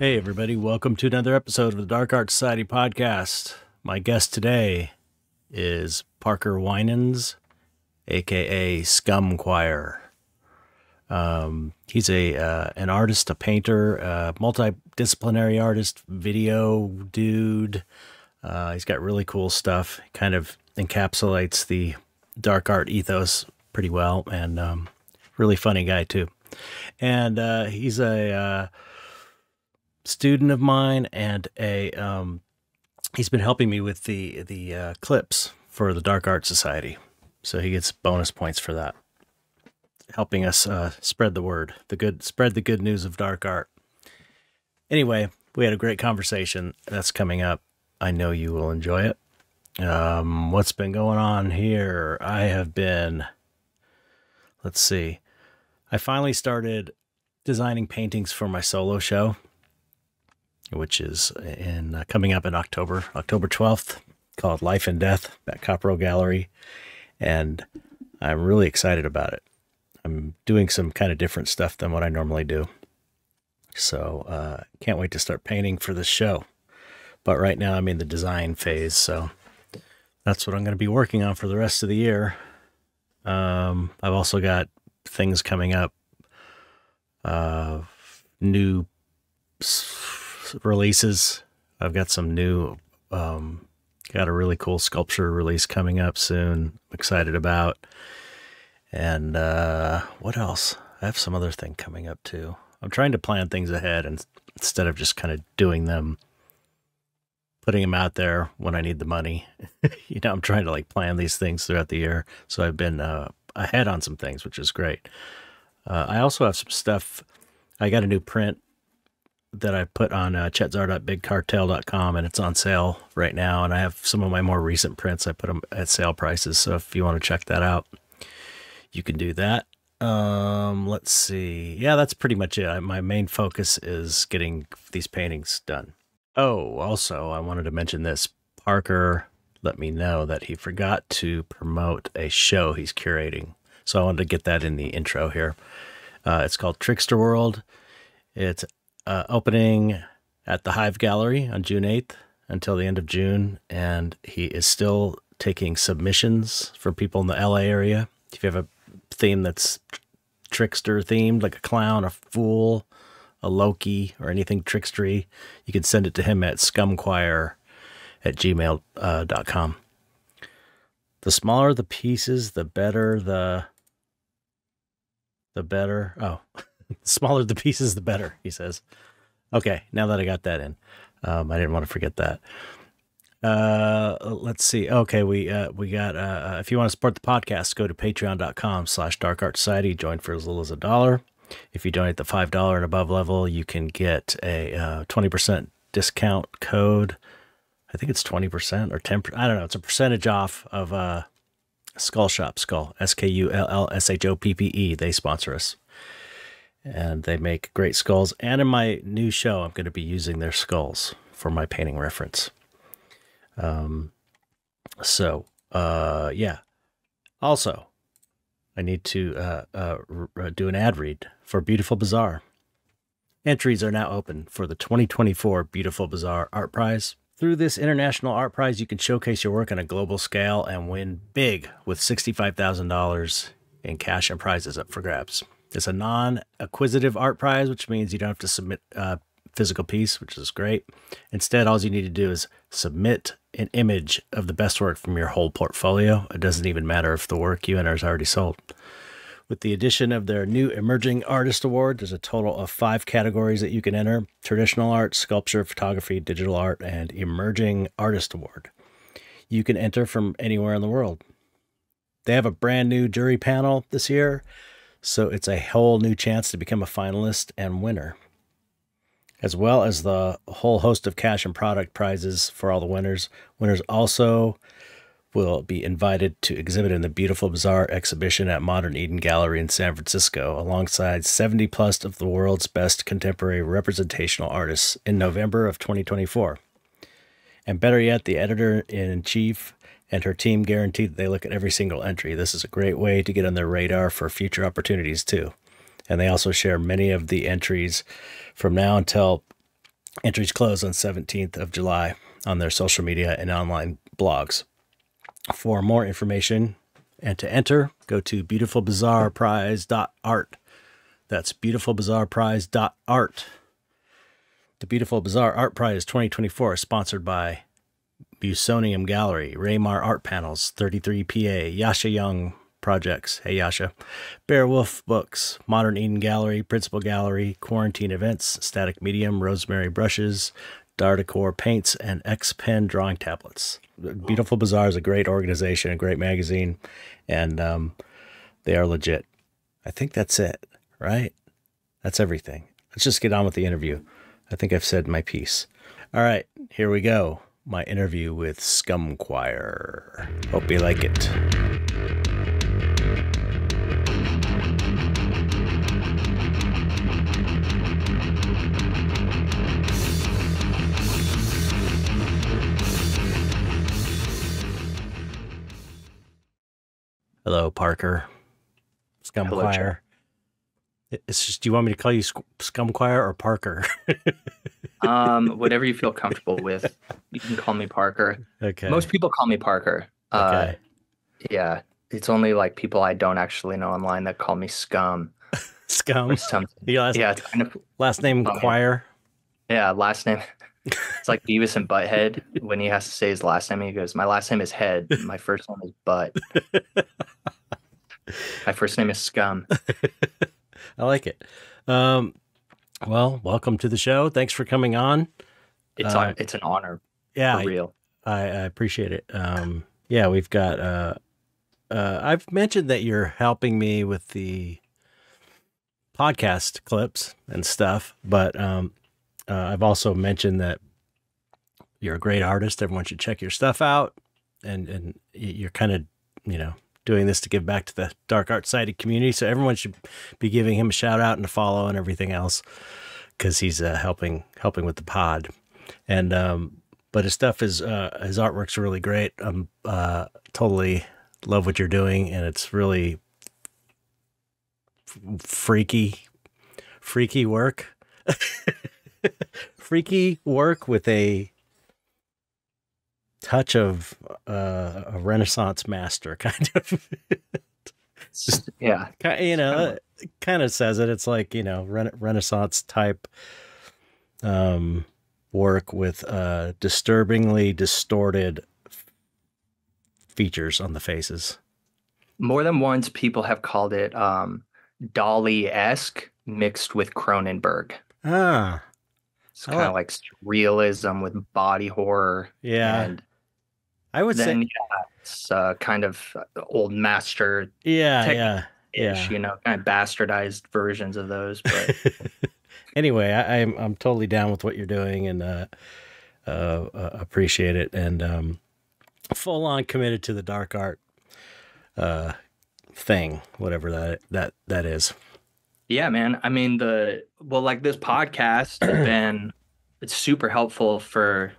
Hey, everybody. Welcome to another episode of the Dark Art Society podcast. My guest today is Parker Winans, a.k.a. Scum Choir. He's an artist, a painter, a multidisciplinary artist, video dude. He's got really cool stuff. He kind of encapsulates the dark art ethos pretty well, and really funny guy, too. And he's a student of mine, and he's been helping me with the clips for the Dark Art Society, so he gets bonus points for that, helping us spread the word, spread the good news of dark art. Anyway, we had a great conversation that's coming up. I know you will enjoy it. What's been going on here? I have been, let's see, I finally started designing paintings for my solo show, which is coming up in October 12th, called Life and Death at Copro Gallery, and I'm really excited about it. I'm doing some kind of different stuff than what I normally do, so can't wait to start painting for this show. But right now I'm in the design phase, so that's what I'm going to be working on for the rest of the year. I've also got things coming up, new releases. I've got some new, got a really cool sculpture release coming up soon. I'm excited about. And what else? I have some other thing coming up too. I'm trying to plan things ahead, and instead of just kind of doing them, putting them out there when I need the money. I'm trying to plan these things throughout the year. So I've been ahead on some things, which is great. I also have some stuff. I got a new print that I put on chetzar.bigcartel.com, and it's on sale right now. And I have some of my more recent prints. I put them at sale prices. So if you want to check that out, you can do that. Let's see. Yeah, that's pretty much it. My main focus is getting these paintings done. Oh, also, I wanted to mention this. Parker let me know that he forgot to promote a show he's curating. So I wanted to get that in the intro here. It's called Trickster World. It's opening at the Hive Gallery on June 8th until the end of June, and he is still taking submissions for people in the LA area. If you have a theme that's trickster themed, like a clown, a fool, a Loki, or anything trickstery, you can send it to him at scumchoir@gmail.com. The smaller the pieces, the better the better. Oh, the smaller the pieces, the better, he says. Okay, now that I got that in, I didn't want to forget that. Let's see. Okay, we got, if you want to support the podcast, go to patreon.com/darkartsociety. Join for as little as $1. If you donate the $5 and above level, you can get a 20% discount code. I think it's 20% or 10%. I don't know. It's a percentage off of Skull Shop. Skull, SKULLSHOPPE. They sponsor us, and they make great skulls. And in my new show, I'm going to be using their skulls for my painting reference. Yeah. Also, I need to do an ad read for Beautiful Bazaar. Entries are now open for the 2024 Beautiful Bazaar Art Prize. Through this international art prize, you can showcase your work on a global scale and win big with $65,000 in cash and prizes up for grabs. It's a non-acquisitive art prize, which means you don't have to submit a physical piece, which is great. Instead, all you need to do is submit an image of the best work from your whole portfolio. It doesn't even matter if the work you enter is already sold. With the addition of their new Emerging Artist Award, there's a total of 5 categories that you can enter: Traditional Art, Sculpture, Photography, Digital Art, and Emerging Artist Award. You can enter from anywhere in the world. They have a brand new jury panel this year, so it's a whole new chance to become a finalist and winner, as well as the whole host of cash and product prizes for all the winners. Winners also will be invited to exhibit in the Beautiful Bazaar exhibition at Modern Eden Gallery in San Francisco, alongside 70 plus of the world's best contemporary representational artists in November of 2024. And better yet, the editor-in-chief and her team guarantee that they look at every single entry. This is a great way to get on their radar for future opportunities too. And they also share many of the entries from now until Entries close on 17th of July on their social media and online blogs. For more information and to enter, go to beautifulbazaarprize.art. That's beautifulbazaarprize.art. The Beautiful Bazaar Art Prize 2024 is sponsored by Busonium Gallery, Raymar Art Panels, 33 PA, Yasha Young Projects, hey Yasha, Bear Wolf Books, Modern Eden Gallery, Principal Gallery, Quarantine Events, Static Medium, Rosemary Brushes, Dardecor Paints, and X-Pen Drawing Tablets. Beautiful Bazaar is a great organization, a great magazine, and they are legit. I think that's it, right? That's everything. Let's just get on with the interview. I think I've said my piece. All right, here we go. My interview with Scum Choir. Hope you like it. Hello, Parker. Scum Hello, Choir. It's just, do you want me to call you Scum Choir or Parker? Whatever you feel comfortable with. You can call me Parker. Okay. Most people call me Parker. Okay. Yeah. It's only like people I don't actually know online that call me Scum. Scum? Or something. Yeah, it's kind of last name Choir? Yeah, last name. It's like Beavis and Butthead when he has to say his last name. He goes, my last name is Head. My first name is Butt. My first name is Scum. I like it. Well, welcome to the show. Thanks for coming on. It's an honor. Yeah, for real. I appreciate it. Yeah, we've got. I've mentioned that you're helping me with the podcast clips and stuff, but I've also mentioned that you're a great artist. Everyone should check your stuff out, and you're kind of, doing this to give back to the dark art sided community. So everyone should be giving him a shout out and a follow and everything else, because he's helping with the pod. And but his stuff is his artwork's really great. Totally love what you're doing, and it's really freaky work. Freaky work with a touch of a Renaissance master, kind of. Yeah, kind of says it. It's like, Renaissance type work with disturbingly distorted features on the faces. More than once, people have called it Dali-esque mixed with Cronenberg. Ah, it's kind of like realism with body horror. Yeah, and I would say it's kind of old master. Yeah. Kind of bastardized versions of those. But anyway, I'm totally down with what you're doing, and appreciate it, and full on committed to the dark art thing, whatever that is. Yeah, man. I mean, like this podcast has been, it's super helpful for,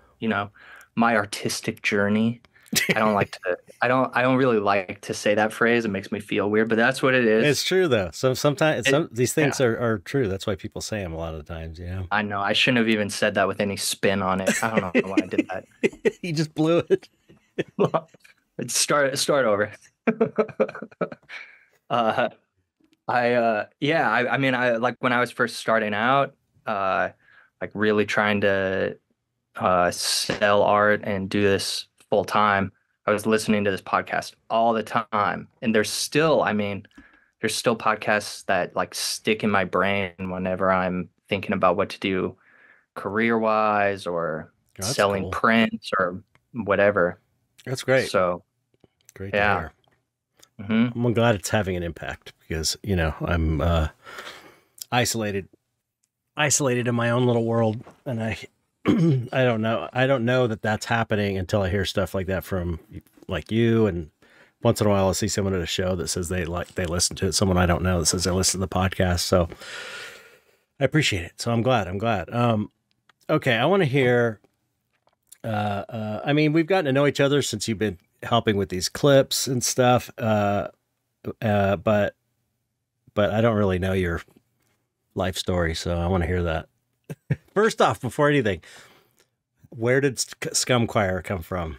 my artistic journey. I don't really like to say that phrase. It makes me feel weird, but that's what it is. It's true though. So sometimes these things are true. That's why people say them a lot of the times, I know. I shouldn't have even said that with any spin on it. I don't know why I did that. You just blew it. Start over. I mean, like when I was first starting out, like really trying to sell art and do this full time, I was listening to this podcast all the time. And there's still podcasts that like stick in my brain whenever I'm thinking about what to do career wise or selling prints or whatever. That's great. So great to hear. I'm glad it's having an impact, because I'm isolated in my own little world, and I don't know that that's happening until I hear stuff like that from like you, and once in a while I'll see someone at a show that says they listen to it, someone I don't know that says they listen to the podcast. So I appreciate it. So I'm glad. Okay, I want to hear. I mean, we've gotten to know each other since you've been helping with these clips and stuff, but I don't really know your life story, so I want to hear that. First off, before anything, where did Scum Choir come from?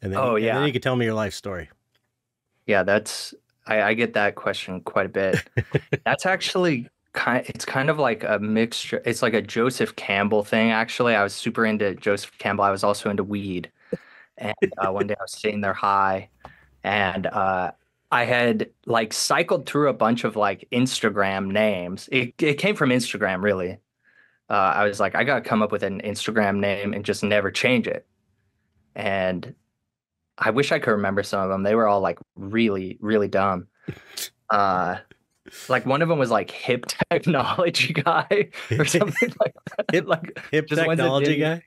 Oh And then yeah. you can tell me your life story. Yeah, that's I get that question quite a bit. That's actually it's kind of like a mixture. It's like a Joseph Campbell thing, actually. I was super into Joseph Campbell. I was also into weed. And one day I was sitting there high and I had like cycled through a bunch of like Instagram names. It came from Instagram, really. I was like, I gotta come up with an Instagram name and just never change it. And I wish I could remember some of them. They were all like really, really dumb. Uh, like one of them was like hip technology guy or something like that. hip Like hip just ones that technology didn't guy.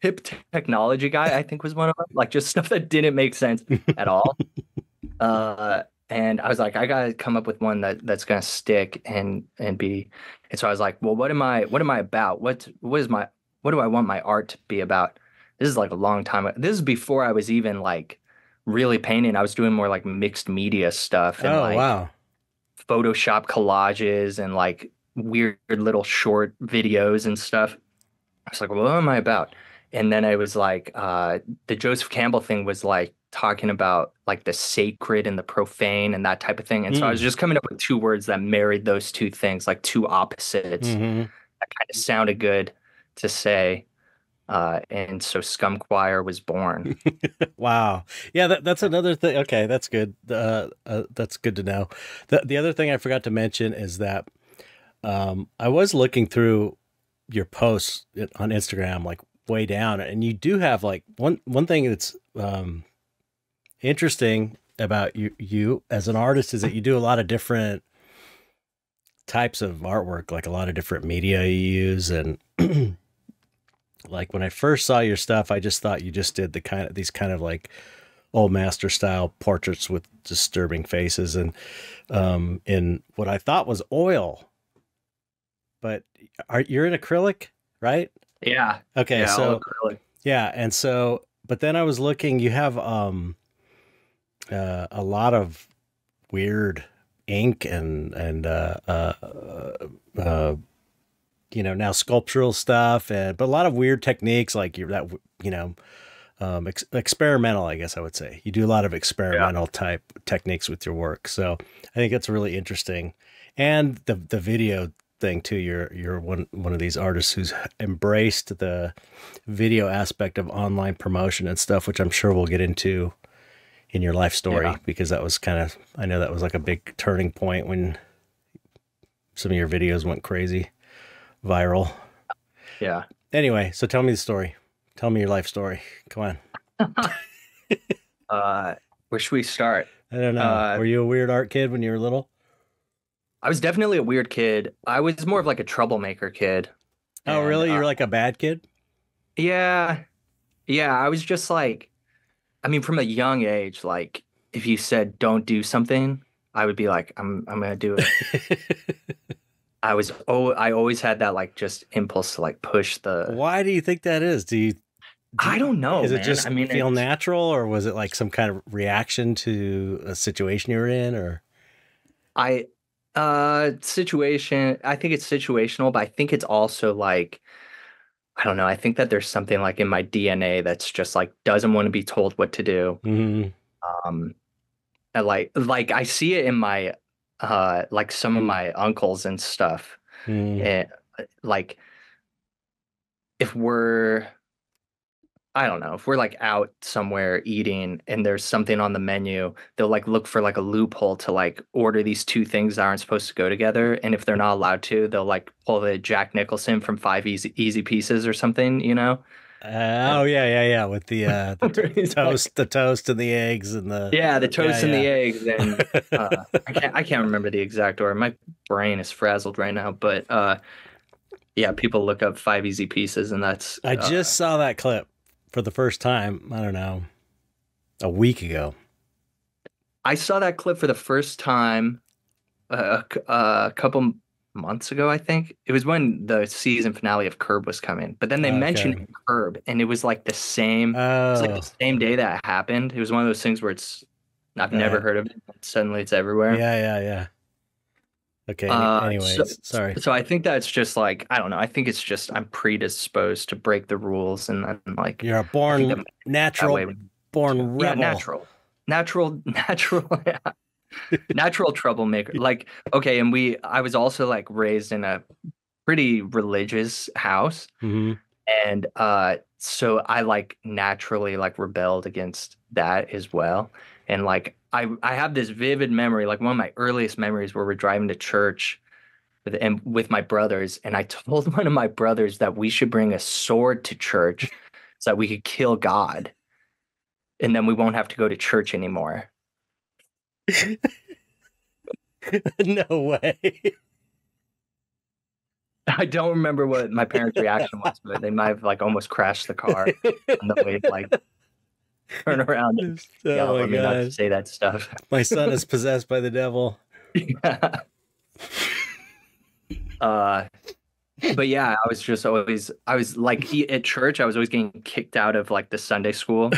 hip technology guy, I think was one of them. Like just stuff that didn't make sense at all. And I was like, I gotta come up with one that's gonna stick and be. And so I was like, well, what am I about? What do I want my art to be about? This is like a long time. This is before I was even like really painting. I was doing more like mixed media stuff and Oh like wow. Photoshop collages and like weird little short videos and stuff. I was like, what am I about? And then I was like, the Joseph Campbell thing was like talking about like the sacred and the profane and that type of thing. And so I was Mm. just coming up with two words that married those two things, like two opposites Hmm. that kind of sounded good to say. And so Scum Choir was born. Wow. Yeah, that's another thing. Okay, that's good. That's good to know. The other thing I forgot to mention is that I was looking through your posts on Instagram, like way down, and you do have like one thing that's interesting about you as an artist is that you do a lot of different types of artwork, like a lot of different media you use, and like when I first saw your stuff, I just thought you just did these kind of like old master style portraits with disturbing faces and in what I thought was oil, but you're in acrylic, right? Yeah. Okay, Yeah. All so acrylic. yeah, and so but then I was looking, you have a lot of weird ink uh, now sculptural stuff, and but a lot of weird techniques like you know experimental, I guess I would say. You do a lot of Yeah. experimental type techniques with your work, so I think it's really interesting. And the video thing too. You're one of these artists who's embraced the video aspect of online promotion and stuff, which I'm sure we'll get into in your life story Yeah. because that was kind of, I know that was like a big turning point when some of your videos went crazy viral. Yeah. Anyway, so tell me the story. Tell me your life story. Come on. Uh, where should we start? I don't know. Uh, Were you a weird art kid when you were little? I was definitely a weird kid. I was more of like a troublemaker kid. Oh, And really? You're like a bad kid? yeah, yeah, I was just like, I mean, from a young age, like if you said don't do something, I would be like, I'm gonna do it. I always had that like just impulse to like push the Why do you think that is? I don't know, Is it man. just I mean, feel it's natural, or was it like some kind of reaction to a situation you were in, or? I situation, I think it's situational, but I think it's also like I don't know. I think that there's something like in my DNA that's just like doesn't want to be told what to do. Mhm. Um, and like I see it in my like some of my uncles and stuff. Mhm. And like if we're I don't know, if we're like out somewhere eating and there's something on the menu, they'll like look for like a loophole to like order these two things that aren't supposed to go together. And if they're not allowed to, they'll like pull the Jack Nicholson from Five Easy Pieces or something, you know? And Oh yeah, yeah, yeah. With he's like, the toast and the eggs and the yeah, the yeah, toast and the yeah. eggs, and I can't remember the exact order. My brain is frazzled right now, but yeah, people look up Five Easy Pieces, and that's I just saw that clip for the first time. I don't know, a week ago. I saw that clip for the first time a couple months ago, I think. It was when the season finale of Curb was coming, but then they mentioned Okay. Curb, and it was like it's like Oh, the same day that it happened. It was one of those things where I've never right. heard of it, but suddenly it's everywhere. Yeah, yeah, yeah. Okay. So Anyways, sorry. so I think that's just like I don't know. I think it's just I'm predisposed to break the rules, and then like You're a I think that born that way natural we too. born Yeah, rebel. natural, yeah, natural troublemaker. Like okay, and I was also like raised in a pretty religious house, Hmm. and so I like naturally like rebelled against that as well. And like I have this vivid memory, like one of my earliest memories where we're driving to church with my brothers, and I told one of my brothers that we should bring a sword to church so that we could kill God, and then we won't have to go to church anymore. No way. I don't remember what my parents' reaction was, but they might have like almost crashed the car on the way to like turn around and Oh yell my at me not to God. say that stuff. My son is possessed by the devil. Yeah. Uh, but yeah, I was like at church, I was always getting kicked out of like the Sunday school.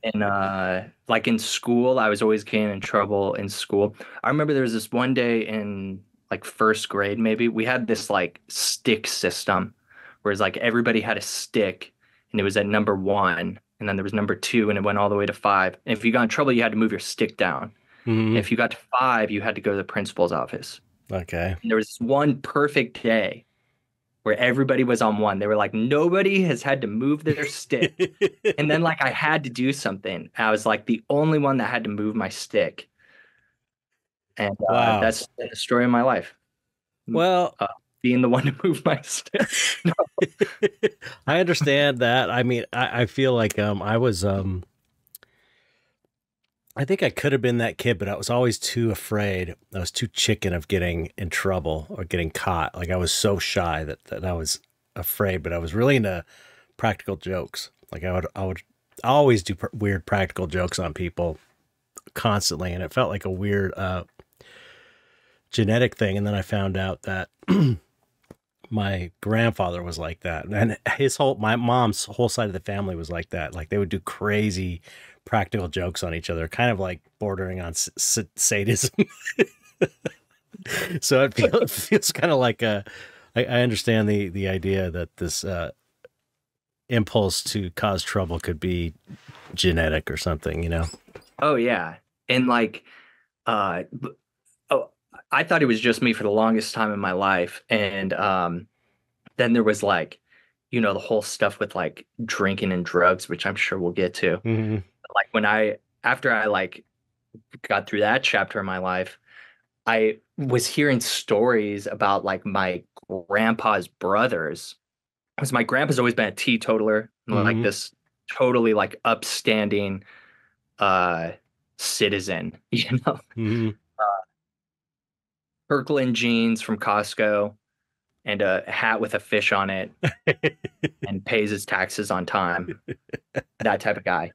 And like in school, I was always getting in trouble in school. I remember there was this one day in like first grade, maybe we had this like stick system, whereas like everybody had a stick and it was at number one, and then there was number two, and it went all the way to five. And if you got in trouble, you had to move your stick down. And Hmm. if you got to five, you had to go to the principal's office. Okay. And there was this one perfect day where everybody was on one. They were like, nobody has had to move their stick. And then like I had to do something. I was like the only one that had to move my stick. And Wow. that's the story of my life. Well, Uh, being the one to move my stick. No. I understand that. I mean, I feel like I think I could have been that kid, but I was always too afraid. I was too chicken of getting in trouble or getting caught. Like I was so shy that I was afraid, but I was really into practical jokes. Like I would always do weird practical jokes on people constantly, and it felt like a weird genetic thing. And then I found out that my grandfather was like that, and my mom's whole side of the family was like that. Like they would do crazy practical jokes on each other, kind of like bordering on sadism. So it feels kind of like I understand the idea that this impulse to cause trouble could be genetic or something, you know. Oh yeah. And like b- oh I thought it was just me for the longest time in my life. And then there was like, the whole stuff with like drinking and drugs, which I'm sure we'll get to. Hmm. Like after I like got through that chapter of my life, I was hearing stories about like my grandpa's brothers. Because my grandpa's always been a teetotaler, like Hmm. this totally like upstanding uh citizen, Hmm. Kirkland jeans from Costco and a hat with a fish on it and pays his taxes on time. That type of guy.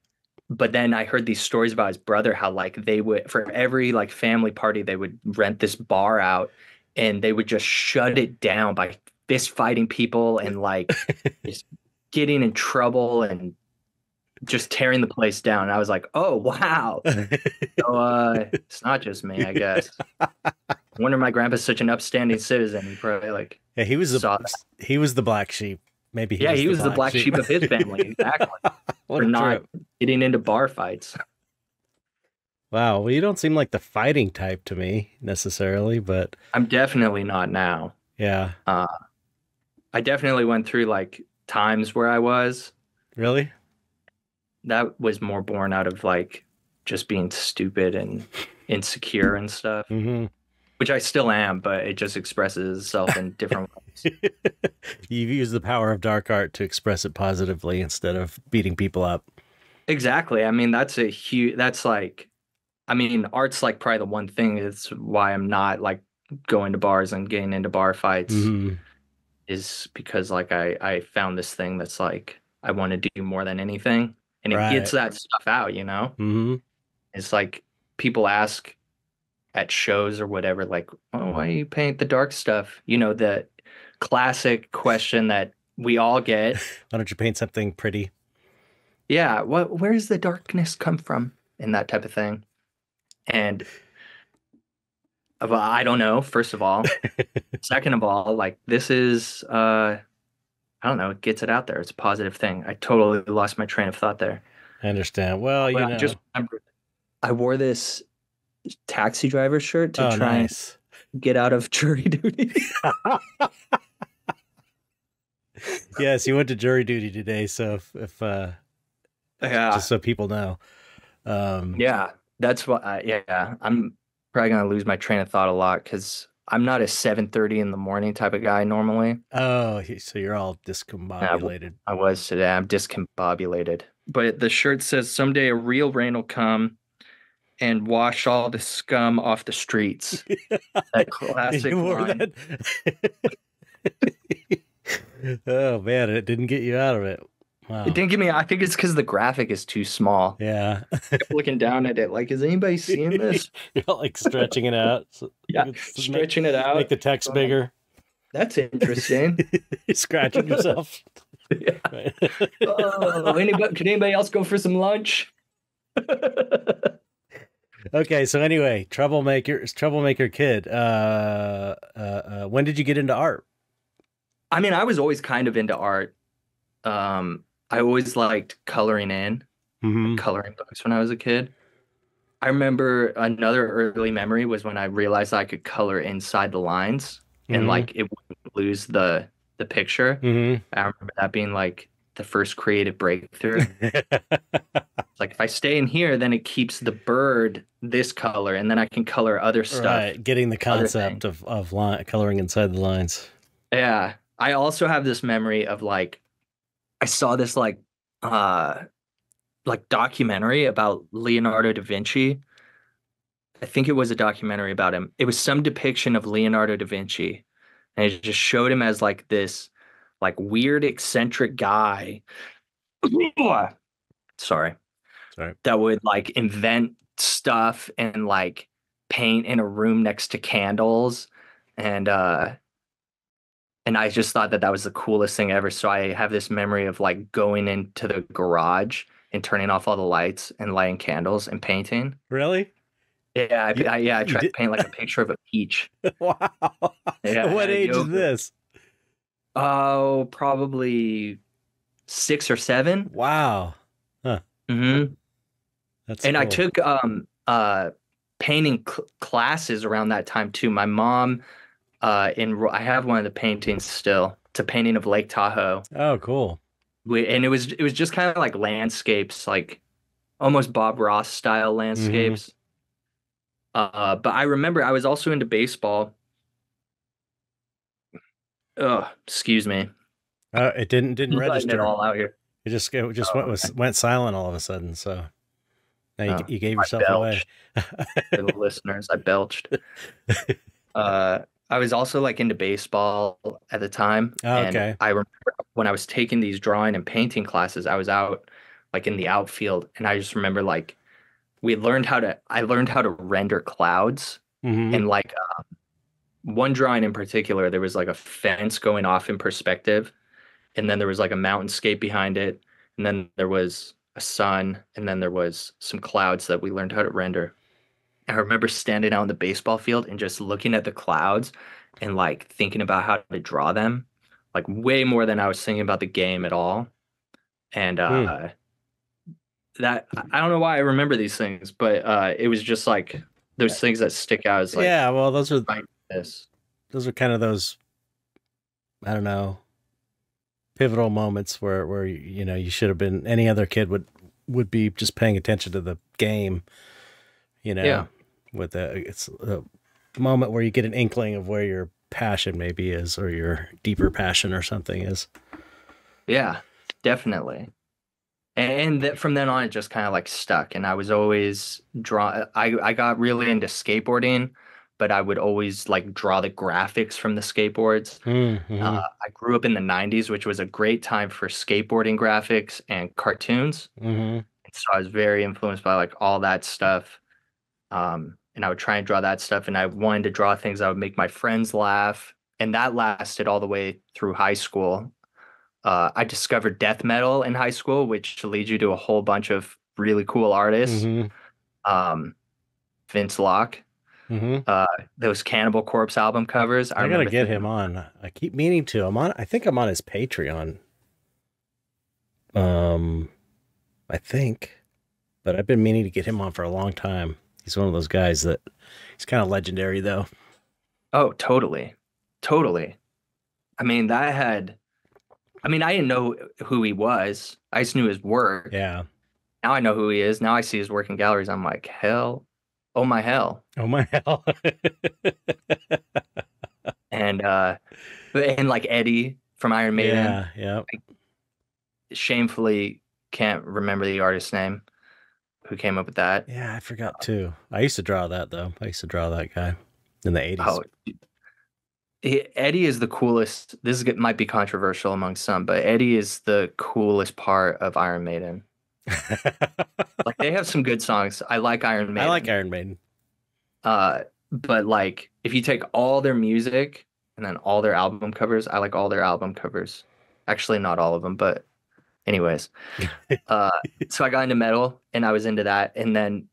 But then I heard these stories about his brother, how like they would for every like family party, they would rent this bar out and they would just shut it down by fist fighting people and like just getting in trouble and just tearing the place down. And I was like, oh wow. So it's not just me, I guess. I wonder my grandpa's such an upstanding citizen. He probably like Yeah, saw that. he was the black sheep. Maybe he Yeah, was he the was the black black sheep. sheep of his family, exactly. What For a not trip. getting into bar fights. Wow. Well, you don't seem like the fighting type to me necessarily, but I'm definitely not now. yeah. Uh, I definitely went through like times where I was. Really? That was more born out of like just being stupid and insecure and stuff, Hmm. which I still am, but it just expresses itself in different ways. You've used the power of dark art to express it positively instead of beating people up. Exactly. I mean, that's like, I mean, art's like probably the one thing is why I'm not like going to bars and getting into bar fights Hmm. is because like I found this thing that's like I want to do more than anything, and it gets Right. that stuff out. Hmm. It's like people ask at shows or whatever, like, oh, why do you paint the dark stuff? The classic question that we all get. Why don't you paint something pretty? Yeah, where does the darkness come from? And that type of thing. And Well, I don't know, first of all. Second of all, like this is I don't know, it gets it out there. It's a positive thing. I totally lost my train of thought there. I understand. Well, But I just remember I wore this taxi driver shirt to oh, try and nice. get out of jury duty. Yes, you went to jury duty today, so if just Yeah. so people know. Um, Yeah. That's what yeah, I'm probably gonna lose my train of thought a lot because I'm not a 7:30 in the morning type of guy normally. oh, so you're all And discombobulated. I was today. I'm discombobulated. But the shirt says someday a real rain will come and wash all the scum off the streets. That You classic wore line. that. Oh man, it didn't get you out of it. It Wow. didn't give me, I think it's because the graphic is too small. Yeah. Kept looking down at it like, is anybody seeing this? You're like stretching it out. So Yeah, stretching it make out. the text bigger. That's interesting. You're scratching yourself. Yeah. Right. Oh, could anybody else go for some lunch? Okay, so anyway, troublemaker kid. When did you get into art? I mean, I was always kind of into art. I always liked coloring in, like Hmm. coloring books when I was a kid. I remember another early memory was when I realized I could color inside the lines and Hmm. like it wouldn't lose the picture. Hmm. I remember that being like the first creative breakthrough. It's like if I stay in here, then it keeps the bird this color, and then I can color other stuff, Right, getting the other concept things. of coloring inside the lines. Yeah. I also have this memory of like I saw this uh like documentary about Leonardo da Vinci. I think it was a documentary about him. It was some depiction of Leonardo da Vinci, and it just showed him as like this like weird eccentric guy. Sorry, Sorry. that would like invent stuff and like paint in a room next to candles and and I just thought that that was the coolest thing ever. So I have this memory of like going into the garage and turning off all the lights and lighting candles and painting. Really? Yeah, I You tried to did? paint like a picture of a peach. Wow. Yeah, What and a age is yogurt. this? Oh, probably 6 or 7. Wow. Huh. Hmm. That's And I cool. took painting classes around that time too. My mom I have one of the paintings still. It's a painting of Lake Tahoe. Oh, cool. And it was just kind of like landscapes, like almost Bob Ross style Hmm. landscapes. But I remember I was also into baseball. Oh, excuse me. It didn't Letting it register. all out here. It just Oh, okay. went silent all of a sudden. So now Oh, you gave I yourself away. belched for the listeners. I belched. Uh, I was also like into baseball at the time, Oh, and okay. I remember when I was taking these drawing and painting classes, I was out like in the outfield, and I just remember like I learned how to render clouds, Hmm. and like one drawing in particular, there was like a fence going off in perspective, and then there was like a mountainscape behind it, and then there was a sun, and then there was some clouds that we learned how to render. I remember standing out in the baseball field and just looking at the clouds and like thinking about how to draw them, like way more than I was thinking about the game at all. And Hmm. that I don't know why I remember these things, but it was just like those things that stick out as like Yeah. Well, like this. those are kind of those, I don't know, pivotal moments where you should have been, any other kid would be just paying attention to the game, you Yeah, know, with it's a moment where you get an inkling of where your passion maybe is, or your deeper passion or something is. yeah, definitely. And that from then on, it just kind of like stuck. And I was always draw. I got really into skateboarding, but I would always like draw the graphics from the skateboards. Mm-hmm. I grew up in the 90s, which was a great time for skateboarding graphics and cartoons. Mm-hmm. So I was very influenced by like all that stuff. And I would try and draw that stuff. And I wanted to draw things that would make my friends laugh. And that lasted all the way through high school. I discovered death metal in high school, which leads you to a whole bunch of really cool artists. Mm-hmm. Um, Vince Locke. Mm-hmm. Uh, those Cannibal Corpse album covers. I I gotta remember get thinking, him on. I keep meaning to. I think I'm on his Patreon. Um, I think, but I've been meaning to get him on for a long time. He's one of those guys that he's kind of legendary, though. oh, totally, totally. I mean, that had. I mean, I didn't know who he was. I just knew his work. Yeah. Now I know who he is. Now I see his work in galleries. I'm like, hell, oh my hell. Oh my hell. And and like Eddie from Iron Maiden, Yeah. Yeah. I shamefully can't remember the artist's name who came up with that. Yeah. I forgot too. I used to draw that though. I used to draw that guy in the 80s. Oh, Eddie is the coolest. Might be controversial among some, but Eddie is the coolest part of Iron Maiden. Like they have some good songs. I like Iron I like Maiden. Iron Maiden. But like if you take all their music and then all their album covers, I like all their album covers. Actually, not all of them, but anyways. Uh, so I got into metal and I was into that. And then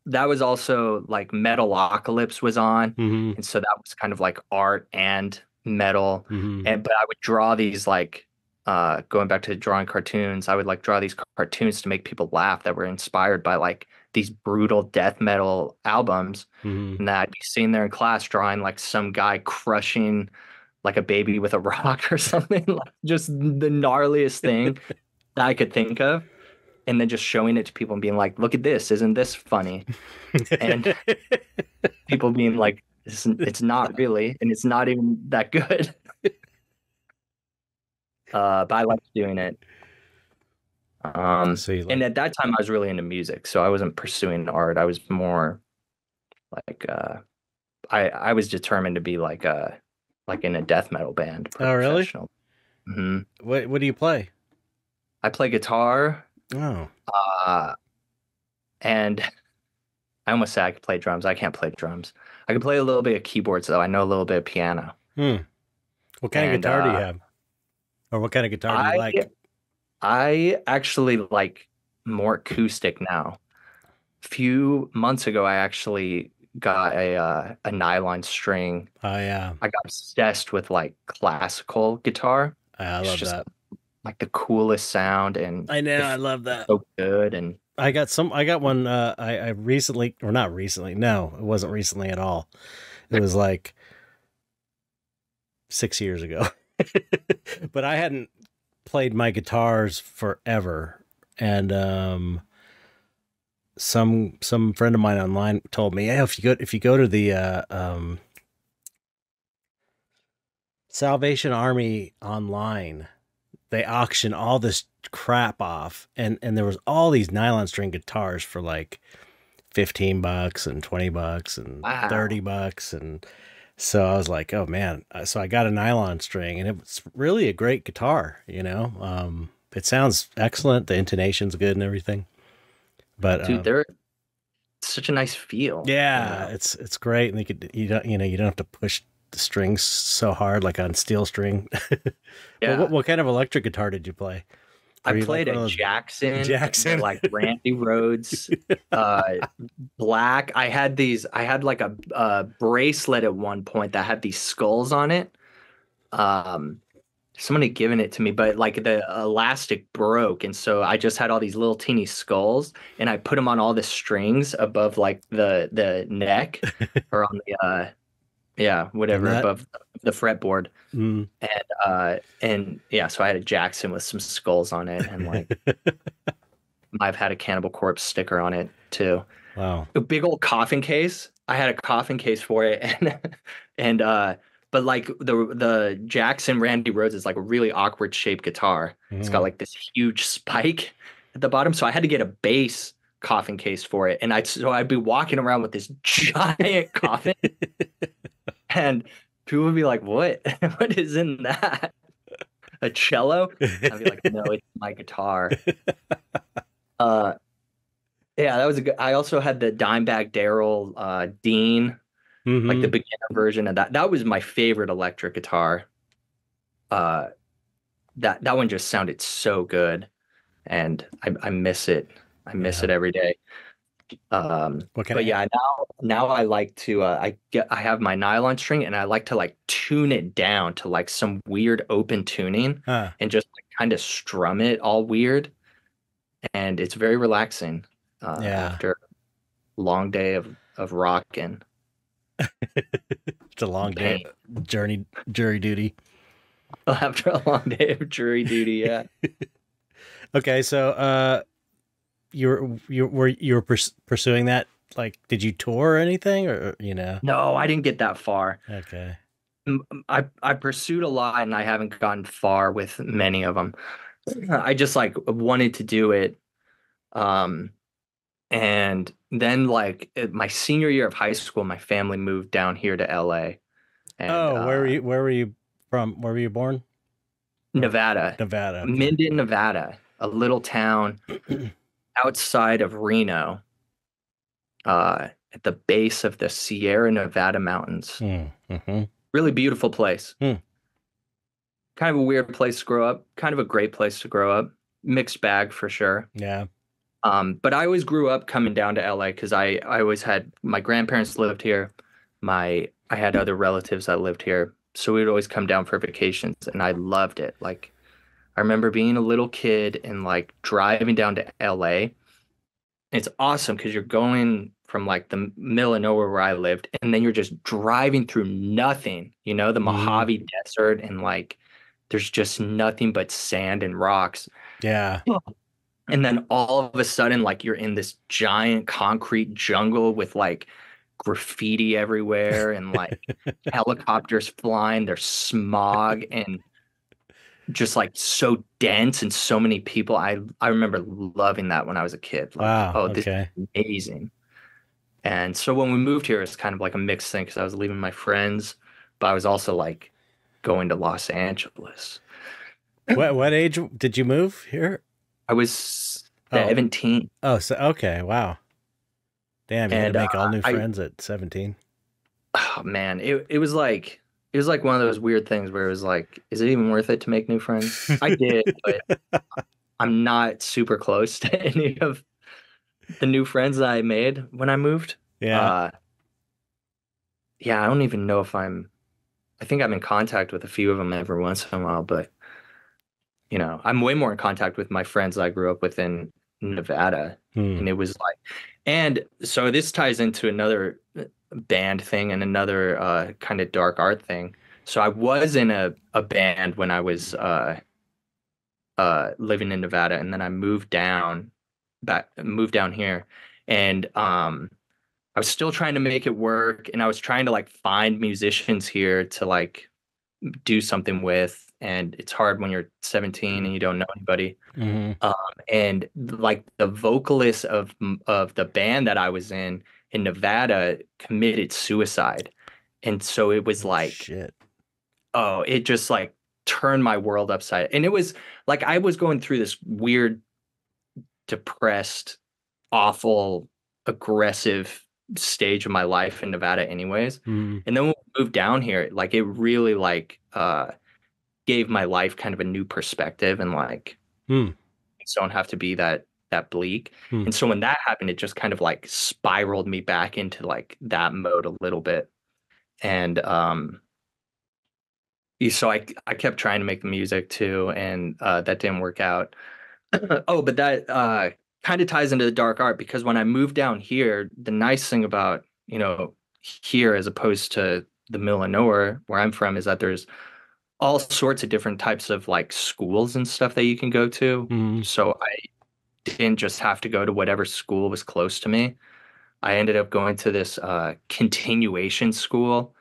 that was also like Metalocalypse was on. Hmm. And so that was kind of like art and metal. Hmm. And but I would draw these like going back to drawing cartoons, I would like draw these cartoons to make people laugh that were inspired by like these brutal death metal albums. Hmm. And that I'd be sitting there in class drawing like some guy crushing like a baby with a rock or something, like just the gnarliest thing that I could think of, and then just showing it to people and being like, "Look at this! Isn't this funny?" And people being like, "It's not really, and it's not even that good." But I liked doing it. So you And like, at that time, I was really into music, so I wasn't pursuing art. I was more like, I was determined to be like in a death metal band, oh, really? professional. Hmm. What do you play? I play guitar, Oh, uh, and I almost said I could play drums. I can't play drums. I can play a little bit of keyboards though. I know a little bit of piano. hmm. What kind of And guitar do you have? Or what kind of guitar do you I like? I actually like more acoustic now. A few months ago, I actually got a nylon string. Oh, yeah. I got obsessed with like classical guitar. I It's love just that. like the coolest sound and I know. it I feels love that. so good. And I got one, I recently, or not recently. No, it wasn't recently at all. It was like 6 years ago. But I hadn't played my guitars forever. And, some friend of mine online told me, hey, if you go to the Salvation Army online, they auction all this crap off, and there was all these nylon string guitars for like $15 and $20 and wow, $30, and so I was like, oh man. So I got a nylon string, and it's really a great guitar. It sounds excellent, the intonation's good and everything, but dude, they're such a nice feel, you yeah, know? it's great, and you don't have to push the strings so hard like on steel string. Well, Yeah. what kind of electric guitar did you play? I Were you like played one a of those Jackson, the Jackson? like Randy Rhodes, uh, black. I had like a bracelet at one point that had these skulls on it. Um, Someone had given it to me, but like the elastic broke, and so I just had all these little teeny skulls, and I put them on all the strings above like the neck or on the yeah, And whatever that, above the fretboard. mm. And yeah, so I had a Jackson with some skulls on it, and like I've had a Cannibal Corpse sticker on it too. Wow. A big old coffin case. I had a coffin case for it, and but like the Jackson Randy Rhodes is like a really awkward shaped guitar. It's got Mhm. like this huge spike at the bottom, so I had to get a bass coffin case for it, and I'd be walking around with this giant coffin, and people would be like, "What? What is in that? A cello?" I'd be like, "No, it's my guitar." Uh, yeah, that was a good. I also had the Dimebag Darrell Dean, like the Hmm. beginner version of that. That was my favorite electric guitar. Uh, that one just sounded so good, and I miss it. I miss Yeah. it every day. What kind But of? yeah, now I like to I have my nylon string and I like to like tune it down to like some weird open tuning Huh. and just like, kind of strum it all weird, and it's very relaxing Yeah. after a long day of rocking It's a long and day, pain. jury duty. After a long day of jury duty, yeah. Okay, so you were pursuing that. Like, did you tour or anything, or you know? No, I didn't get that far. Okay. I pursued a lot and I haven't gotten far with many of them. I just like wanted to do it. Um, and then like my senior year of high school, my family moved down here to LA and Oh, where were you from? Where were you born? Or Nevada, Nevada. Okay. Minden, Nevada, a little town outside of Reno, at the base of the Sierra Nevada mountains. Mm-hmm. Really beautiful place. Hmm. Kind of a weird place to grow up, kind of a great place to grow up. Mixed bag for sure. Yeah. But I always grew up coming down to LA because I always had my grandparents lived here. I had other relatives that lived here. So we'd always come down for vacations and I loved it. Like I remember being a little kid and like driving down to LA. It's awesome because you're going from like the middle of nowhere where I lived, and then you're just driving through nothing, the Hmm. Mojave Desert, and like there's just nothing but sand and rocks. Yeah. And then all of a sudden, like you're in this giant concrete jungle with like graffiti everywhere and like helicopters flying, there's smog and just like so dense and so many people. I remember loving that when I was a kid. Like, Wow. oh, this Okay. is amazing. And so when we moved here, it's kind of like a mixed thing because I was leaving my friends, but I was also like going to Los Angeles. What age did you move here? I was Oh. 17 Oh. So okay. Wow. Damn. You had to and make all new I friends at 17. oh man, it was like one of those weird things where it was like, is it even worth it to make new friends? I did, but I'm not super close to any of the new friends that I made when I moved. Yeah. Uh yeah, I don't even know if I think I'm in contact with a few of them every once in a while, but I'm way more in contact with my friends that I grew up with in Nevada. Hmm. And it was like, and so this ties into another band thing and another kind of dark art thing. So I was in a band when I was living in Nevada, and then I moved down here, and I was still trying to make it work, and I was trying to like find musicians here to like do something with, and it's hard when you're 17 and you don't know anybody. Hmm. Um, and like the vocalist of the band that I was in Nevada committed suicide. And so it was Oh like, shit. oh, it just like turned my world upside. And it was like I was going through this weird, depressed, awful, aggressive stage of my life in Nevada anyways. Hmm. And then when we moved down here, like it really like gave my life kind of a new perspective and like Hmm. things don't have to be that bleak. Hmm. And so when that happened, it just kind of like spiraled me back into like that mode a little bit. And so I kept trying to make the music too, and that didn't work out. Oh, but that kind of ties into the dark art because when I moved down here, the nice thing about, here as opposed to the middle of nowhere where I'm from is that there's all sorts of different types of like schools and stuff that you can go to. Hmm. So I didn't just have to go to whatever school was close to me. I ended up going to this continuation school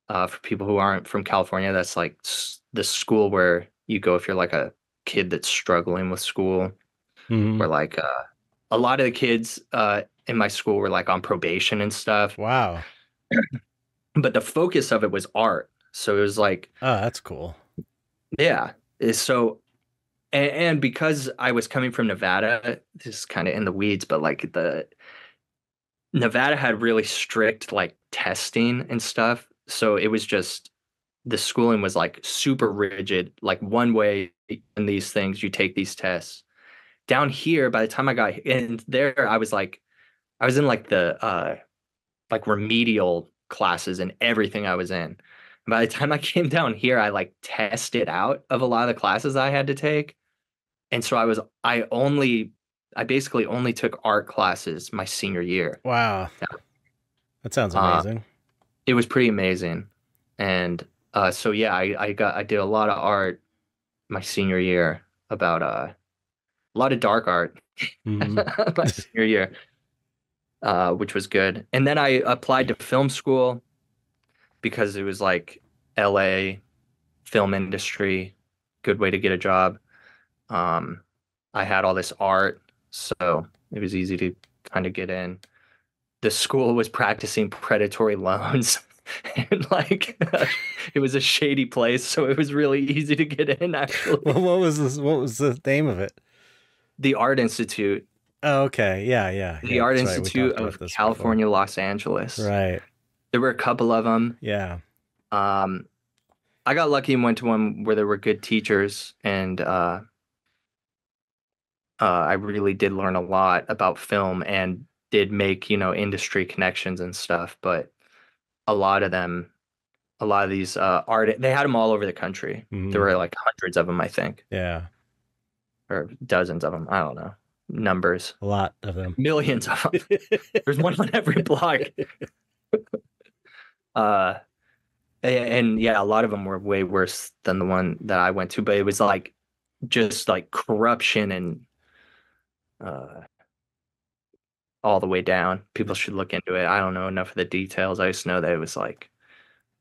for people who aren't from California. That's like the school where you go if you're like a kid that's struggling with school, Hmm. where like a lot of the kids in my school were like on probation and stuff. Wow. But the focus of it was art. So it was like, Oh, that's cool. yeah. So and because I was coming from Nevada, this is kind of in the weeds, but like the Nevada had really strict like testing and stuff. So it was just the schooling was like super rigid, like one way in these things, you take these tests. Down here, by the time I got in there, I was like I was in like the like remedial classes and everything I was in. And by the time I came down here, I like tested out of a lot of the classes I had to take. And so I basically only took art classes my senior year. Wow. That sounds Uh, amazing. it was pretty amazing. And so yeah, I did a lot of art my senior year about a lot of dark art Hmm. my senior year, which was good. And then I applied to film school because it was like LA film industry, good way to get a job. Um, I had all this art, so it was easy to kind of get in. The school was practicing predatory loans. And like it was a shady place, so it was really easy to get in Well, actually. what was this? What was the name of it? The Art Institute, Oh, okay. Yeah, yeah, the yeah. Art That's right. We Institute talked about of this before. California, Los Angeles. Right. There were a couple of them. Yeah. Um, I got lucky and went to one where there were good teachers, and I really did learn a lot about film and did make, industry connections and stuff. But a lot of them, a lot of these art, they had them all over the country. There Hmm. were like hundreds of them, I think, Yeah. or dozens of them. I don't know, numbers, A lot of them. millions of them. There's one on every block. Uh, and yeah, a lot of them were way worse than the one that I went to, but it was like just like corruption and uh, all the way down. People should look into it. I don't know enough of the details. I just know that it was like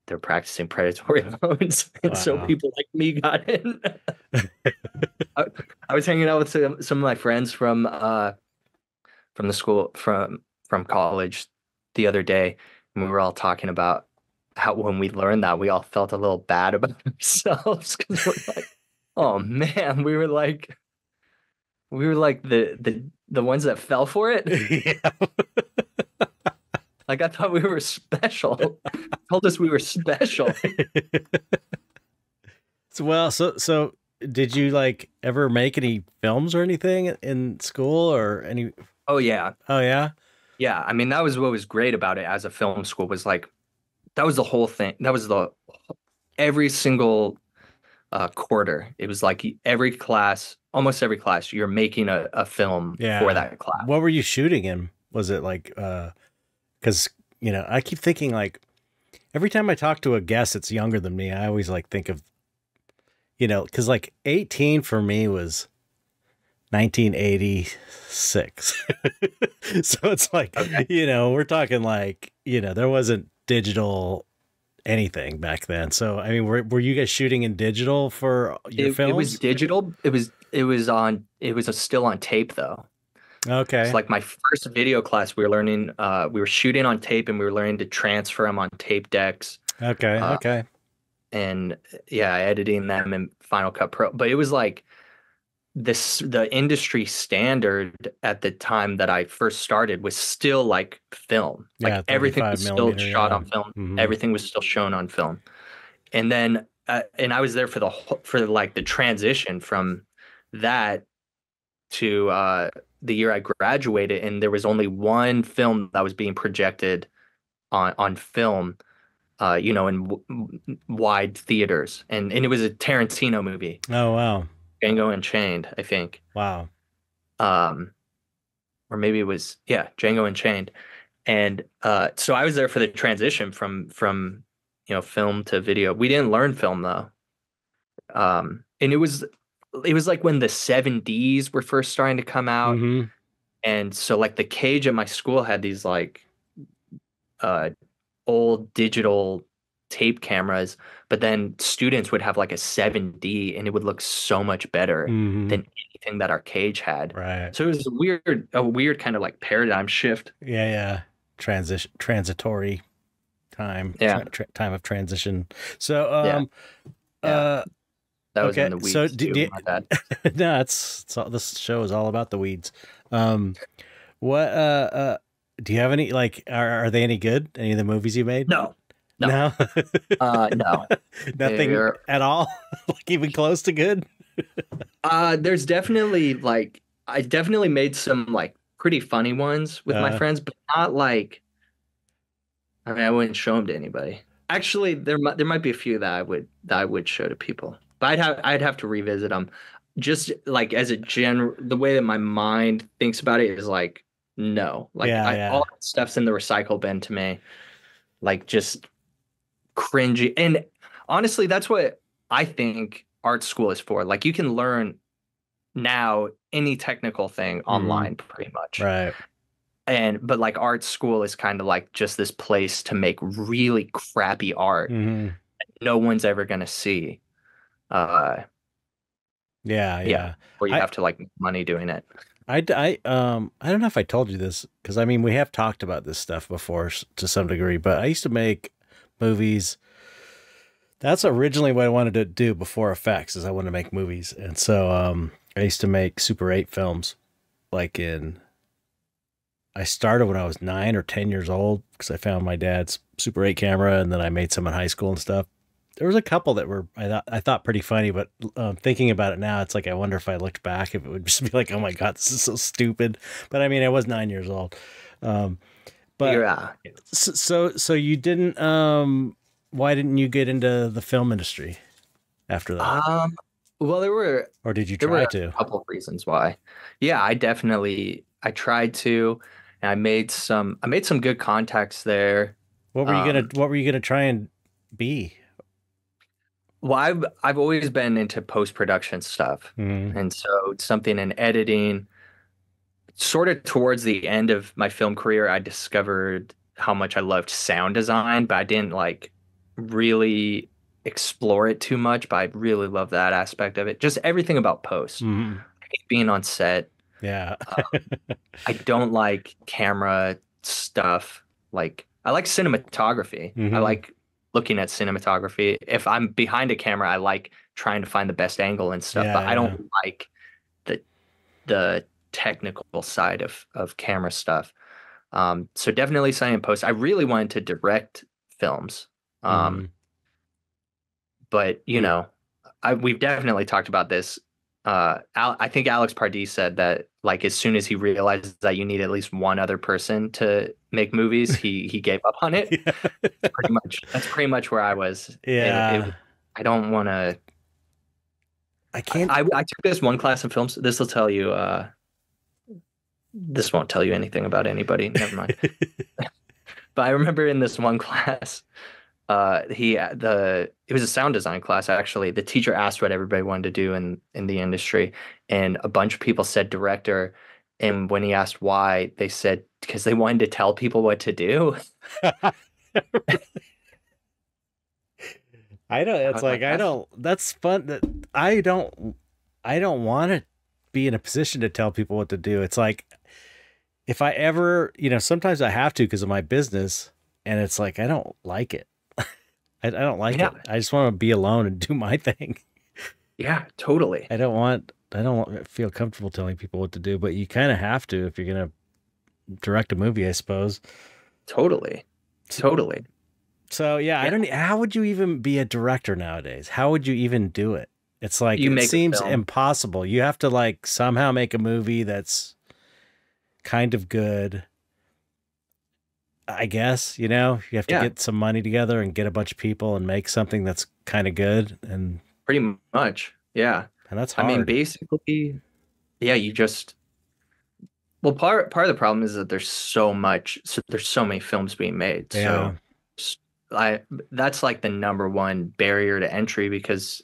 they're practicing predatory loans, and so Wow. people like me got in. I, I was hanging out with some of my friends from the school from college the other day, and we were all talking about how when we learned that we all felt a little bad about ourselves because we're like, oh man, we were like the ones that fell for it. Yeah. Like I thought we were special. Told us we were special. So did you like ever make any films or anything in school or any? Oh yeah. Oh yeah. Yeah. I mean, that was what was great about it as a film school was like that was the whole thing. That was the every single quarter. It was like every class, almost every class, you're making a film for Yeah. that class. What were you shooting in? Was it like because I keep thinking like every time I talk to a guest that's younger than me, I always like think of because like 18 for me was 1986. So it's like, Okay. we're talking like, there wasn't digital anything back then. So, I mean, were you guys shooting in digital for your It was films? digital. It was still on tape though. It's Okay. like my first video class. We were shooting on tape and we were learning to transfer them on tape decks. Okay. Uh, Okay. and yeah, editing them in Final Cut Pro. But it was like the industry standard at the time that I first started was still like film. Yeah. Like everything 35 was still millimeter. shot Yeah. on film. Hmm. Everything was still shown on film. And then and I was there for like the transition from that to the year I graduated, and there was only one film that was being projected on film, in wide theaters, and it was a Tarantino movie, Oh, wow. Django Unchained, I think, Wow. um, or maybe it was yeah, Django Unchained, and so I was there for the transition from film to video. We didn't learn film though, and it was like when the 7Ds were first starting to come out. Hmm. And so like the cage at my school had these like uh old digital tape cameras, but then students would have like a 7D and it would look so much better Hmm. than anything that our cage had. Right. So it was a weird kind of like paradigm shift. Yeah. Yeah. Transitory Yeah. time of transition. So, Yeah. Yeah. uh, That was in okay. the So, weeds too. My bad. no, it's all, this show is all about the weeds. Um, what, do you have any, like, are they any good? Any of the movies you made? No. No. No, No. nothing They're, at all, like even close to good. there's definitely like I definitely made some like pretty funny ones with my Uh, friends, but not like, I mean, I wouldn't show them to anybody. Actually, there might be a few that I would show to people, but I'd have to revisit them. Just like as a general, the way that my mind thinks about it is like no, like yeah, I yeah. all that stuff's in the recycle bin to me, like just cringy. And honestly, that's what I think art school is for. Like you can learn now any technical thing Hmm. online pretty much. Right. But like art school is kind of like just this place to make really crappy art Hmm. no one's ever gonna see. Uh Yeah, yeah, yeah. where you I, have to like make money doing it. I don't know if I told you this because I mean we have talked about this stuff before to some degree, but I used to make movies. That's originally what I wanted to do before effects, is I wanted to make movies, and so I used to make Super 8 films. Like in, I started when I was 9 or 10 years old because I found my dad's Super 8 camera, and then I made some in high school and stuff. There was a couple that were I thought pretty funny, but thinking about it now, it's like I wonder if I looked back if it would just be like, oh my god, this is so stupid. But I mean, I was 9 years old. Um, but Yeah. so you didn't why didn't you get into the film industry after that? Um, well, Or did you there were try a to? couple of reasons why. Yeah, I tried to, and I made some good contacts there. Um, What were you gonna try and be? well, I've always been into post-production stuff. Mm-hmm. And so something in editing, sort of towards the end of my film career, I discovered how much I loved sound design, but I didn't like really explore it too much. But I really love that aspect of it. Just everything about post. Mm-hmm. I hate being on set. Yeah. I don't like camera stuff. Like I like cinematography. I Mm-hmm. like looking at cinematography. If I'm behind a camera, I like trying to find the best angle and stuff, Yeah, but I yeah. don't like the the technical side of camera stuff. So definitely sign in post. I really wanted to direct films. Mm-hmm. Um, but We we've definitely talked about this. I think Alex Pardee said that like as soon as he realized that you need at least one other person to make movies, he gave up on it. yeah. That's pretty much where I was. Yeah. I don't want to. I can't. I took this one class of films. This will tell you. This won't tell you anything about anybody. Never mind. But I remember in this one class, it was a sound design class actually. The teacher asked what everybody wanted to do in the industry, and a bunch of people said director. And when he asked why, they said because they wanted to tell people what to do. I don't. I It's was like, like I don't. That's fun. That I don't. I don't want to be in a position to tell people what to do. It's like if I ever, sometimes I have to because of my business, and it's like I don't like it. I don't like yeah, it. I just want to be alone and do my thing. yeah, totally, I don't want. I don't feel comfortable telling people what to do, but you kind of have to if you're gonna direct a movie, I suppose. totally, totally. So yeah, I Yeah, don't. How would you even be a director nowadays? How would you even do it? It's like you it make a seems film. impossible. You have to like somehow make a movie that's kind of good. I guess, you have to Yeah, get some money together and get a bunch of people and make something that's kind of good, pretty much. Yeah. and that's I mean, hard. basically, yeah, you just well, part of the problem is that there's so many films being made. Yeah. So s- I that's like the number one barrier to entry because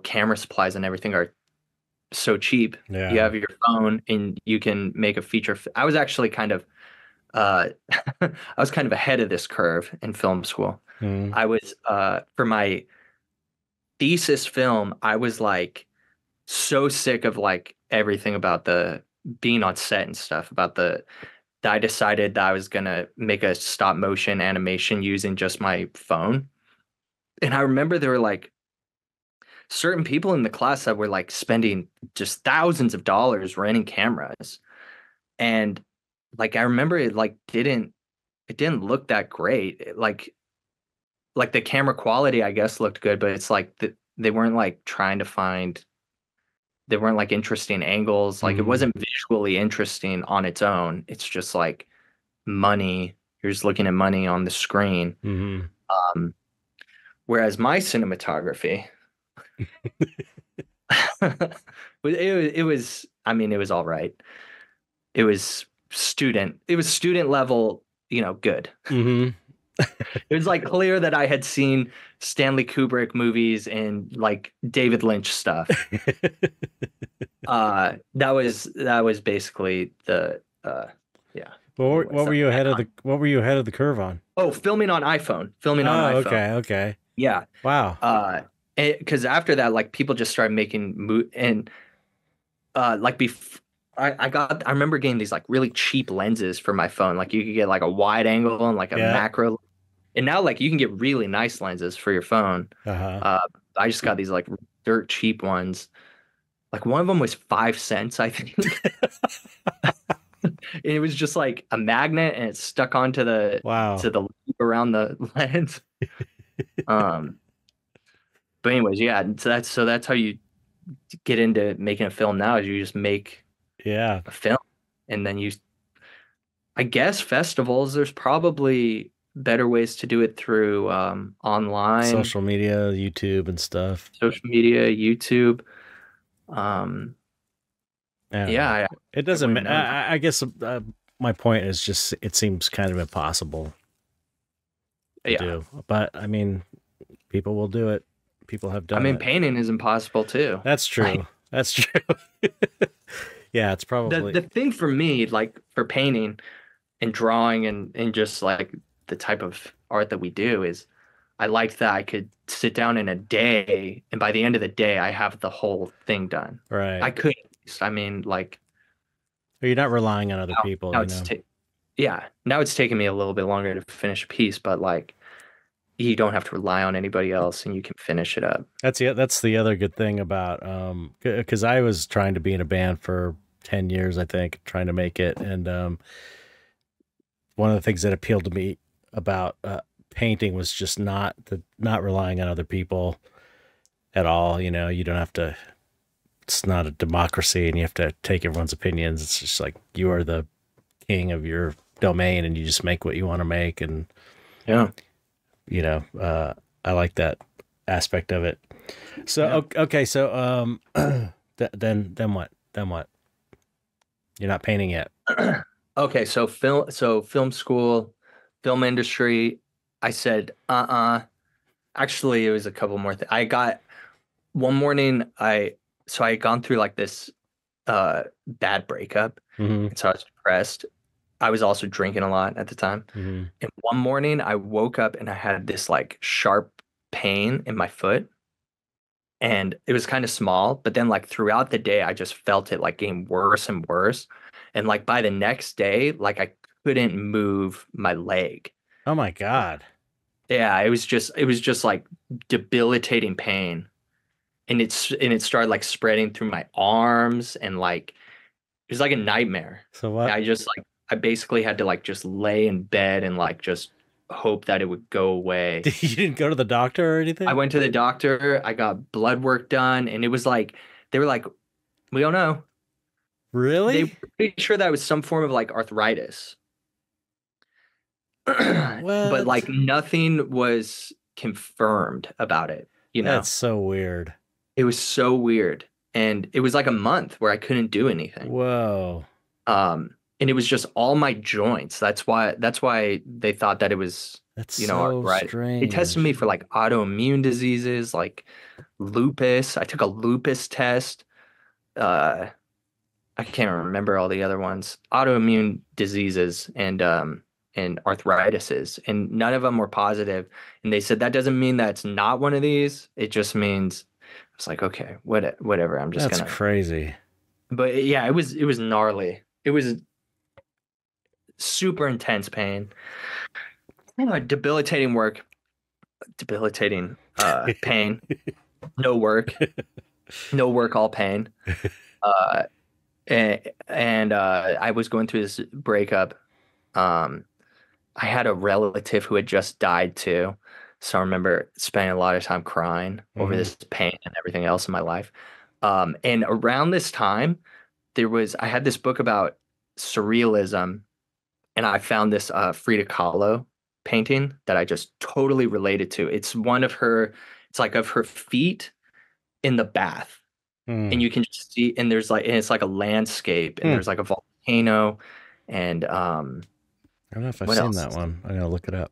camera supplies and everything are so cheap. You Yeah. have your phone and you can make a feature. I was actually kind of uh I was kind of ahead of this curve in film school. Mm. I was for my thesis film, I was like so sick of like everything about the being on set and stuff about that I decided that I was gonna make a stop motion animation using just my phone. And I remember there were like certain people in the class that were like spending just thousands of dollars renting cameras. And like I remember it didn't look that great. Like the camera quality I guess looked good, but it's like they weren't like trying to find There weren't like interesting angles. Like it Mm-hmm. wasn't visually interesting on its own. It's just like money. You're just looking at money on the screen. Mm-hmm. Um, whereas my cinematography, I mean, it was all right. It was student level, good. Mm-hmm. It was like clear that I had seen Stanley Kubrick movies and like David Lynch stuff. That was basically the yeah. Anyways, that's background. What were you ahead of the curve on? Oh, filming on iPhone. Filming on Oh, iPhone. okay, okay. Yeah. Wow. Because after that, like people just started making and like I remember getting these like really cheap lenses for my phone. Like you could get like a wide angle and like a Yeah. macro. And now like you can get really nice lenses for your phone. Uh-huh. Uh, I just got these like dirt cheap ones. Like one of them was 5 cents, I think. And it was just like a magnet and it stuck onto the Wow. to the loop around the lens. Um, but anyways, yeah, so that's how you get into making a film now is you just make Yeah. a film and then I guess festivals, there's probably better ways to do it through online, Social media, YouTube and stuff. social media, YouTube. Um, I don't yeah, know. I, It I doesn't. wouldn't know. I guess my point is just it seems kind of impossible to Yeah, do. But I mean, people will do it. People have I done mean, it. painting is impossible too. That's Like true. That's true. Yeah, it's the probably thing for me, like for painting and drawing and just like the type of art that we do is I like that I could sit down in a day and by the end of the day I have the whole thing done. right. I could, I mean, like You're not relying on other people, now you it's know. ta yeah, now it's taking me a little bit longer to finish a piece, but like you don't have to rely on anybody else and you can finish it up. That's the other good thing about because I was trying to be in a band for 10 years, I think, trying to make it, and one of the things that appealed to me about painting was just not relying on other people at all. You know, you don't have to. It's not a democracy, and you have to take everyone's opinions. It's just like you are the king of your domain, and you just make what you want to make. And Yeah. you know, I like that aspect of it. So Yeah. okay, so then what? Then what? You're not painting yet. Okay, so film school, film industry, I said, Actually, it was a couple more things. I got one morning, I had gone through like this bad breakup, Mm-hmm. and so I was depressed. I was also drinking a lot at the time. Mm-hmm. And one morning I woke up and I had this like sharp pain in my foot. And it was kind of small, but then like throughout the day, I just felt it like getting worse and worse. And like by the next day, like I couldn't move my leg. Oh my God. Yeah, it was just like debilitating pain. And it started like spreading through my arms and like it was like a nightmare. So what? I basically had to like just lay in bed and like just hope that it would go away. You didn't go to the doctor or I anything? went to the doctor, I got blood work done, and it was like they were like, we don't know. They were Really? pretty sure that was some form of like arthritis. But What? like nothing was confirmed about it, you That's know? so weird. It was so weird. And it was like a month where I couldn't do anything. Whoa. And it was just all my joints. That's why they thought that it was, That's so arthritis. They tested me strange. for like autoimmune diseases, like lupus. I took a lupus test. Uh, I can't remember all the other ones. Autoimmune diseases and arthritises, and none of them were positive. And they said that doesn't mean that it's not one of these. It just means it's like okay, whatever. I'm just That's gonna. crazy. But yeah, it was gnarly. It was super intense pain. Debilitating work, debilitating pain. No work, no work, all pain. Uh, and I was going through this breakup. Um, I had a relative who had just died too. So I remember spending a lot of time crying over Hmm. this pain and everything else in my life. And around this time, I had this book about surrealism, and I found this Frida Kahlo painting that I just totally related to. It's like of her feet in the bath, and Hmm. you can just see, and it's like a landscape, and Hmm. there's like a volcano, and I don't know if I've what seen else that is there? one. I'm gonna look it up.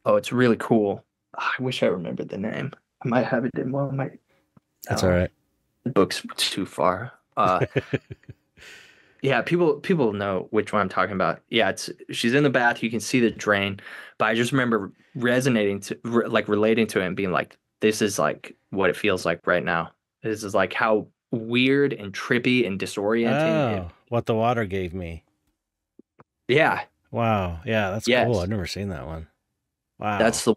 Oh, it's really cool. Ah, I wish I remembered the name. I might have it in one of my That's all right. the book's too far. Yeah, people know which one I'm talking about. Yeah, it's she's in the bath. You can see the drain, but I just remember like relating to it and being like, this is like what it feels like right now. This is like how weird and trippy and disorienting it. Oh, what the water gave me. Yeah, Wow. Yeah, that's cool. I've yes, never seen that one. Wow. that's the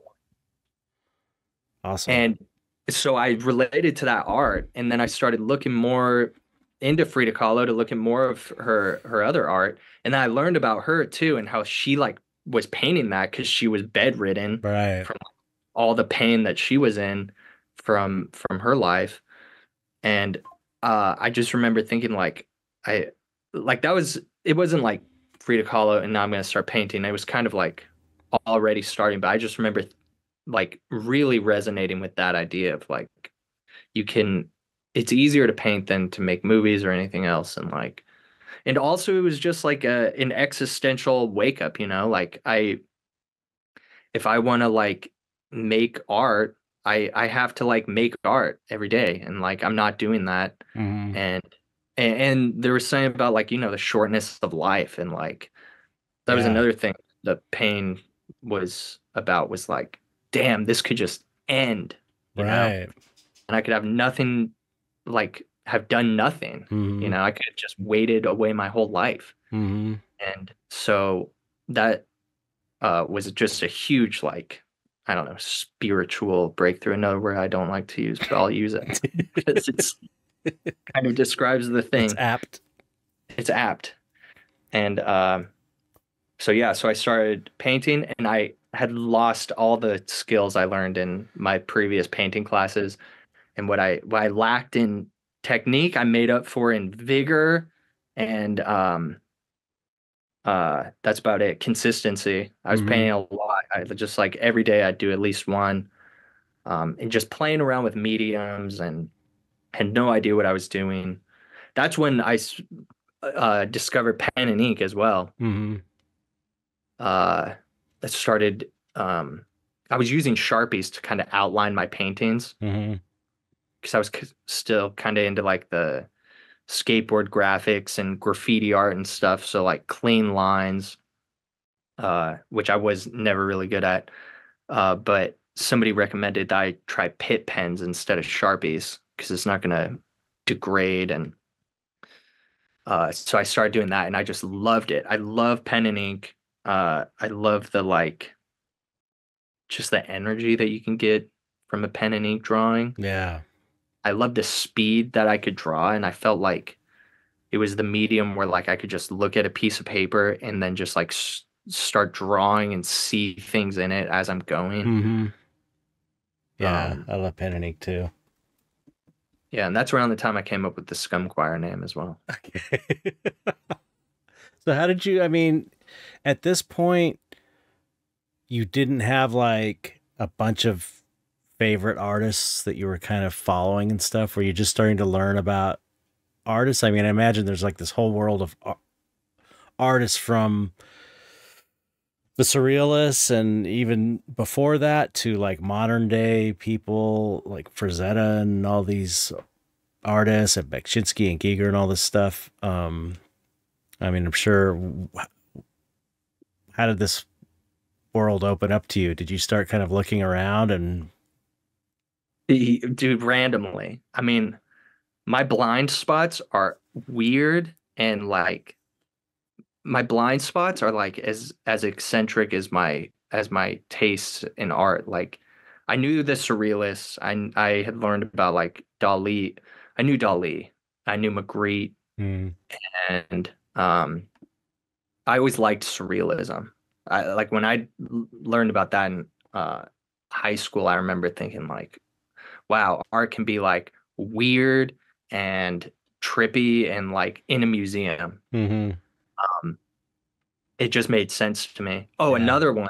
Awesome. And so I related to that art, and then I started looking more into Frida Kahlo to look at more of her other art, and then I learned about her too and how she like was painting that because she was bedridden Right. from all the pain that she was in from her life, and I just remember thinking like I like that was it wasn't like Frida Kahlo and now I'm gonna start painting. It was kind of like already starting, but I just remember like really resonating with that idea of like you can it's easier to paint than to make movies or anything else and also it was just like an existential wake up, like I if I want to like make art, I have to like make art every day and like I'm not doing that Hmm. and and there was something about like the shortness of life and like that was Yeah. another thing the pain was like damn this could just end, you know Right. and I could have nothing, like have done nothing. Hmm. I could have just waited away my whole life. Hmm. And so that was just a huge, like, I don't know, spiritual breakthrough. Another word I don't like to use, but I'll use it because it's kind of describes the It's thing. apt. It's apt. And so yeah, so I started painting and I had lost all the skills I learned in my previous painting classes. And what I lacked in technique, I made up for in vigor and that's about it. Consistency. I was Hmm. painting a lot. I just like every day I'd do at least one. And just playing around with mediums and had no idea what I was doing. That's when discovered pen and ink as well. Hmm. Uh, I started I was using Sharpies to kind of outline my paintings Hmm. because I was still kind of into like the skateboard graphics and graffiti art and stuff. So like clean lines, which I was never really good at. But somebody recommended that I try Pitt pens instead of Sharpies because it's not gonna degrade. And so I started doing that, and I just loved it. I love pen and ink. I love the like just the energy that you can get from a pen and ink drawing. Yeah. I love the speed that I could draw, and I felt like it was the medium where like I could just look at a piece of paper and then just like start drawing and see things in it as I'm going. Hmm. Yeah. Um, I love pen and ink too. yeah, and that's around the time I came up with the Scum Choir name as well. Okay. So how did you, I mean, at this point, you didn't have like a bunch of favorite artists that you were kind of following and stuff? Were you just starting to learn about artists? I mean, I imagine there's like this whole world of artists from the surrealists and even before that to like modern day people like Frazetta and all these artists and Beksinski and Giger and all this stuff. I mean, I'm sure. How did this world open up to you? Did you start kind of looking around and Dude, randomly. I mean, my blind spots are weird and like my blind spots are like as eccentric as my tastes in art. Like I knew the surrealists. I had learned about like Dali. I knew Dali. I knew Magritte mm, and I always liked surrealism. I like when I learned about that in high school, I remember thinking like, wow, art can be like weird and trippy and like in a museum. Mm-hmm. Um, it just made sense to me. Oh, Yeah. another one,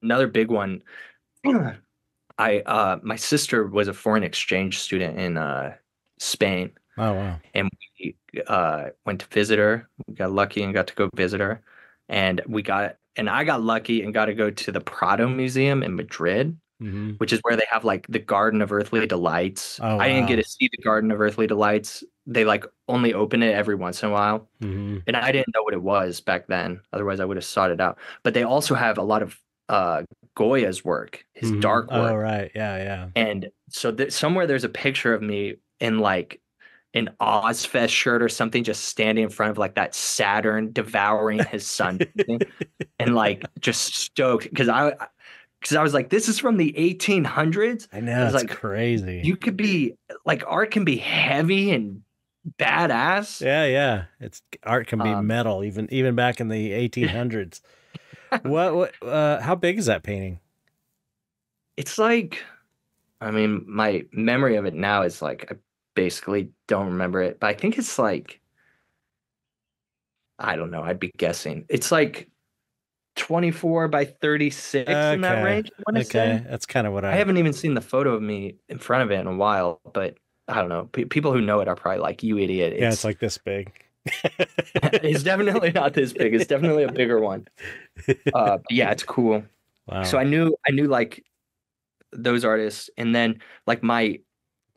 another big one. My sister was a foreign exchange student in Spain, Oh, wow. and we went to visit her. We got lucky and got to go visit her, and I got lucky and got to go to the Prado Museum in Madrid, Mm-hmm. which is where they have like the Garden of Earthly Delights. Oh, I didn't get wow. to see the Garden of Earthly Delights. They like only open it every once in a while. Mm-hmm. And I didn't know what it was back then. Otherwise, I would have sought it out. But they also have a lot of Goya's work, his Mm-hmm. dark Oh, work. right. Yeah, yeah. And so somewhere there's a picture of me in like an Ozfest shirt or something, just standing in front of like that Saturn devouring his sun and like just stoked because I was like, this is from the 1800s. I I know, was it's like, crazy. you could be like, art can be heavy and badass. Yeah, yeah. It's art can be Um, metal, even back in the 1800s. How big is that painting? it's like, I mean, my memory of it now is like, I basically don't remember it, but I think it's like, I don't know, I'd be guessing. It's like 24 by 36 in that Okay. range, I want to say. Okay. That's kind of what I I haven't even seen the photo of me in front of it in a while, but I don't know. People who know it are probably like, you idiot. Yeah, it's like this big. It's definitely not this big. It's definitely a bigger one. But yeah, it's cool. So Wow. I knew like those artists, and then like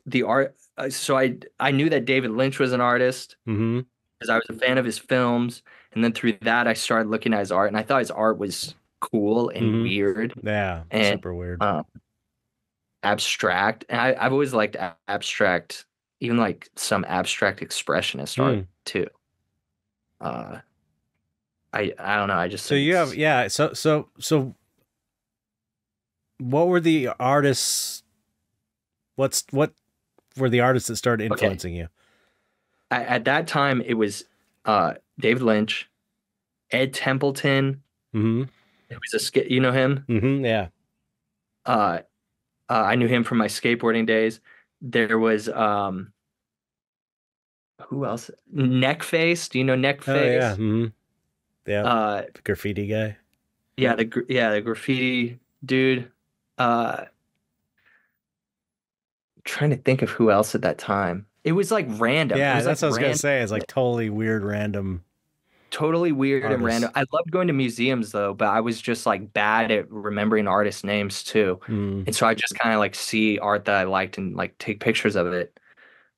the art. So I knew that David Lynch was an artist Mm-hmm. because I was a fan of his films, and then through that I started looking at his art, and I thought his art was cool and Mm-hmm. weird Yeah, and super weird. um, abstract. And I've always liked abstract, even like some abstract expressionist art Mm. too. Uh, I don't know. I just So think you have it's yeah, so what were the artists what were the artists that started okay. influencing you? At that time, it was David Lynch, Ed Templeton, Mm-hmm. who was you know him. Mm-hmm. Yeah. Uh, I knew him from my skateboarding days. There was who else? Neckface. Do you know Oh yeah. Neckface? Mm-hmm. Yeah. Uh, The graffiti guy. yeah, the graffiti dude. Uh, trying to think of who else at that time. It was like random. It Yeah, was like that's what I was gonna random, say. It's like totally weird random totally weird and artists. random. I loved going to museums though, but I was just like bad at remembering artist names too. Mm. And so I just kind of like see art that I liked and like take pictures of it.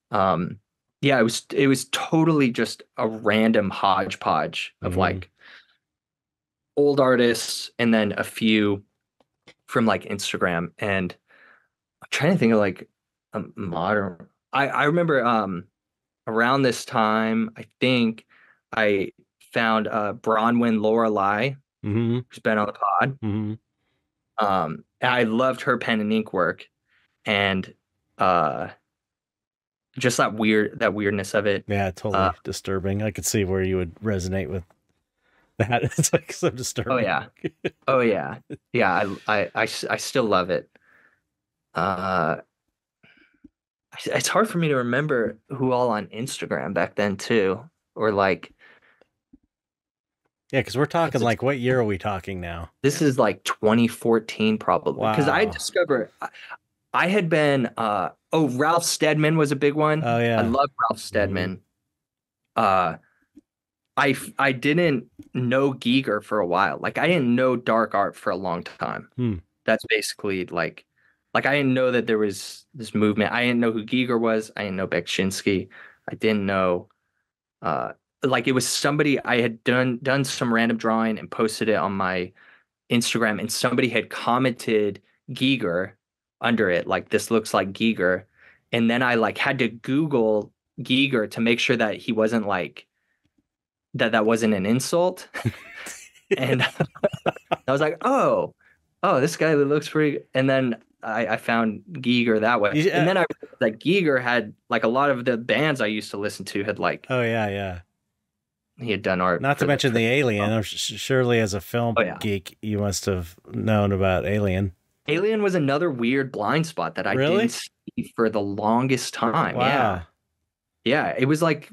Um, yeah, it was totally just a random hodgepodge of Mm-hmm. like old artists and then a few from like Instagram. And I'm trying to think of like a modern. I remember around this time, I think I found Bronwyn Lorelei, Mm-hmm. who's been on the pod. Mm-hmm. And I loved her pen and ink work and uh, just that weirdness of it. Yeah, Uh, totally disturbing. I could see where you would resonate with that. It's like so oh disturbing. yeah, oh yeah, yeah. I still love it. Uh, it's hard for me to remember who all on Instagram back then too, or like Yeah, because we're talking what's it? like what year are we talking now? This is like 2014 probably because I Wow. discovered I had been oh Ralph Steadman was a big Oh one. I yeah. love Ralph Mm-hmm. Steadman. Uh I didn't know Giger for a while. Like I didn't know dark art for a long time. Hmm. That's basically like I didn't know that there was this movement. I didn't know who Giger was. I didn't know Beksinski. I didn't know uh like it was somebody I had done some random drawing and posted it on my Instagram and somebody had commented Giger under it, like this looks like Giger. And then I like had to Google Giger to make sure that he wasn't like that wasn't an insult. And I was like, oh, this guy looks pretty. And then I found Giger that way. And Yeah. then I realized that Giger had like a lot of the bands I used to listen to had like Oh yeah, yeah. he had done art Not to mention for the Alien. Surely, as a film oh yeah. geek, you must have known about Alien. Alien was another weird blind spot that I didn't Really? see for the longest time. Yeah. Wow. Yeah, it was like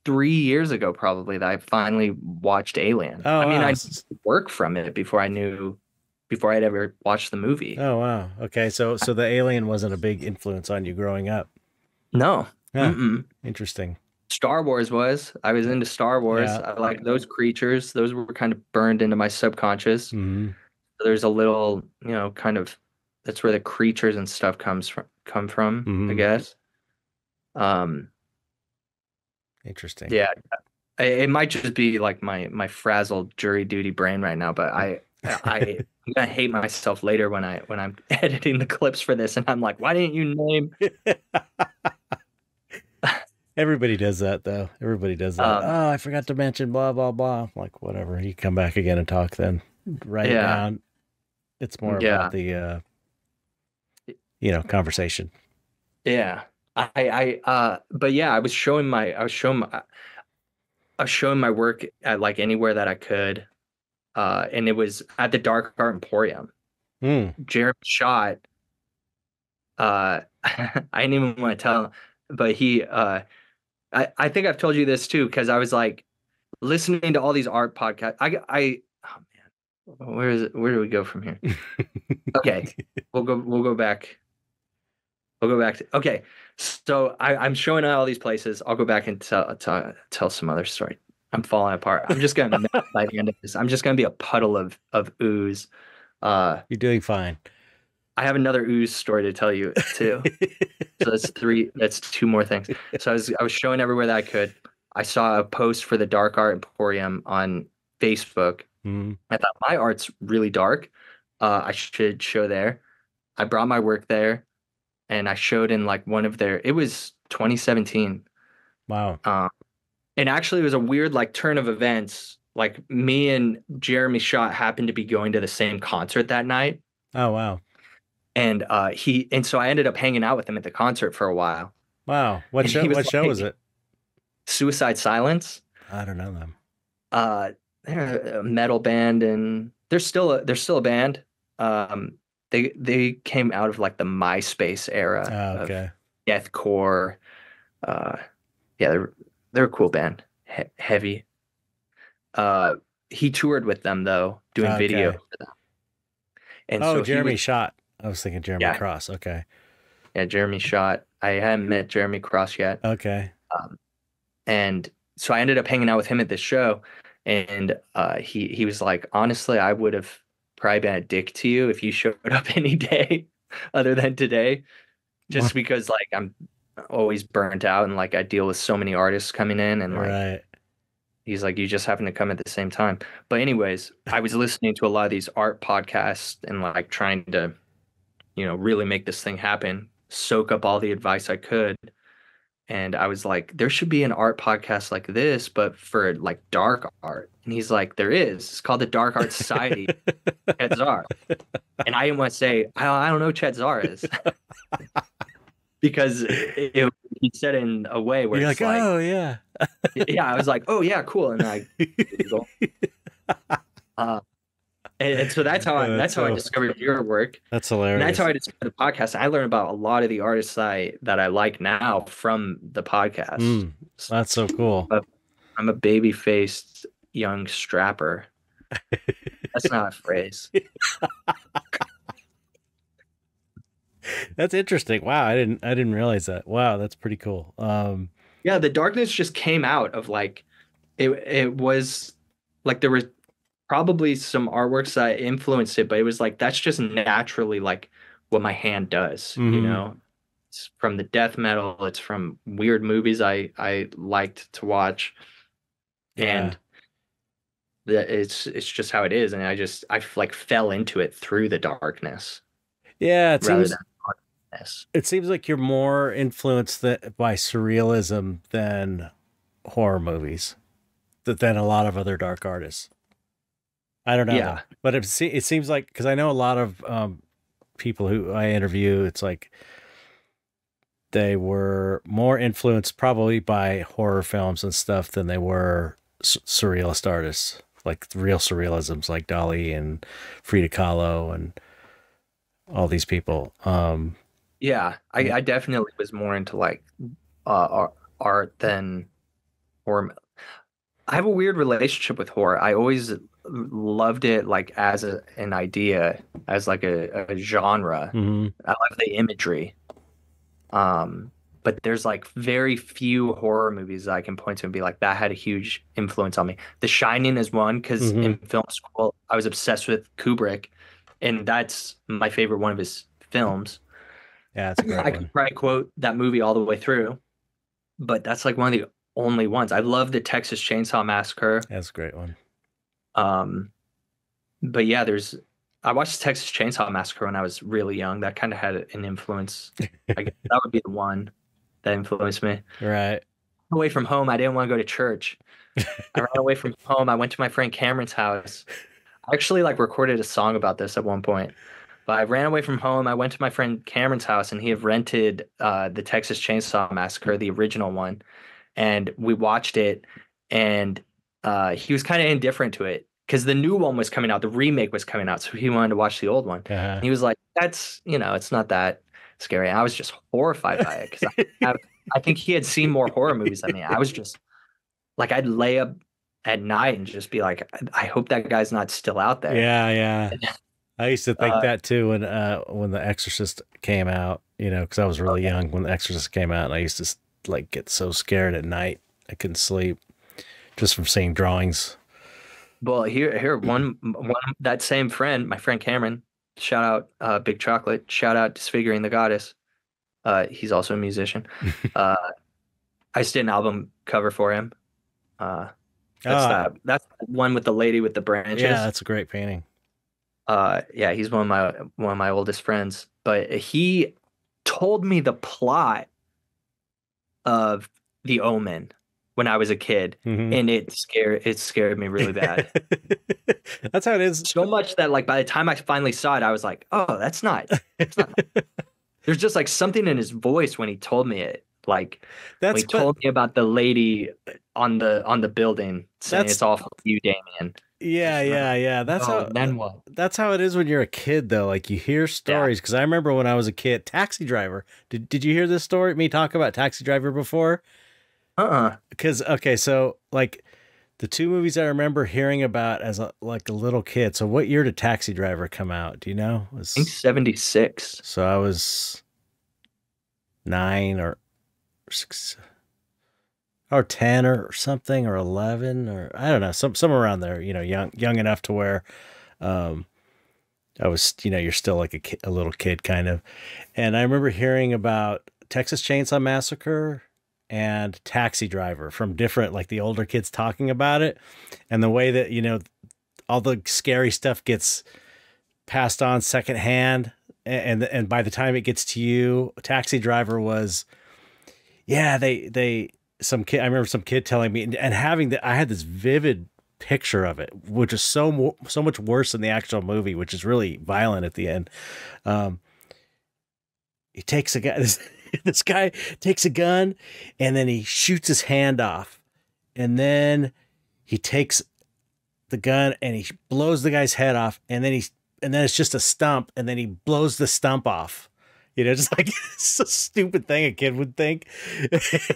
3 years ago probably that I finally watched Alien. Oh I mean, wow. I knew work from it before I'd ever watched the movie. Oh wow. Okay, so the alien wasn't a big influence on you growing up. No. Huh. Mm-mm. Interesting. Star Wars was. I was into Star Wars. Yeah. I like those creatures. Those were kind of burned into my subconscious. Hmm. There's a little, kind of that's where the creatures and stuff come from, I Hmm. guess. Um, Interesting. yeah, it might just be like my frazzled jury duty brain right now, but I'm gonna hate myself later when I'm editing the clips for this and I'm like, why didn't you name Everybody does that though. Everybody does that. um Oh, I forgot to mention blah blah blah. I'm like, whatever. You come back again and talk then. Write it yeah, down. It's more about yeah, the conversation. yeah. But yeah, I was showing my work at like anywhere that I could. And it was at the Dark Art Emporium. Hmm. Jeremy Shot, I didn't even want to tell him, but I think I've told you this too, because I was like listening to all these art podcasts. Oh man, where is it? Where do we go from here? Okay, we'll go back. We'll go back to, okay. So I'm showing all these places. I'll go back and tell some other story. I'm falling apart. I'm just gonna melt by the end of this. I'm just gonna be a puddle of ooze. Uh, You're doing fine. I have another ooze story to tell you too. So that's three. That's two more things. So I was showing everywhere that I could. I saw a post for the Dark Art Emporium on Facebook. Hmm. I thought my art's really dark. I should show there. I brought my work there, and I showed in like one of their. It was 2017. Wow. Um, and actually, it was a weird like turn of events. Like me and Jeremy Schott happened to be going to the same concert that night. Oh wow. And so I ended up hanging out with him at the concert for a while. Wow. What And show he was what show was like, it? Suicide Silence. I don't know them. Uh, they're a metal band, and they're still a band. Um, they came out of like the MySpace era Oh, of okay. deathcore. Uh, yeah, they're a cool band, heavy. Uh, he toured with them though, doing video Okay. for them, and Oh, so he was Jeremy Shot. I was thinking Jeremy yeah, Cross. Okay. yeah. Jeremy Shot. I hadn't met Jeremy Cross yet. Okay. Um, And so I ended up hanging out with him at this show, and he was like, honestly, I would have probably been a dick to you if you showed up any day other than today, just because like I'm always burnt out and like I deal with so many artists coming in, and like Right. he's like, you just happen to come at the same time. But anyways, I was listening to a lot of these art podcasts and like trying to, really make this thing happen, soak up all the advice I could. And I was like, there should be an art podcast like this, but for like dark art. And he's like, there is. It's called the Dark Art Society, Chet Zar. And I didn't want to say, I don't know who Chet Zar is because he said it in a way where You're it's like, like, oh yeah. yeah, I was like, oh yeah, cool. And I Google. Uh, and so that's how I So discovered your work. that's And that's how hilarious. I discovered the podcast. I learned about a lot of the artists that I like now from the podcast. Mm, that's so cool. But I'm a baby-faced young strapper. That's not a phrase. That's interesting. Wow, I didn't realize that. Wow, that's pretty cool. Yeah, the darkness just came out of like it was like there were probably some artworks that influenced it, but it was like that's just naturally like what my hand does, you mhm. know? It's from the death metal, it's from weird movies I liked to watch, Yeah. and it's just how it is, and I like fell into it through the darkness Yeah, it rather seems than darkness. it seems like you're more influenced by surrealism than horror movies, than a lot of other dark artists. I don't know though, Yeah. but it seems like because I know a lot of people who I interview, it's like they were more influenced probably by horror films and stuff than they were surrealist artists, like real surrealisms like Dali and Frida Kahlo and all these people. Yeah, Yeah. I definitely was more into like uh art, art than horror. I have a weird relationship with horror. I always loved it like as an idea, as like a genre. Hmm. I love the imagery. But there's like very few horror movies that I can point to and be like, that had a huge influence on me. The Shining is one because Hmm. in film school I was obsessed with Kubrick, and that's my favorite one of his films. Yeah, it's a great I could one. probably quote that movie all the way through, but that's like one of the only ones. I love the Texas Chainsaw Massacre. That's a great one. Um, but yeah, I watched Texas Chainsaw Massacre when I was really young. That kind of had an influence. I guess that would be the one that influenced me. Right. Away from home, I didn't want to go to church. I ran away from home. I went to my friend Cameron's house. I actually like recorded a song about this at one point. But I ran away from home. I went to my friend Cameron's house, and he had rented the Texas Chainsaw Massacre, the original one, and we watched it. And he was kind of indifferent to it because the new one was coming out, the remake was coming out, so he wanted to watch the old one. And Uh-huh. he was like, "That's it's not that scary." And I was just horrified by it because I think he had seen more horror movies than me. I was just like, I'd lay up at night and just be like, I hope that guy's not still out there. Yeah, yeah. I used to think Uh, that too when The Exorcist came out, because I was really okay. young when The Exorcist came out, and I used to like get so scared at night I couldn't sleep just from seeing drawings. Well, here, one that same friend, my friend Cameron, shout out, Big Chocolate, shout out Disfiguring the Goddess. He's also a musician. Uh, I just did an album cover for him. Uh, Ah, that's the one with the lady with the yeah, branches. that's a great painting. Yeah, he's one of my oldest friends, but he told me the plot of The Omen when I was a kid, Hmm. and it scared me really bad. That's how it is. So much that like by the time I finally saw it, I was like, "Oh, that's not." There's just like something in his voice when he told me it, like when That's he but told me about the lady on the building saying that's it's all for you, Damien. yeah, Just yeah, yeah. That's oh, how and then what? that's how it is when you're a kid though. Like you hear Yeah. stories because I remember when I was a kid, Taxi Driver. Did you hear this story? Me talk about Taxi Driver before? Uh-uh. Because okay, so like the two movies I remember hearing about as like a little kid. So what year did Taxi Driver come out? Do you know? I think 76. So I was 9 or 6 or 10 or something or 11 or I don't know, somewhere around there, young enough to where um I was, you're still like a little kid kind of. And I remember hearing about Texas Chainsaw Massacre and Taxi Driver from different, like the older kids talking about it, and the way that, all the scary stuff gets passed on secondhand. And by the time it gets to you, Taxi Driver was, yeah, some kid, I remember some kid telling me and having I had this vivid picture of it, which is so much worse than the actual movie, which is really violent at the end. Um, he takes a guy, this guy takes a gun and then he shoots his hand off. And then he takes the gun and he blows the guy's head off. And then it's just a stump. And then he blows the stump off. Just like it's a stupid thing a kid would think.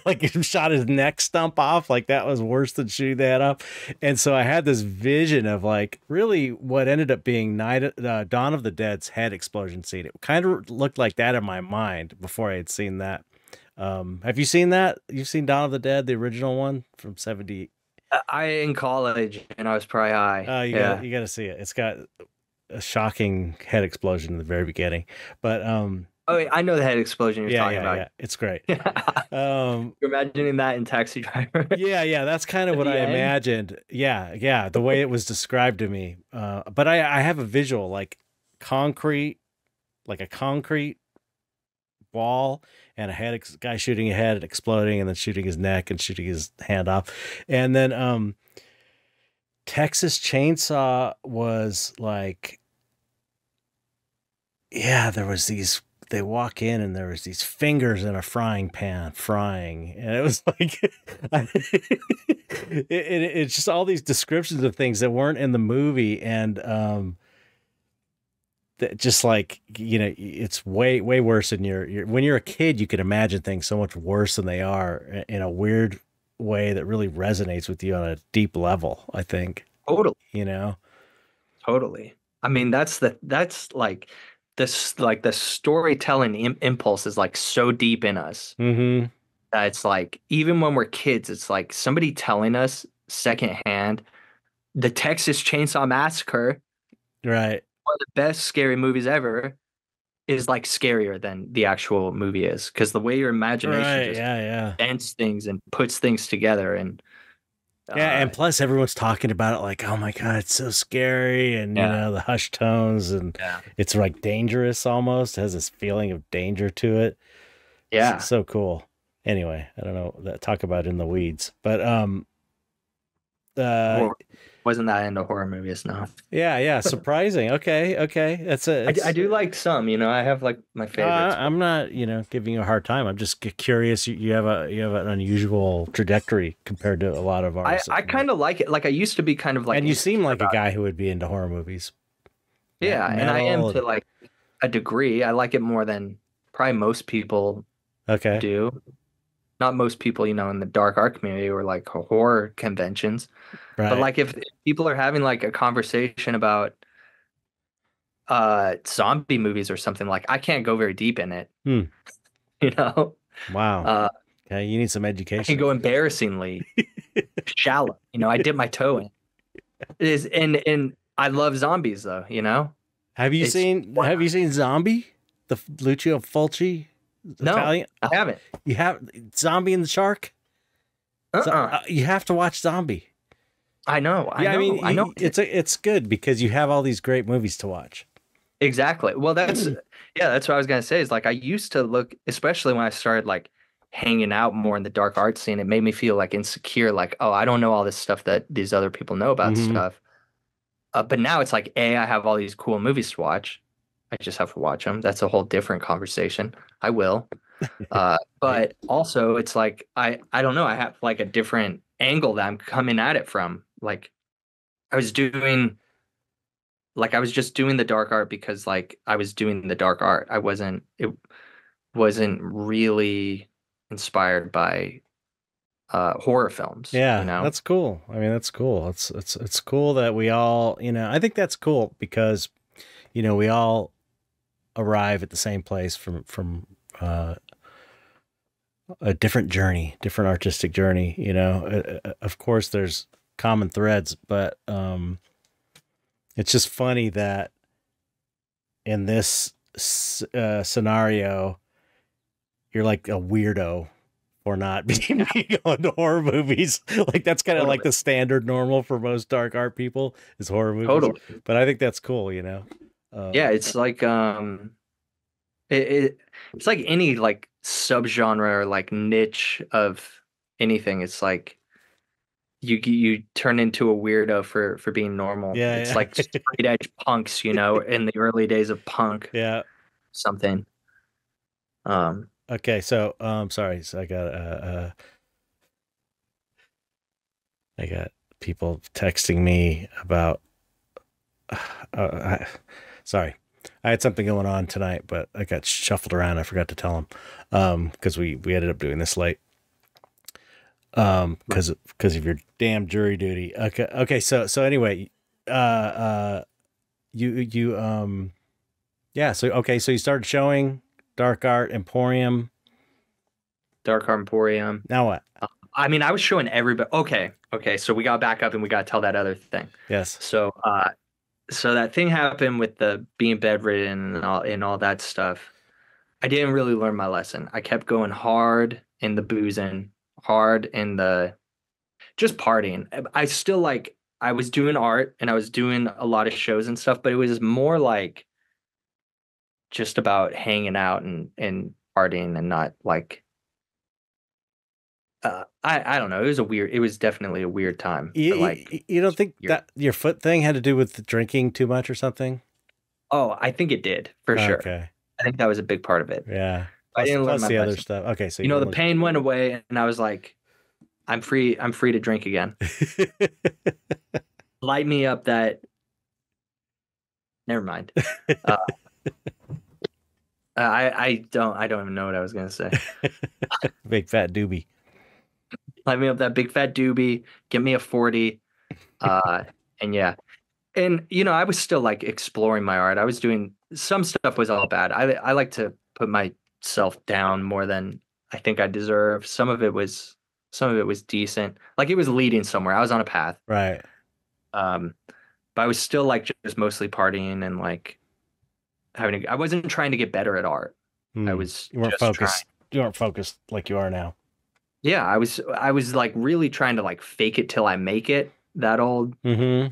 Like he shot his neck stump off. Like that was worse than shooting the head off. And so I had this vision of like really what ended up being Dawn of the Dead's head explosion scene. It kind of looked like that in my mind before I had seen that. Have you seen that? You've seen Dawn of the Dead, the original one from 70. I in college and I was probably high. You gotta see it. It's got a shocking head explosion in the very beginning. But Oh, wait, I know the head explosion you're yeah, talking yeah, about. yeah. It's great. You're Um, imagining that in Taxi Driver yeah, yeah. That's kind of at what I the end. imagined. Yeah, yeah. The way it was described to me. But I have a visual concrete, like a concrete wall and a guy shooting a head and exploding and then shooting his neck and shooting his hand off. And then Texas Chainsaw was like, yeah, they walk in and there was these fingers in a frying pan frying. And it was like, it's just all these descriptions of things that weren't in the movie. And just like, it's way worse than when you're a kid, you can imagine things so much worse than they are in a weird way that really resonates with you on a deep level, I think, Totally. you know? Totally. I mean, that's like this, like the storytelling impulse is like so deep in us Mm-hmm. that it's like even when we're kids, it's like somebody telling us secondhand the Texas Chainsaw Massacre, Right. one of the best scary movies ever, is like scarier than the actual movie is because the way your imagination Right. just Yeah. Yeah. invents things and puts things together and Yeah. uh And plus everyone's talking about it like, oh my God, it's so scary. And, yeah, the hushed tones, and yeah, it's like dangerous almost, it has this feeling of danger to it. yeah. So cool. Anyway, I don't know that talk about in the weeds, but, uh, Horror wasn't that into horror movies, no. yeah. Surprising. Okay. Okay. That's a, I it's, do like some, I have like my favorites, but I'm not, giving you a hard time. I'm just curious. You have an unusual trajectory compared to a lot of I artists. I kind of like it. Like I used to be kind of like And you seem insecure like a about it. guy who would be into horror movies, Yeah, and I am metal. to like a degree. I like it more than probably most people Okay. do. Not most people, in the dark art community or like horror conventions. But Right. like if people are having like a conversation about zombie movies or something, like I can't go very deep in it, Hmm. you know? Wow. Uh Okay. You need some I can education. go embarrassingly shallow. I dip my toe in. It is and I love zombies though. It's Have you seen Zombie? The Lucio Fulci no, Italian? I haven't. You have Zombie and the Shark? Uh-uh. You have to watch Zombie. I know, I Yeah, I know, I know. mean, it's good because you have all these great movies to watch. Exactly. Well, that's what I was gonna say is like I used to look, especially when I started like hanging out more in the dark art scene, it made me feel like insecure, like, oh, I don't know all this stuff that these other people know about Hmm. stuff. But now it's like, A, I have all these cool movies to watch. I just have to watch them. That's a whole different conversation. I will. Right. But also it's like I don't know, I have like a different angle that I'm coming at it from. I was doing I was just doing the dark art because like I was doing the dark art. It wasn't really inspired by horror films, you Yeah, know? that's cool. I mean, that's cool. It's cool that we all, I think that's cool because, we all arrive at the same place from a different journey, different artistic journey, Of course there's common threads, but it's just funny that in this scenario you're like a weirdo for not being going to horror movies. Like that's kind of like Totally. the standard normal for most dark art people is horror movies. Totally. But I think that's cool. Yeah, it's like it's like any like subgenre or like niche of anything. It's like you turn into a weirdo for being normal. It's Yeah, like straight edge punks, in the early days of punk yeah. something. Um, Okay, so sorry, so I got people texting me about sorry. I had something going on tonight, but I got shuffled around. I forgot to tell them because we ended up doing this late because of your damn jury duty. Okay. So anyway, you yeah. So okay. So you started showing Dark Art Emporium. Dark Emporium. Now what? I mean, I was showing everybody. Okay. So we got back up and we got to tell that other thing. Yes. So that thing happened with the being bedridden and all that stuff. I didn't really learn my lesson. I kept going hard in the boozing, hard in the just partying. I still like I was doing art and I was doing a lot of shows and stuff, but it was more like just about hanging out and partying and not like I don't know. It was definitely a weird time for like You don't think years. that your foot thing had to do with drinking too much or something? Oh, I think it did for sure. Okay. I think that was a big part of it. Yeah. I didn't learn Plus my the other lesson. stuff. Okay, so you The didn't pain went away and I was like, I'm free to drink again. look. Light me up that Never mind. Uh, I don't even know what I was gonna say. Big fat doobie. Light me up that big fat doobie, give me a 40. Uh, and yeah. And I was still like exploring my art. I was doing some stuff was all bad. I like to put myself down more than I think I deserve. Some of it was decent. Like it was leading somewhere. I was on a path. Right. Um, but I was still like just mostly partying and like I wasn't trying to get better at art. I Hmm. was You weren't just trying. focused. You weren't focused like you are now. Yeah, I was like really trying to like fake it till I make it. That old Mm-hmm.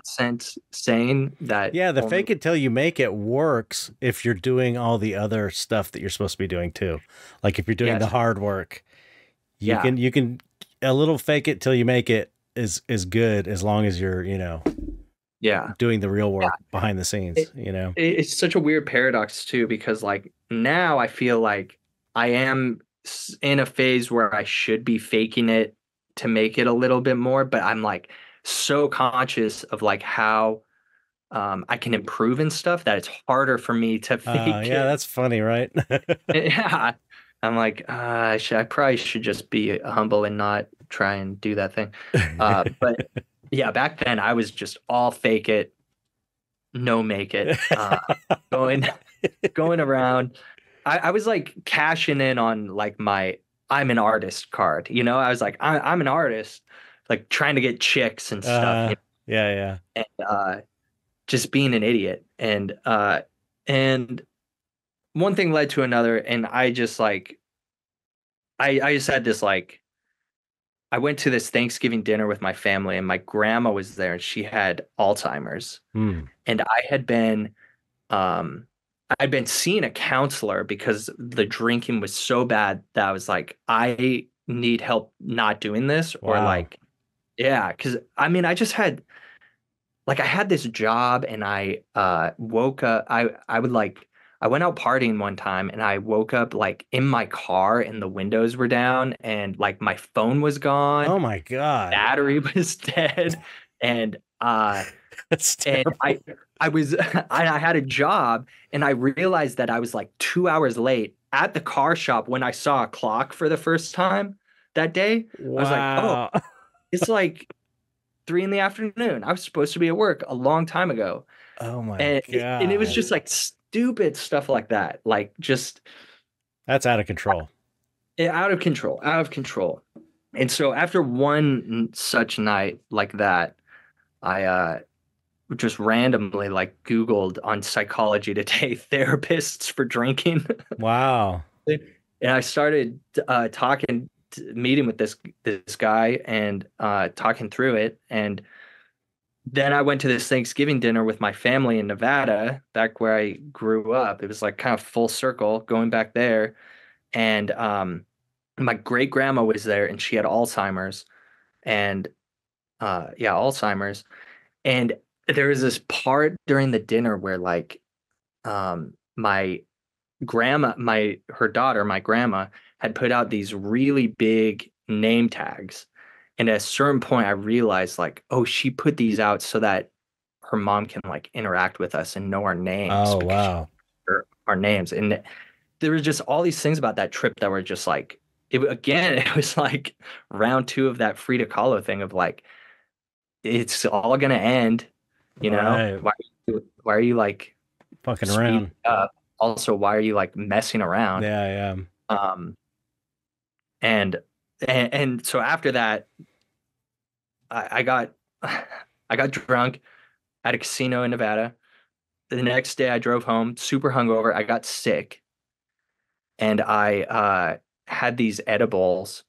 sense saying that Yeah, the only fake it till you make it works if you're doing all the other stuff that you're supposed to be doing too. Like if you're doing the yes. hard work, you Yeah. can a little fake it till you make it is good as long as you're, Yeah. doing the real Yeah. work behind the scenes, It, it's such a weird paradox too, because like now I feel like I am in a phase where I should be faking it to make it a little bit more, but I'm like so conscious of like how I can improve and stuff that it's harder for me to fake Yeah, it. that's funny, right? Yeah. I'm like, I probably should just be humble and not try and do that thing. But yeah, back then I was just all fake it, no make it, going going around. I was like cashing in on like my I'm an artist card. I was like, I'm an artist, like trying to get chicks and stuff, Yeah, yeah. and just being an idiot. And one thing led to another, and I just like I just had this like I went to this Thanksgiving dinner with my family, and my grandma was there, and she had Alzheimer's, Hmm. and um I'd been seeing a counselor because the drinking was so bad that I was like, I need help not doing this, or Wow. like, yeah, because I mean, I had this job, and I woke up. I would like I went out partying one time, and I woke up like in my car and the windows were down, and like my phone was gone, Oh my God. battery was dead, and That's and terrible. I was I had a job, and I realized that I was like 2 hours late at the car shop when I saw a clock for the first time that day. I was like, oh, Wow. it's like 3 in the afternoon. I was supposed to be at work a long time ago. Oh my And it was God. just like stupid stuff like that. Like just That's out of control. out of control, out of control. And so after one such night like that, I just randomly like Googled on psychology today therapists for drinking. Wow. And I started meeting with this guy and talking through it. And then I went to this Thanksgiving dinner with my family in Nevada, back where I grew up. It was like kind of full circle going back there. And my great grandma was there, and she had Alzheimer's, and yeah, Alzheimer's. And there was this part during the dinner where like my grandma, my her daughter, my grandma had put out these really big name tags. And at a certain point I realized like, oh, she put these out so that her mom can like interact with us and know our names Oh because she wow. our names. And there was just all these things about that trip that were just like again, it was like round two of that Frida Kahlo thing of like it's all gonna end, Right. why are you like Fucking speeding around. up? Also, why are you like messing around? Yeah, yeah. Um, and and so after that, I got I got drunk at a casino in Nevada. The next day, I drove home super hungover. I got sick, and I had these edibles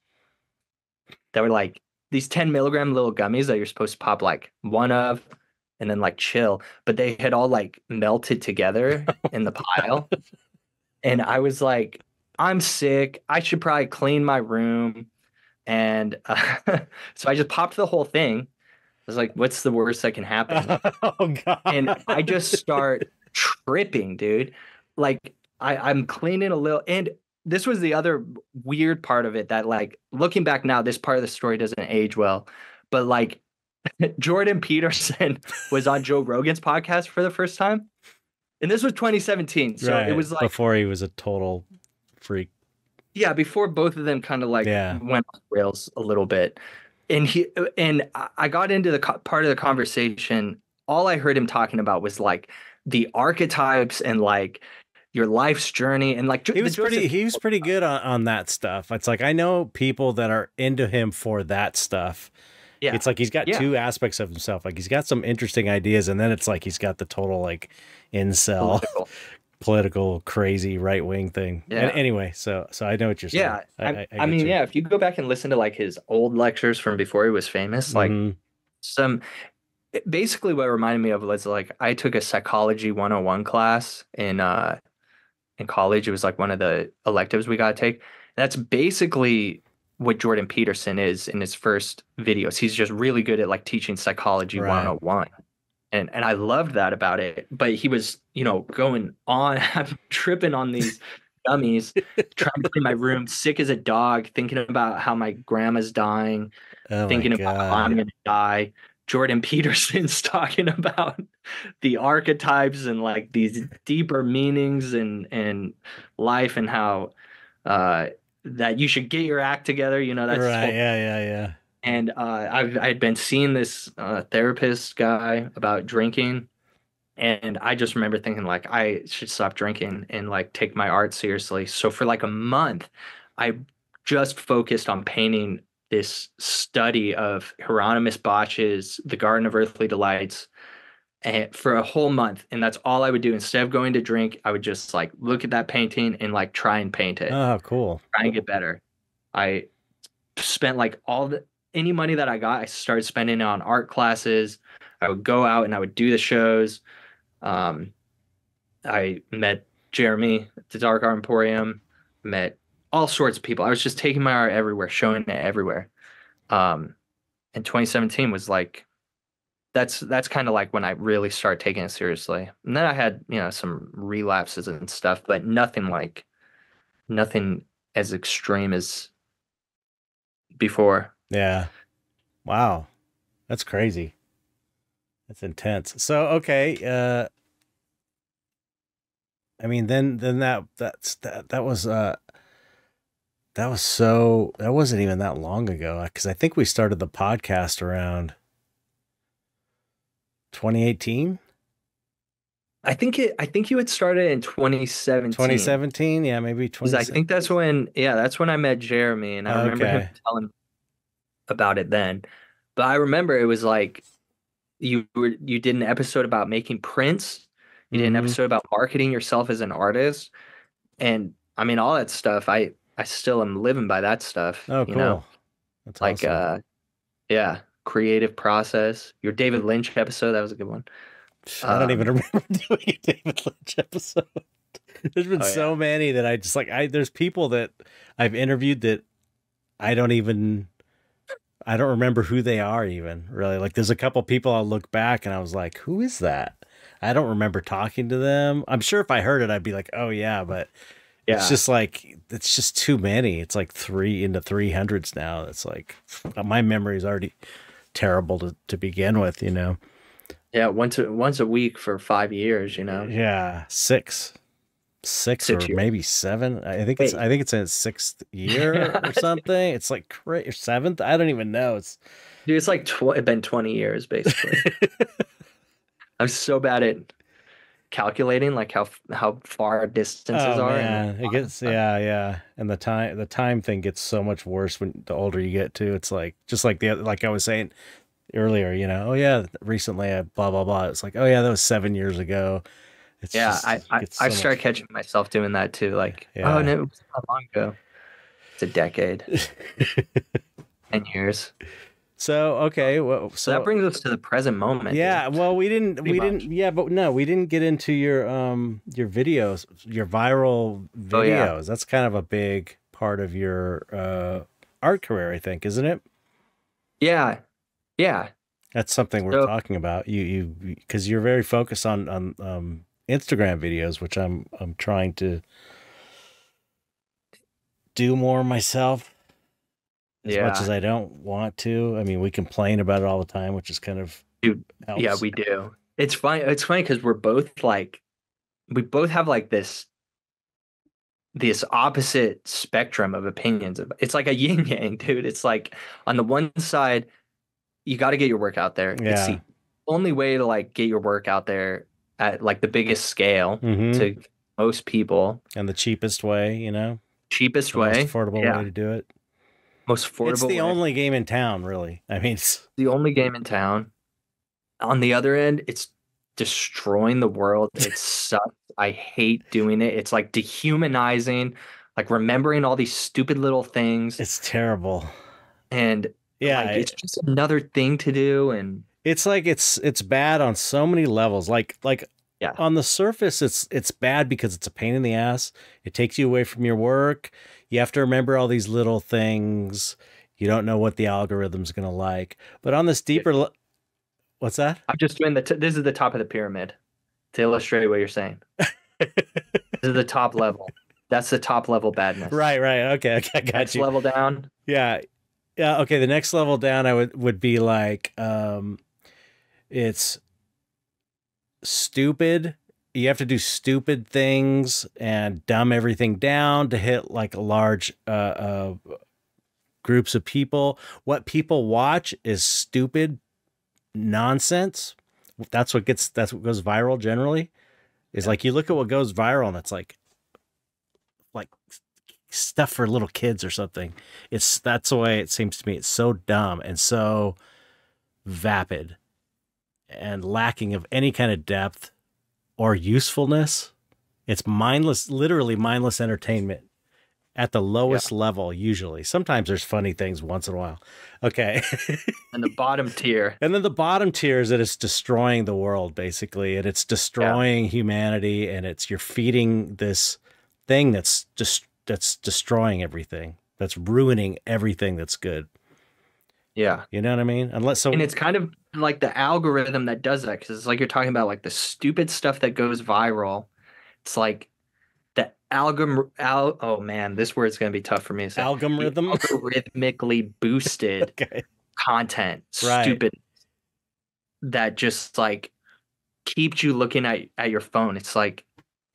that were like these 10 milligram little gummies that you're supposed to pop like one of, and then like chill. But they had all like melted together in the pile, and I was like, I'm sick. I should probably clean my room. And so I just popped the whole thing. I was like, what's the worst that can happen? Oh And I God. just start tripping, dude. Like I'm cleaning a little. And this was the other weird part of it that like looking back now, this part of the story doesn't age well. But like Jordan Peterson was on Joe Rogan's podcast for the first time. And this was 2017. So it Right. was like, Before he was a total freak. yeah, before both of them kind of like Yeah. went off the rails a little bit. And I got into the part of the conversation. All I heard him talking about was like the archetypes and like your life's journey and like He the was Joseph. pretty good on that stuff. It's like I know people that are into him for that stuff. Yeah. It's like he's got Yeah. two aspects of himself. Like he's got some interesting ideas, and then it's like he's got the total like incel, political crazy right wing thing. Yeah. And anyway, so I know what you're saying. Yeah. I I mean, get you. yeah, if you go back and listen to like his old lectures from before he was famous, like Mhm. some basically what it reminded me of was like I took a psychology 101 class in college. It was like one of the electives we got to take. That's basically what Jordan Peterson is in his first videos. He's just really good at like teaching psychology Right. 101. And I loved that about it. But he was, going on, I'm tripping on these dummies, trying to clean my room, sick as a dog, thinking about how my grandma's dying, Oh my thinking about how I'm God. gonna die. Jordan Peterson's talking about the archetypes and like these deeper meanings and life and how that you should get your act together. That's his Right. whole. Yeah. And I'd been seeing this therapist guy about drinking, and I just remember thinking like I should stop drinking and like take my art seriously. So for like a month, I just focused on painting this study of Hieronymus Bosch's The Garden of Earthly Delights and for a whole month. And that's all I would do. Instead of going to drink, I would just like look at that painting and like try and paint it, Oh, cool. try and get better. I spent like any money that I got, I started spending it on art classes. I would go out and I would do the shows. Um, I met Jeremy at the Dark Art Emporium, met all sorts of people. I was just taking my art everywhere, showing it everywhere. And 2017 was like that's kind of like when I really started taking it seriously. And then I had, some relapses and stuff, but nothing as extreme as before. Yeah. Wow. That's crazy. That's intense. So okay, I mean then that wasn't even that long ago because I think we started the podcast around 2018. I think you had started in 2017. 2017, yeah, maybe 20. I think that's when I met Jeremy, and I remember him telling about it then. But I remember it was like you did an episode about making prints. You did an episode about marketing yourself as an artist, and I mean all that stuff. I still am living by that stuff. Oh, cool. That's like awesome. Yeah, creative process. Your David Lynch episode, that was a good one. I don't even remember doing a David Lynch episode. There's been so many that I just like. There's people that I've interviewed that I don't remember who they are even really. Like there's a couple people I'll look back and I was like, who is that? I don't remember talking to them. I'm sure if I heard it, I'd be like, oh yeah, but it's just like, it's just too many. It's like 3 into 300s now. It's like my memory is already terrible to begin with, Yeah, once a week for 5 years, Yeah, six Six or years. maybe 7. I think it's in its 6th year or something. It's like or 7th. I don't even know. It's like it's been 20 years basically. I'm so bad at calculating like how far distances are. Man, it gets yeah, and the time thing gets so much worse when the older you get too. It's like just like like I was saying earlier, oh yeah, recently I blah blah blah. It's like, oh yeah, that was 7 years ago. It's I started catching myself doing that too. Like, oh no, it was not long ago. It's a decade. 10 years. So okay, well, so that brings us to the present moment. Yeah, well, we didn't. Yeah, but no, we didn't get into your videos, your viral videos. Oh, yeah. That's kind of a big part of your art career, I think, isn't it? Yeah. That's something we're talking about. You because you're very focused on Instagram videos, which I'm trying to do more myself. as much as Yeah. I don't want to. I mean, we complain about it all the time, which is kind of Dude, yeah, helps. we do. It's funny. It's funny because we're both like we both have like this opposite spectrum of opinions. It's like a yin yang, dude. It's like on the one side, you got to get your work out there. It's Yeah. the only way to like get your work out there at like the biggest scale Mm-hmm. to most people. And the cheapest way, Cheapest the most way. affordable way Yeah. to do it. Most It's affordable the way. only game in town, really. I mean, The only game in town. On the other end, it's destroying the world. It sucks. I hate doing it. It's like dehumanizing, like remembering all these stupid little things, it's terrible. and like Yeah, it's just another thing to do. And it's like it's bad on so many levels. Like yeah, on the surface, it's bad because it's a pain in the ass. It takes you away from your work. You have to remember all these little things. You don't know what the algorithm's gonna like. But on this what's that? I'm just doing this is the top of the pyramid to illustrate what you're saying. This is the top level. That's the top level badness. Right. Okay, I got Next you. level down. Yeah. Yeah, okay, the next level down I would be like it's stupid. You have to do stupid things and dumb everything down to hit like a large groups of people. What people watch is stupid nonsense. That's what goes viral generally. Is Yeah. like you look at what goes viral and it's like stuff for little kids or something. That's the way it seems to me. It's so dumb and so vapid and lacking of any kind of depth or usefulness. It's mindless, literally mindless entertainment at the lowest level, usually. Sometimes there's funny things once in a while. Okay. And the bottom tier. And then the bottom tier is that it's destroying the world, basically, and it's destroying humanity, and you're feeding this thing that's destroying everything, that's ruining everything that's good. Yeah. You know what I mean? And it's kind of like the algorithm that does that because it's like you're talking about like the stupid stuff that goes viral. It's like the oh man, this word's gonna be tough for me to say. The algorithm. algorithmically boosted Okay. content, Right. stupid that just like keeps you looking at your phone. It's like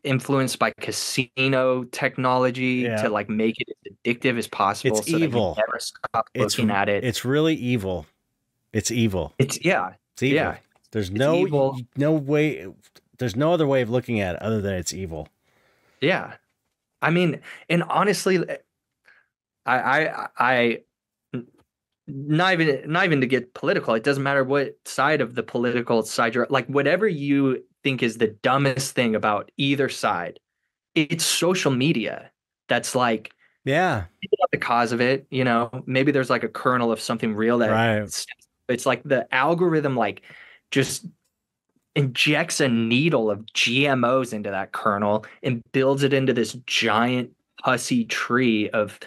influenced by casino technology Yeah. to like make it as addictive as possible It's so evil. that you never stop looking at it. It's really evil. It's evil. It's It's evil. yeah. There's It's evil. no way. There's no other way of looking at it other than it's evil. Yeah. I mean, and honestly, I not even to get political. It doesn't matter what side of the political side you're like, whatever you think is the dumbest thing about either side, it's social media. That's like Yeah. the cause of it. You know, maybe there's like a kernel of something real that Right. it's like the algorithm like just injects a needle of GMOs into that kernel and builds it into this giant pussy tree of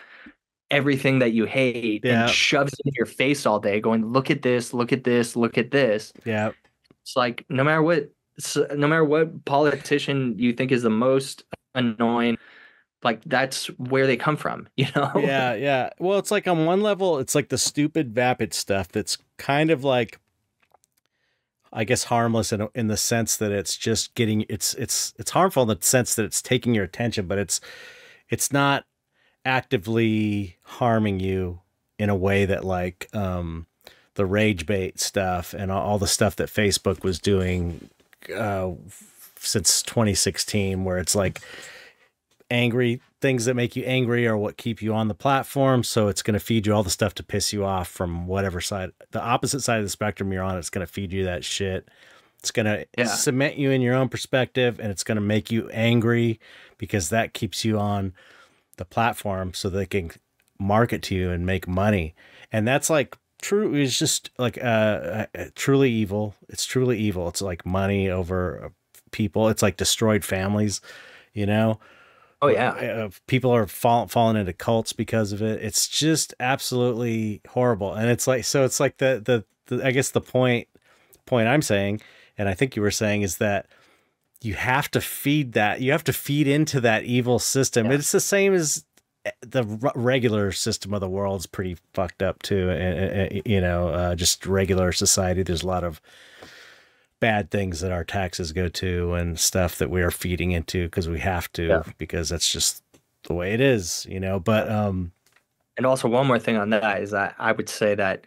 everything that you hate Yeah. and shoves it in your face all day going, look at this, look at this, look at this. Yeah. It's like no matter what politician you think is the most annoying, like that's where they come from, you know? Yeah. Well, it's like on one level, it's like the stupid vapid stuff that's kind of like, I guess, harmless in the sense that it's just getting it's harmful in the sense that it's taking your attention, but it's not actively harming you in a way that like the rage bait stuff and all the stuff that Facebook was doing since 2016, where it's like angry things that make you angry are what keep you on the platform. So it's going to feed you all the stuff to piss you off from whatever side, the opposite side of the spectrum you're on. It's going to feed you that shit. It's going to cement you in your own perspective, and it's going to make you angry because that keeps you on the platform so they can market to you and make money. And that's like true. It's just like truly evil. It's truly evil. It's like money over people. It's like destroyed families, you know? Oh yeah. People are falling into cults because of it. It's just absolutely horrible. And it's like, so it's like the I guess the point I'm saying, and I think you were saying, is that you have to feed that. You have to feed into that evil system. Yeah. It's the same as the regular system of the world's pretty fucked up too. You know, just regular society. There's a lot of bad things that our taxes go to and stuff that we are feeding into because we have Yeah. to, because that's just the way it is, you know. But And also one more thing on that is that I would say that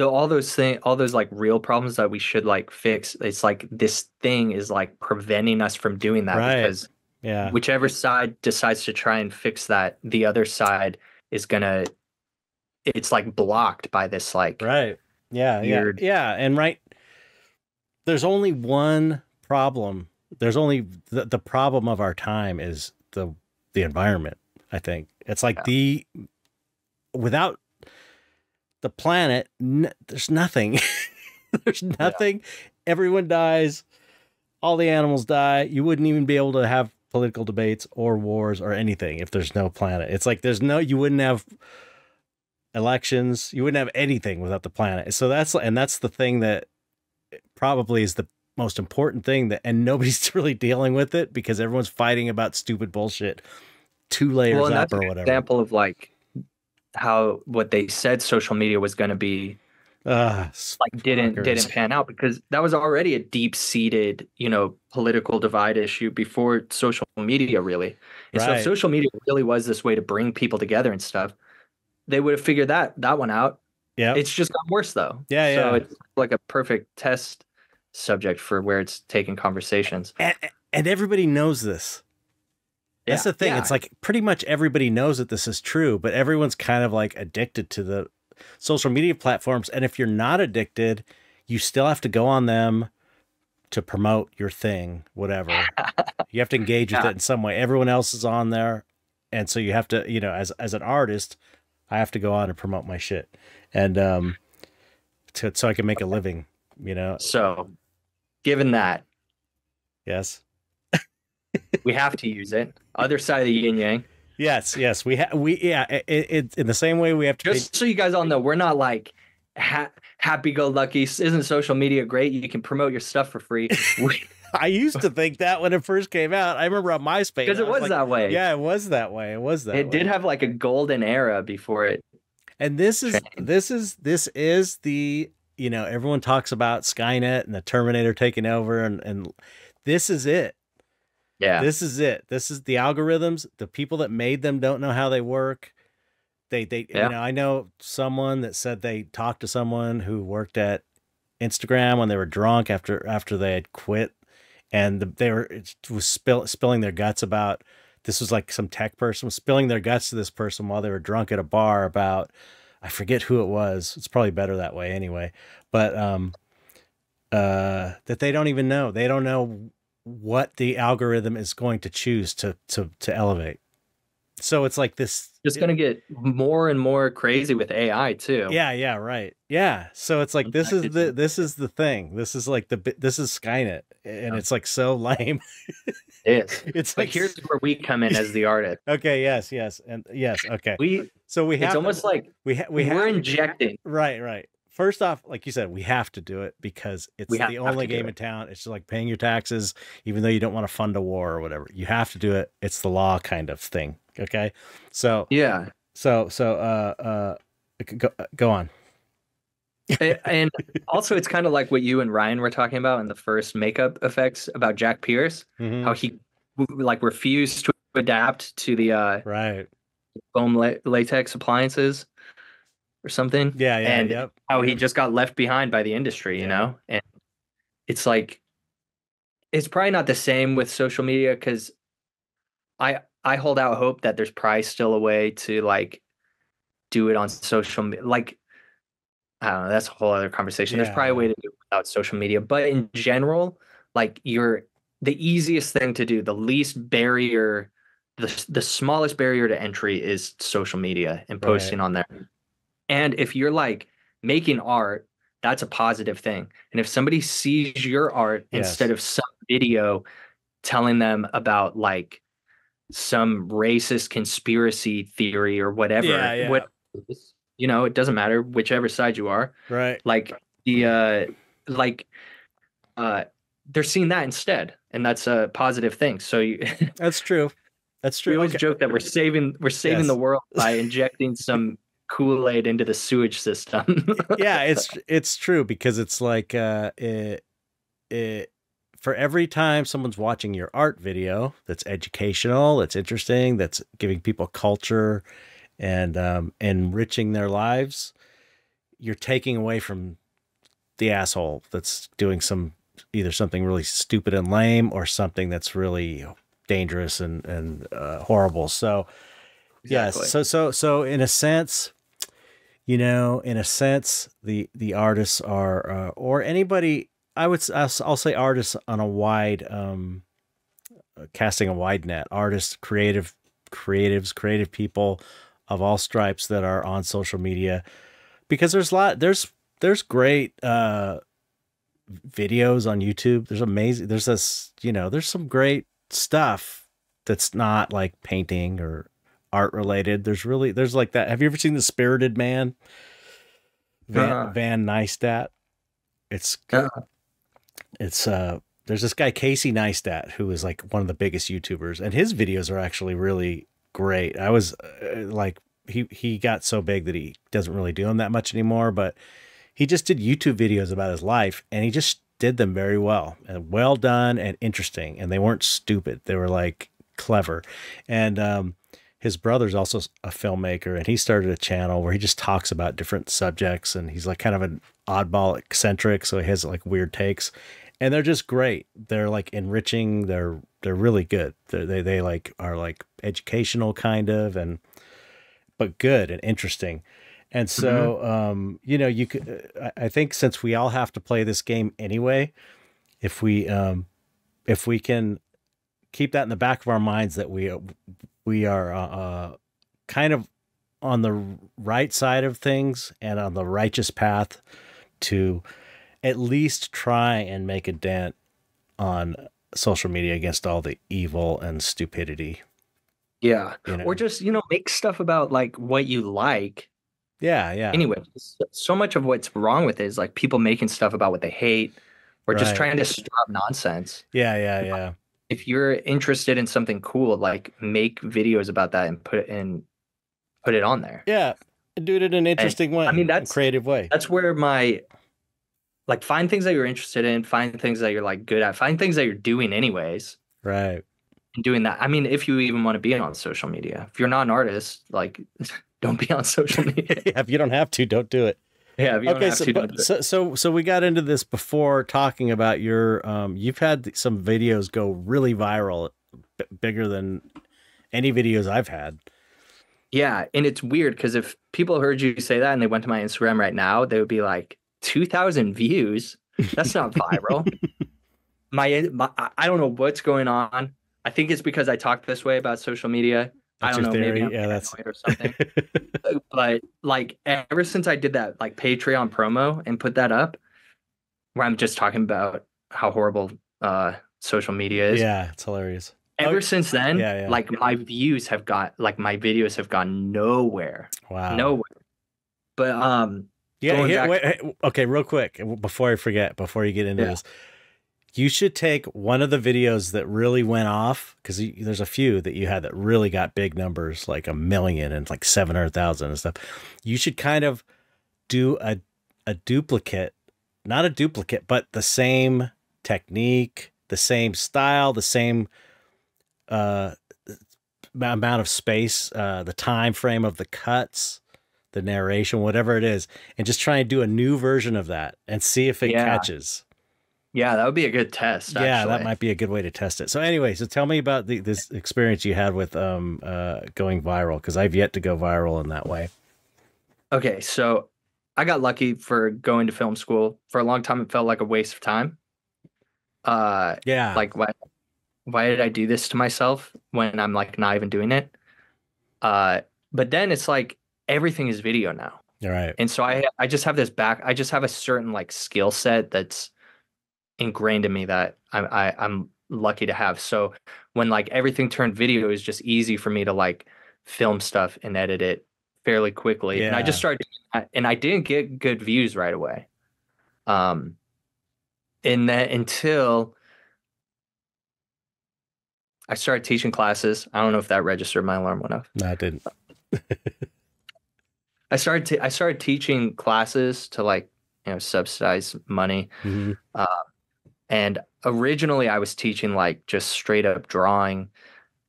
all those things, all those like real problems that we should like fix, it's like this thing is like preventing us from doing that right, because yeah, whichever side decides to try and fix that, the other side is gonna, it's like blocked by this like right, weird. yeah, and right, there's only one problem. There's only the problem of our time is the environment. I think it's like Yeah. the without the planet, there's nothing. There's nothing. Everyone dies. All the animals die. You wouldn't even be able to have political debates or wars or anything if there's no planet. It's like you wouldn't have elections. You wouldn't have anything without the planet. So that's the thing that probably is the most important thing, that, and nobody's really dealing with it because everyone's fighting about stupid bullshit 2 layers Well, and up that's or an whatever. example of like how what they said social media was going to be like didn't Fuckers. pan out because that was already a deep-seated, political divide issue before social media really. And so if Right. social media really was this way to bring people together and stuff, they would have figured that one out. Yep. It's just gotten worse though. Yeah, So yeah. it's like a perfect test subject for where it's taking conversations. And everybody knows this. That's Yeah. the thing. Yeah. It's like pretty much everybody knows that this is true, but everyone's kind of like addicted to the social media platforms. And if you're not addicted, you still have to go on them to promote your thing, whatever. You have to engage with Yeah. it in some way. Everyone else is on there. And so you have to, you know, as an artist, I have to go on and promote my shit. And so I can make a living, you know. So given that, Yes. we have to use it. Other side of the yin yang. Yes, yes, yeah. It in the same way we have to. Just so you guys all know, we're not like happy go lucky. Isn't social media great? You can promote your stuff for free. I used to think that when it first came out. I remember on MySpace Because it was like, that way. Yeah, it was that way. It was that. It did have like a golden era before it. And this is the, you know, everyone talks about Skynet and the Terminator taking over, and this is it. Yeah. This is it. This is the algorithms. The people that made them don't know how they work. They Yeah. You know, I know someone that said they talked to someone who worked at Instagram when they were drunk after they had quit, and they were spilling their guts about, this was like some tech person was spilling their guts to this person while they were drunk at a bar about, I forget who it was. It's probably better that way anyway. But that they don't even know. They don't know what the algorithm is going to choose to elevate. So it's like this. Just going to get more and more crazy with AI too. Yeah, right. Yeah. So it's like this is the thing. This is like this is Skynet, and it's like so lame. It is. It's But like, here's where we come in as the artist. okay, yes, and yes, okay. So we have It's almost like we're injecting. Right. First off, like you said, we have to do it because it's the only game in town. It's just like paying your taxes, even though you don't want to fund a war or whatever. You have to do it. It's the law kind of thing. Okay. So Yeah. So go on. And also it's kind of like what you and Ryan were talking about in the first Makeup Effects about Jack Pierce, how he like refused to adapt to the right foam latex appliances or something. Yeah, and yep. how he just got left behind by the industry, you know? And it's like, it's probably not the same with social media because I hold out hope that there's probably still a way to like do it on social media. Like, I don't know, that's a whole other conversation. There's probably a way to do it without social media, but in general, like the easiest thing to do, the least barrier, the smallest barrier to entry is social media and posting on there. And if you're like making art, that's a positive thing. And if somebody sees your art instead of some video telling them about like some racist conspiracy theory or whatever, what, you know, it doesn't matter whichever side you are. Right. Like they're seeing that instead. And that's a positive thing. So that's true. That's true. We always Okay. joke that we're saving the Yes. world by injecting some Kool-Aid into the sewage system. Yeah, it's true because it's like it for every time someone's watching your art video that's educational, that's interesting, that's giving people culture and enriching their lives, you're taking away from the asshole that's doing some either something really stupid and lame or something that's really dangerous and horrible. So yes, Exactly. so in a sense, in a sense, the artists are or anybody. I'll say artists on a wide casting a wide net. Artists, creative people of all stripes that are on social media because there's great videos on YouTube. There's amazing. There's this, there's some great stuff that's not like painting or art related. There's like that. Have you ever seen The Spirited Man? Uh-uh. Van Neistat. It's Uh-uh. it's there's this guy Casey Neistat who is like one of the biggest YouTubers, and his videos are actually really great. I was like he got so big that he doesn't really do them that much anymore, but he just did YouTube videos about his life, and he just did them very well and well done and interesting, and they weren't stupid. They were like clever, and his brother's also a filmmaker, and he started a channel where he just talks about different subjects, and he's like kind of an oddball eccentric, so he has like weird takes, and they're just great. They're like enriching. They're really good. They like are like educational kind of, and but good and interesting. And Mhm. so, you could. I think since we all have to play this game anyway, if we can keep that in the back of our minds that we are kind of on the right side of things and on the righteous path to at least try and make a dent on social media against all the evil and stupidity. Yeah. You Or know? just, make stuff about like what you like. Yeah, yeah, Anyway, so much of what's wrong with it is like people making stuff about what they hate or just right. trying to stir up nonsense. Yeah, yeah, yeah, If you're interested in something cool, like make videos about that and put it on there. yeah. Do it in an And interesting I way, mean a creative way. that's where my like find things that you're interested in, find things that you're like good at, find things that you're doing anyways, Right. and doing that. I mean, if you even want to be on social media, if you're not an artist, like don't be on social media. Yeah, if you don't have to, don't do it. Yeah, if you don't Okay, have so to, don't do it. we got into this before talking about your you've had some videos go really viral, bigger than any videos I've had. Yeah, and it's weird because if people heard you say that and they went to my Instagram right now, they would be like, 2,000 views? That's not viral. I don't know what's going on. I think it's because I talk this way about social media. I That's don't your know, maybe theory. I'm Yeah, that's paranoid or something. But like ever since I did that like Patreon promo and put that up, where I'm just talking about how horrible social media is, yeah, it's hilarious. Oh, ever since then, yeah, yeah. like my videos have gone nowhere. Wow. Nowhere. But Yeah, going here, back wait, okay, real quick before I forget, before you get into yeah. this, you should take one of the videos that really went off because there's a few that you had that really got big numbers, like 1 million and like 700,000 and stuff. You should kind of do a duplicate, not a duplicate, but the same technique, the same style, the same uh, amount of space, the time frame of the cuts, the narration, whatever it is, and just try and do a new version of that and see if it Yeah. catches. Yeah, that would be a good test, Yeah, that actually. might be a good way to test it. So anyway, so tell me about this experience you had with going viral because I've yet to go viral in that way. Okay, so I got lucky for going to film school. For a long time, it felt like a waste of time. Uh, Yeah, like why did I do this to myself when I'm like not even doing it? Uh, but then it's like everything is video now. you're right. And so I just have a certain like skill set that's ingrained in me that I'm lucky to have. So when like everything turned video, it was just easy for me to like film stuff and edit it fairly quickly. And I just Yeah, started doing that, and I didn't get good views right away. Um, and that until I started teaching classes. I don't know if that registered. My alarm went off. No, I didn't. I started teaching classes to like, subsidize money. Hmm. Uh, and originally I was teaching like just straight up drawing.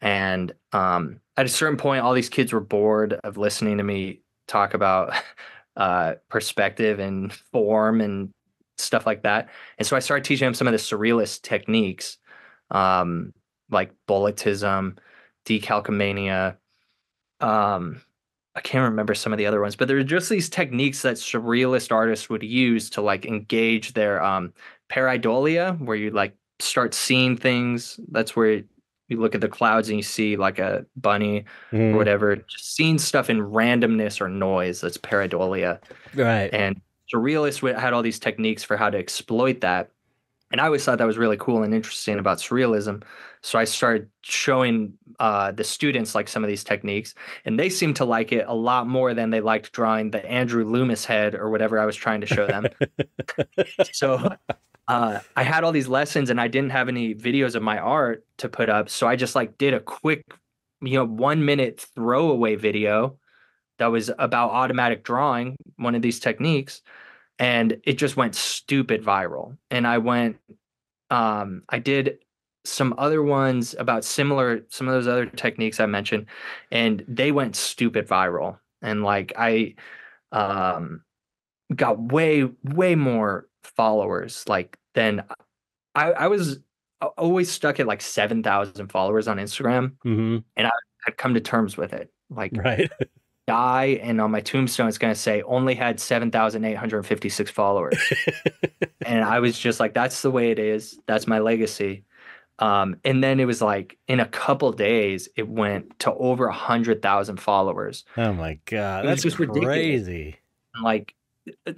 And at a certain point, all these kids were bored of listening to me talk about perspective and form and stuff like that. And so I started teaching them some of the surrealist techniques, um, like bulletism, decalcomania. Um, I can't remember some of the other ones, but there are just these techniques that surrealist artists would use to like engage their pareidolia, where you like start seeing things. That's where you look at the clouds and you see like a bunny or Hmm. whatever, just seeing stuff in randomness or noise. That's pareidolia. Right. And surrealists had all these techniques for how to exploit that. And I always thought that was really cool and interesting about surrealism. So I started showing the students like some of these techniques, and they seemed to like it a lot more than they liked drawing the Andrew Loomis head or whatever I was trying to show them. So I had all these lessons, and I didn't have any videos of my art to put up. So I just like did a quick, 1 minute throwaway video that was about automatic drawing, one of these techniques, and it just went stupid viral. And I did some other ones about some of those other techniques I mentioned, and they went stupid viral. And like um, got way more followers like than I was always stuck at like 7,000 followers on Instagram, Hmm. and I had come to terms with it. Like Right. die, and on my tombstone it's going to say only had 7,856 followers. And I was just like, that's the way it is. That's my legacy. And then it was like in a couple days, it went to over 100,000 followers. Oh my God, It was that's just ridiculous. crazy. Like,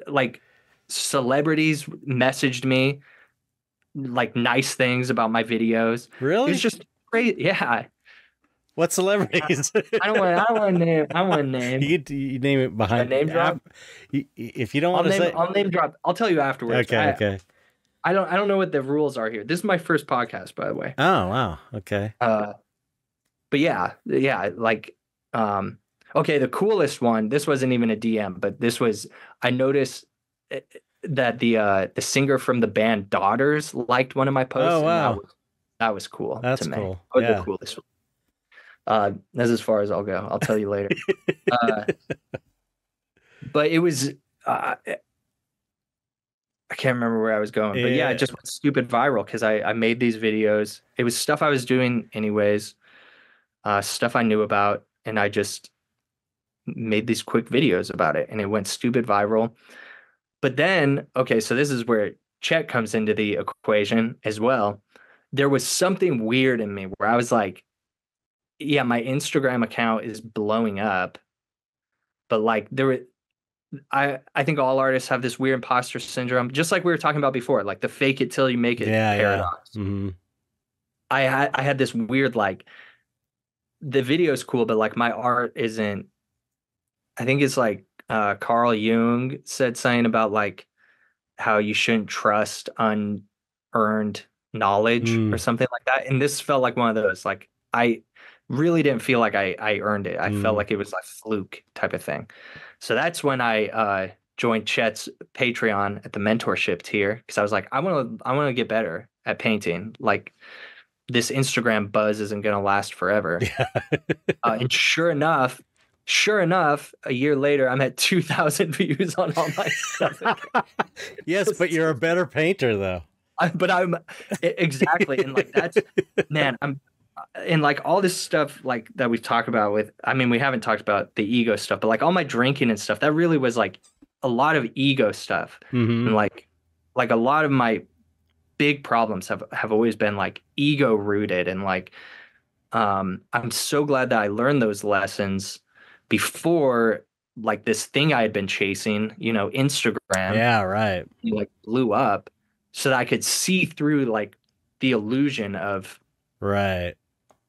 like celebrities messaged me like nice things about my videos. It was Really? just great. Yeah. What I, celebrities? I don't want to name. I want to name. You name it Should I behind. name drop? If you don't want to say, I'll name drop. I'll tell you afterwards. okay, okay. I don't know what the rules are here. This is my first podcast, by the way. Oh wow, okay. Uh, but yeah, like, okay, the coolest one. This wasn't even a DM, but this was. I noticed that the singer from the band Daughters liked one of my Oh posts, and wow, that was cool to that's me. cool. That was the Yeah. coolest one. That's as far as I'll go. I'll tell you later. Uh, but it was. I can't remember where I was going, but yeah, it Yeah. just went stupid viral because I made these videos. It was stuff I was doing anyways, stuff I knew about, and I just made these quick videos about it, and it went stupid viral. But then, okay, so this is where Chet comes into the equation as well. There was something weird in me where I was like, yeah, my Instagram account is blowing up, but like I think all artists have this weird imposter syndrome, just like we were talking about before, like the fake it till you make it Yeah, yeah. paradox. Hmm. I had this weird like the video's cool, but like my art isn't. I think it's like Carl Jung said something about like how you shouldn't trust unearned knowledge or Mm, something like that. And this felt like one of those. Like I really didn't feel like I earned it. I felt mm. like it was like fluke type of thing. So that's when I joined Chet's Patreon at the mentorship tier because I was like, I want to get better at painting. Like this Instagram buzz isn't going to last forever. Yeah. And sure enough, a year later, I'm at 2,000 views on all my stuff. Yes, but you're a better painter though. But I'm exactly, and like that's man, I'm and like all this stuff like that we've talked about with. I mean, we haven't talked about the ego stuff, but like all my drinking and stuff, that really was like a lot of ego stuff, Hmm. and like a lot of my big problems have always been like ego rooted, and like I'm so glad that I learned those lessons before like this thing I had been chasing, Instagram, Yeah, right. like blew up so that I could see through like the illusion Right.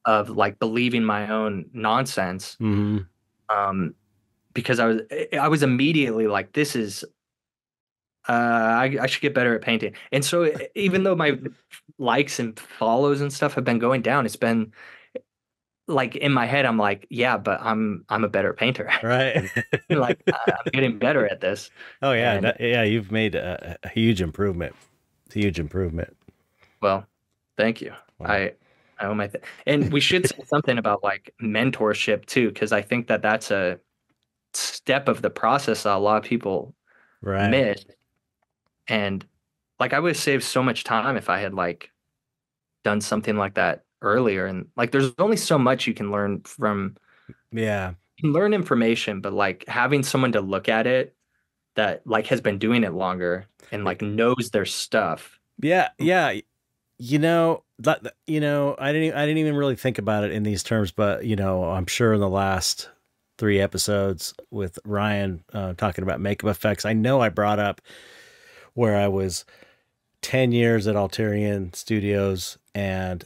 of like believing my own nonsense. Hmm. Um, because I was immediately like, this is I should get better at painting. And so even though my likes and follows and stuff have been going down, it's been like in my head, I'm like, yeah, but I'm a better painter. Right. Like I'm getting better at this. Oh yeah, And yeah, you've made a huge improvement. Huge improvement. well, thank you. Wow. I owe my th and we should say something about like mentorship too, because I think that that's a step of the process that a lot of people Right. miss. And like I would have saved so much time if I had like done something like that earlier. And like there's only so much you can learn from Yeah. you can learn information, but like having someone to look at it that like has been doing it longer and like knows their stuff. Yeah, yeah. I didn't even really think about it in these terms, but I'm sure in the last three episodes with Ryan talking about makeup effects, I know I brought up where I was 10 years at Alterian Studios and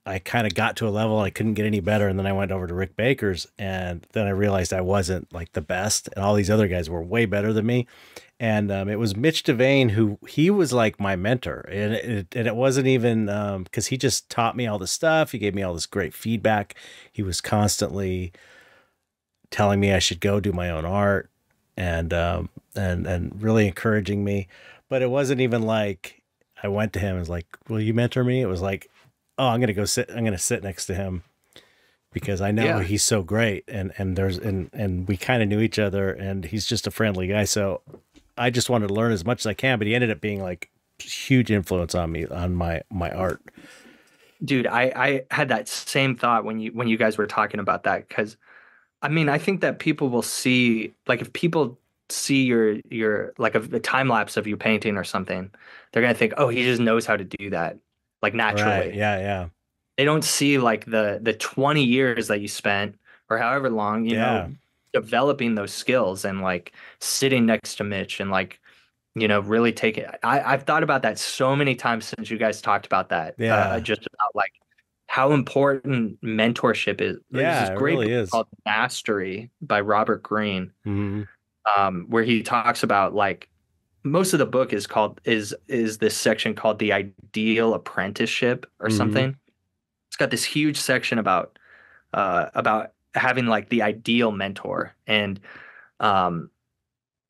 I kind of got to a level I couldn't get any better, and then I went over to Rick Baker's, and then I realized I wasn't like the best, and all these other guys were way better than me. And it was Mitch Devane who he was like my mentor, and it wasn't even because he just taught me all this stuff. He gave me all this great feedback. He was constantly telling me I should go do my own art, and really encouraging me. But it wasn't even like I went to him and was like, "Will you mentor me?" It was like, "Oh, I'm gonna sit next to him because I know Yeah. he's so great." And we kind of knew each other, and he's just a friendly guy. So I just wanted to learn as much as I can. But he ended up being like huge influence on me on my art. Dude, I had that same thought when you guys were talking about that because I mean, I think that people will see like if people see your like a time lapse of you painting or something, they're gonna think, oh, he just knows how to do that like Right? naturally. Yeah. Yeah. They don't see like the 20 years that you spent or however long, Yeah. developing those skills and like sitting next to Mitch and like, really taking I've thought about that so many times since you guys talked about that. Yeah. Just about like how important mentorship is. There's Yeah. this It great really book is. called Mastery by Robert Greene, Hmm. where he talks about like most of the book is this section called the ideal apprenticeship or Hmm. something. It's got this huge section about having like the ideal mentor um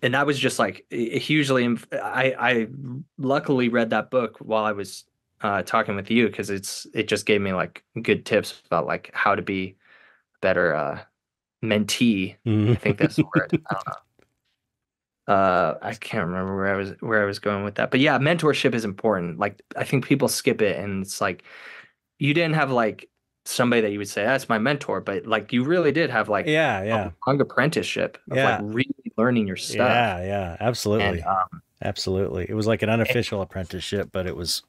and that was just like hugely I luckily read that book while I was talking with you because it just gave me like good tips about like how to be a better mentee. Hmm. I think that's the word. I don't know. I can't remember where I was going with that. But yeah, mentorship is important. Like I think people skip it and it's like you didn't have like somebody that you would say that's my mentor, but like you really did have like Yeah. a Yeah. long apprenticeship of like Yeah. really learning your stuff. Yeah. Yeah. And Absolutely. Absolutely. It was like an unofficial apprenticeship, but it was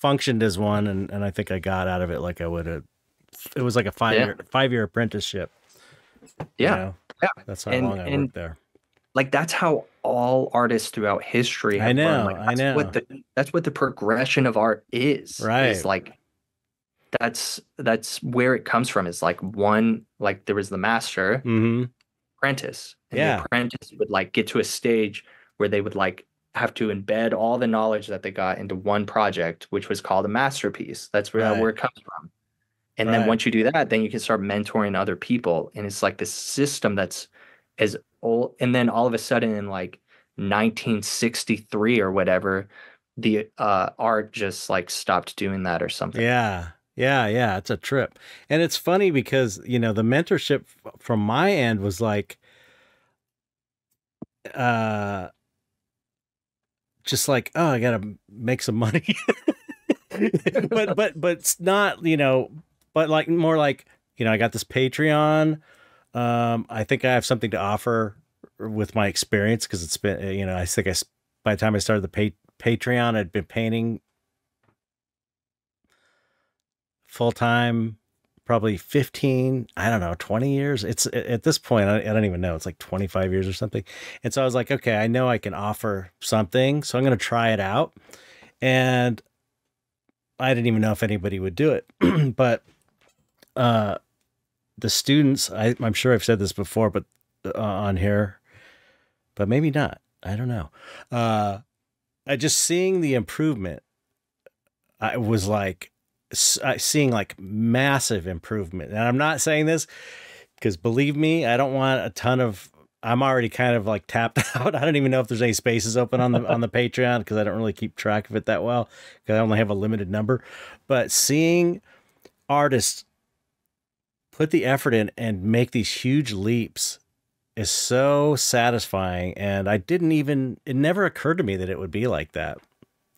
functioned as one, and I think I got out of it like I would have. It was like a yeah, 5 year apprenticeship. You yeah, know, yeah. that's how long I And worked there. like that's how all artists throughout history I have learned. know. Like I know. that's what the progression of art is Right. like that's where it comes from is like one like there was the master Hmm. apprentice and the Yeah. apprentice would like get to a stage where they would like have to embed all the knowledge that they got into one project which was called a masterpiece. That's where Right. it comes from. And then Right. once you do that, then you can start mentoring other people. And it's like this system that's as old. And then all of a sudden in like 1963 or whatever, the art just like stopped doing that or something. Yeah. Yeah. Yeah. It's a trip, and it's funny because the mentorship from my end was like, uh, just like, oh, I gotta make some money. but it's not, but like more like, I got this Patreon. I think I have something to offer with my experience because it's been, I think by the time I started the Patreon, I'd been painting full time probably 15, I don't know, 20 years. It's at this point, I don't even know. It's like 25 years or something. And so I was like, okay, I know I can offer something, so I'm going to try it out. And I didn't even know if anybody would do it. But uh, the students, I'm sure I've said this before, but on here, but maybe not. I don't know. I just seeing the improvement. I was like seeing like massive improvement. And I'm not saying this because believe me, I don't want a ton of. I'm already kind of like tapped out. I don't even know if there's any spaces open on the Patreon because I don't really keep track of it that well because I only have a limited number. But seeing artists put the effort in and make these huge leaps is so satisfying. And I didn't even. It never occurred to me that it would be like that.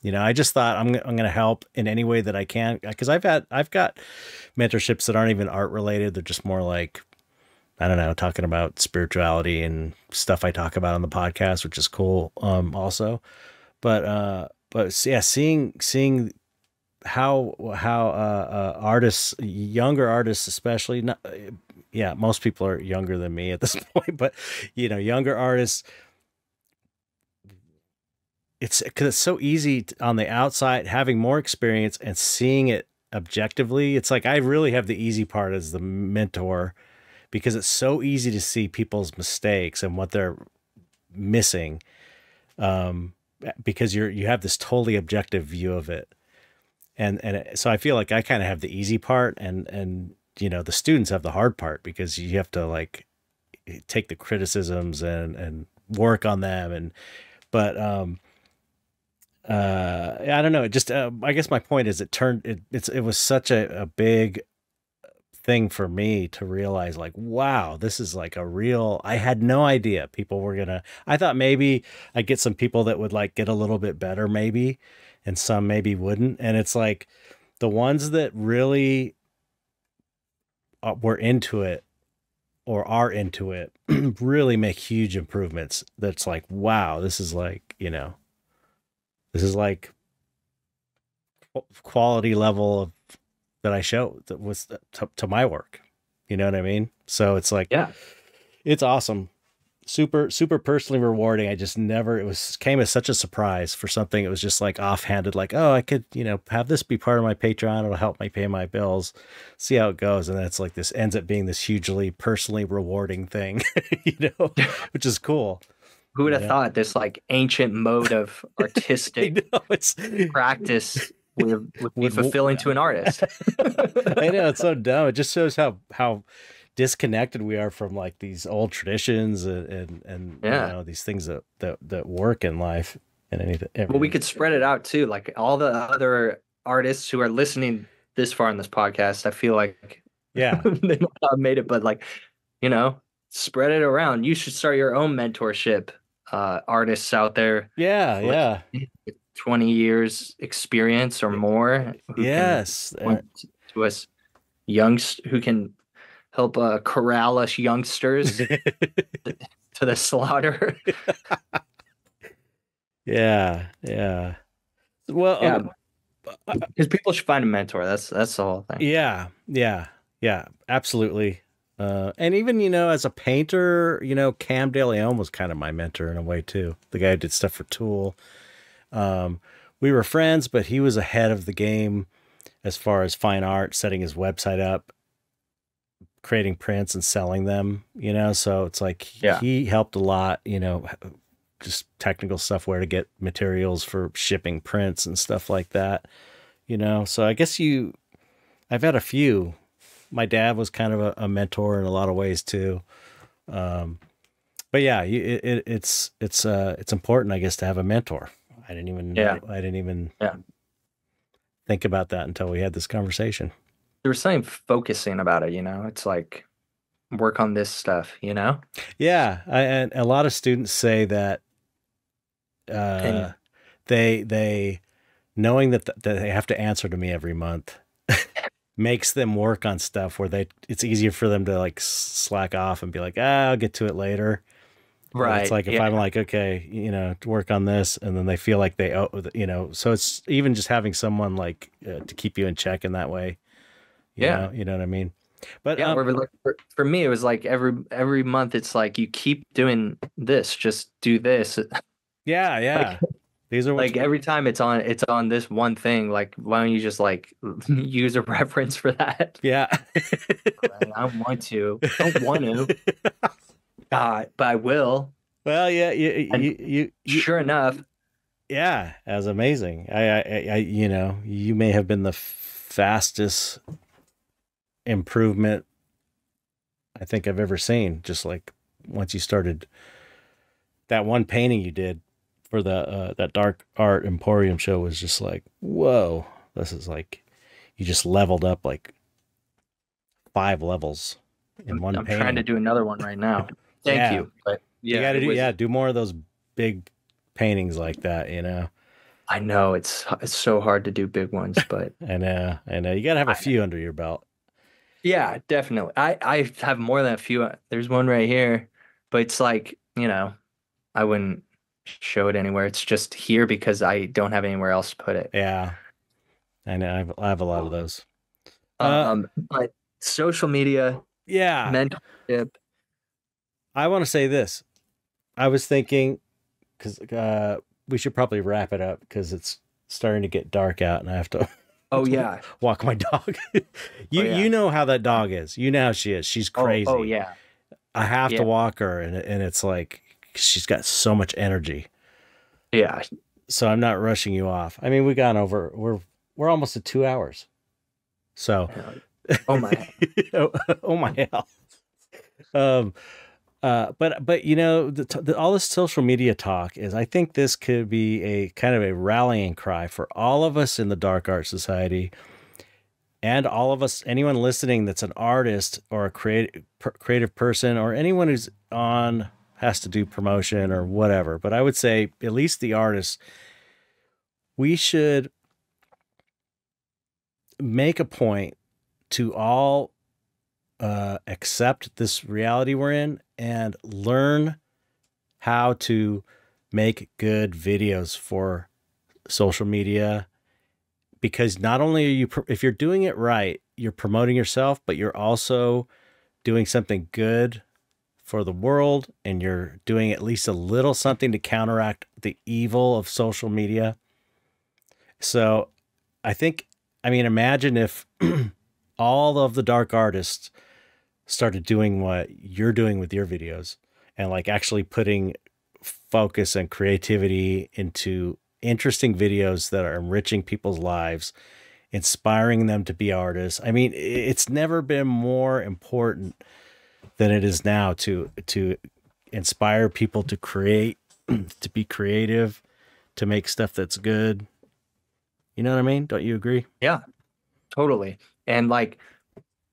You know, I just thought I'm going to help in any way that I can because I've got mentorships that aren't even art related. They're just more like, I don't know, talking about spirituality and stuff I talk about on the podcast, which is cool. Also, but yeah, seeing how artists, younger artists, especially, not, yeah, most people are younger than me at this point, but you know, younger artists. It's because it's so easy on the outside, having more experience and seeing it objectively. It's like I really have the easy part as the mentor because it's so easy to see people's mistakes and what they're missing. Because you have this totally objective view of it. So I feel like I kind of have the easy part and, you know, the students have the hard part because you have to like take the criticisms and work on them. But I don't know. It just, I guess my point is it was such a big thing for me to realize like, wow, this is like a real, I had no idea people were I thought maybe I'd get some people that would like get a little bit better maybe, and some maybe wouldn't. And it's like the ones that really were into it or are into it really make huge improvements. That's like, wow, this is like, you know, this is like quality level of that I show that was to my work. You know what I mean? So it's like, Yeah. it's awesome. Super, super personally rewarding. I just never, came as such a surprise for something. It was just like offhanded, like, oh, I could, you know, have this be part of my Patreon. It'll help me pay my bills, see how it goes. And then it's like, this ends up being this hugely personally rewarding thing, you know, which is cool. Who would have thought this like ancient mode of artistic it's practice would be fulfilling to an artist? I know, it's so dumb. It just shows how disconnected we are from like these old traditions and Yeah. you know, these things that work in life and anything. Well, we could spread it out too. Like all the other artists who are listening this far in this podcast, I feel like yeah, they might not have made it, but like, you know, spread it around. You should start your own mentorship. Artists out there, yeah, with 20 years experience or more, who yes, can point to us who can help corral us youngsters to the slaughter. yeah. Well, Yeah, because people should find a mentor. That's the whole thing. yeah, absolutely. And even, you know, as a painter, you know, Cam De Leon was kind of my mentor in a way too. The guy who did stuff for Tool. We were friends, but he was ahead of the game as far as fine art, setting his website up, creating prints and selling them, you know? So it's like, he helped a lot, you know, just technical stuff, where to get materials for shipping prints and stuff like that, you know? So I guess I've had a few. My dad was kind of a mentor in a lot of ways too. But yeah, it's important, I guess, to have a mentor. I didn't even think about that until we had this conversation. There was something focusing about it, you know? It's like, work on this stuff, you know? Yeah. And a lot of students say that, they knowing that they have to answer to me every month makes them work on stuff where it's easier for them to like slack off and be like, I'll get to it later. Right. It's like if I'm like, okay, you know, to work on this, and then they feel like they owe, you know, so it's even just having someone like to keep you in check in that way. You know what I mean? But yeah, for me, it was like every month, it's like, you keep doing this, just do this. Yeah. Like, these are like every time it's on this one thing. Like, why don't you just like use a reference for that? Yeah. I don't want to. God, but I will. Well, yeah, And you sure enough, yeah, that's amazing. You know, you may have been the fastest improvement I think I've ever seen. Just like once you started that one painting you did for the that dark art emporium show was just like, whoa, this is like you just leveled up like 5 levels in one I'm trying to painting. do another one right now. Thank Yeah, you. But you yeah, got to it do was. do more of those big paintings like that. You know, I know it's so hard to do big ones, but I know you got to have a I, few under your belt. yeah, definitely. I have more than a few. There's one right here, but it's like, I wouldn't show it anywhere. It's just here because I don't have anywhere else to put it. Yeah, I know I have a lot of those. Uh, But social media, yeah, mentorship. I want to say this. I was thinking because we should probably wrap it up because it's starting to get dark out and I have to Oh yeah. walk my dog. Oh You yeah. know how that dog is. You know how she is. She's Oh crazy. yeah. I have to Yeah. walk her, and it's like she's got so much energy. Yeah. So I'm not rushing you off. I mean, we got over. We're almost at 2 hours. So, Oh my. oh my hell. Um, but you know, all this social media talk is, I think this could be a kind of a rallying cry for all of us in the Dark Art Society, and all of us, anyone listening that's an artist or a creative person, or anyone who's on has to do promotion or whatever. But I would say at least the artists, we should make a point to all accept this reality we're in and learn how to make good videos for social media, because not only are you, if you're doing it right, you're promoting yourself, but you're also doing something good for the world, and you're doing at least a little something to counteract the evil of social media. So I think, I mean, imagine if all of the dark artists started doing what you're doing with your videos, and like actually putting focus and creativity into interesting videos that are enriching people's lives, inspiring them to be artists. I mean, it's never been more important than it is now to inspire people to create, to be creative, to make stuff that's good. You know what I mean? Don't you agree? Yeah, totally. And like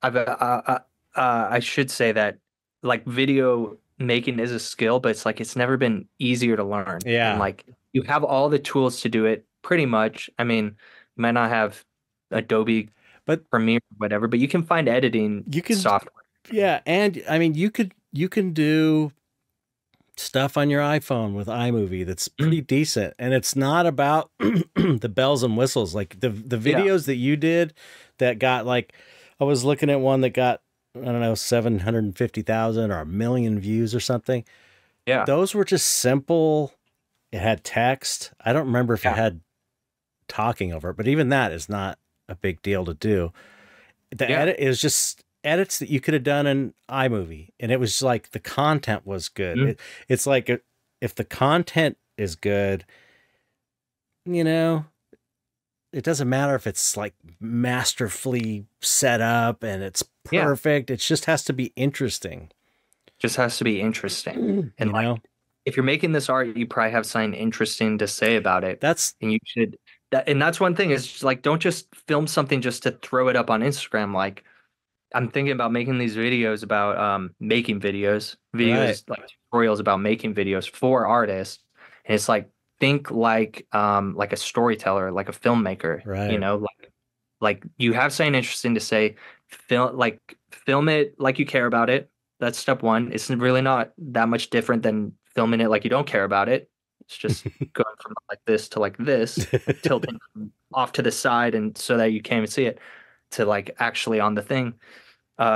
I should say that like video making is a skill, but it's like it's never been easier to learn. And Yeah. like you have all the tools to do it pretty much. I mean, you might not have Adobe But Premiere or whatever, but you can find editing you can, software. yeah, and I mean you can do stuff on your iPhone with iMovie that's Mhm. pretty decent, and it's not about the bells and whistles. Like the Yeah. videos that you did that got like, I was looking at one that got, I don't know, 750,000 or a million views or something. Yeah. Those were just simple. It had text. I don't remember if it Yeah. had talking over it, but even that is not a big deal to do. The Yeah. edit is just edits that you could have done in iMovie, and it was like the content was good. Mhm. It's like if the content is good, you know, it doesn't matter if it's like masterfully set up and it's Yeah. perfect. It just has to be interesting, Just has to be interesting. And you like know. if you're making this art, you probably have something interesting to say about it. That's And you should and that's one thing is just, like don't just film something just to throw it up on Instagram. Like I'm thinking about making these videos about making right, videos like tutorials about making videos for artists. And it's like a storyteller, like a filmmaker, right. like you have something interesting to say, film it like you care about it. That's step one. It's really not that much different than filming it like you don't care about it. It's just going from like this to like this, like tilting off to the side and so that you can't even see it to like actually on the thing.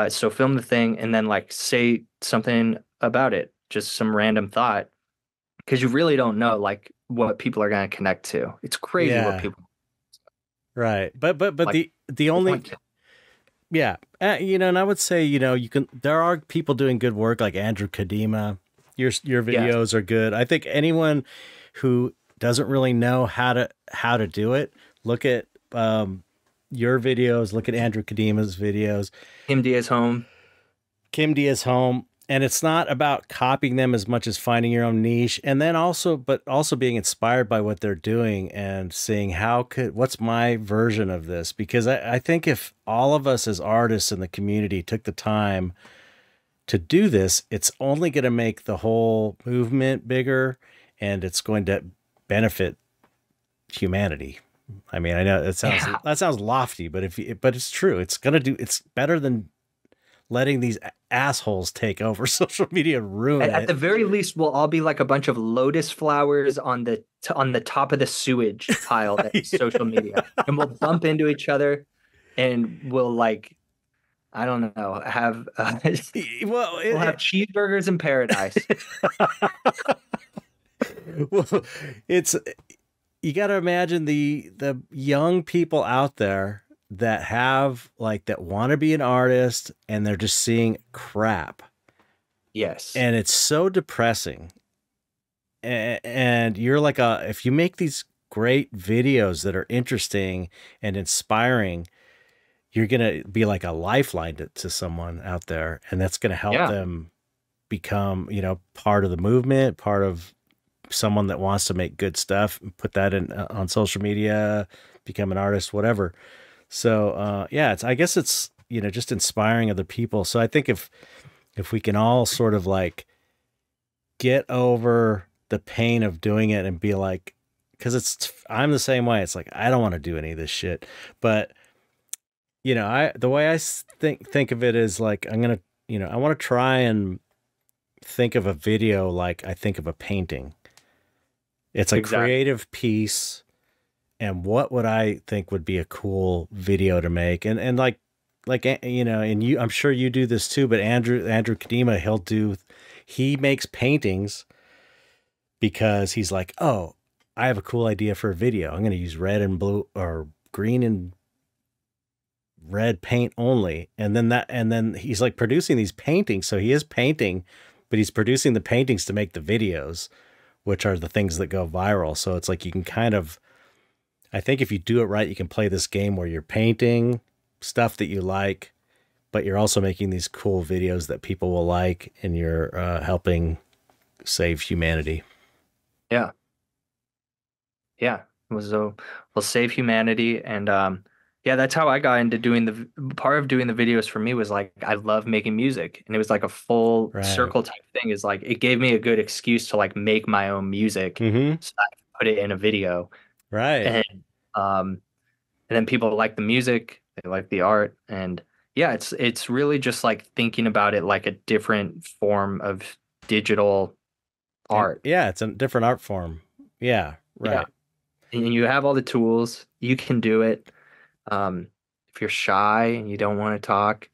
So film the thing and then like say something about it, just some random thought, because you really don't know like what people are going to connect to. It's crazy what Yeah, people right. But like. the only, yeah, you know, and I would say, you know, you can, there are people doing good work like Andrew Kadima, Your Yes. videos are good. I think anyone who doesn't really know how to do it, look at your videos, look at Andrew Kadima's videos, Him Diaz home. Kim Diaz home, and it's not about copying them as much as finding your own niche, and then also, but also being inspired by what they're doing and seeing what's my version of this? Because I think if all of us as artists in the community took the time to do this, it's only going to make the whole movement bigger, and it's going to benefit humanity. I mean, I know Yeah. that sounds lofty, but but it's true. It's better than letting these assholes take over social media and ruin At it. the very least, we'll all be like a bunch of lotus flowers on the top of the sewage pile that is social media, and we'll bump into each other, and we'll like, I don't know, have Well, we'll have cheeseburgers in paradise. well, it's you got to imagine the young people out there that have like that want to be an artist and they're just seeing crap, Yes. and it's so depressing. And you're like if you make these great videos that are interesting and inspiring, you're gonna be like a lifeline to someone out there, and that's gonna help Yeah. them become, part of the movement, part of someone that wants to make good stuff and put that in on social media, become an artist, whatever. So yeah, I guess it's just inspiring other people. So I think if we can all sort of like get over the pain of doing it and be like, because I'm the same way. It's like I don't want to do any of this shit, but the way I think of it is like I'm gonna I want to try and think of a video like I think of a painting. It's a Exactly. creative piece, and what would I think would be a cool video to make? And like and I'm sure you do this too, but Andrew Kadima, he makes paintings because he's like, oh, I have a cool idea for a video. I'm going to use red and blue or green and red paint only. And then he's like producing these paintings. So he is painting, but he's producing the paintings to make the videos, which are the things that go viral. So it's like you can I think if you do it right, you can play this game where you're painting stuff that you like, but you're also making these cool videos that people will like, and you're helping save humanity. Yeah. Yeah. We'll save humanity. And yeah, that's how I got into doing part of doing the videos for me was like I love making music. And it was like a full Right. circle type thing. Is like it gave me a good excuse to like make my own music Mm-hmm. so I could put it in a video. Right. And um and then people like the music, they like the art. And yeah, it's really just like thinking about it like a different form of digital And art. yeah, it's a different art form. Yeah. Yeah. Right. And you have all the tools, you can do it. Um, if you're shy and you don't want to talk,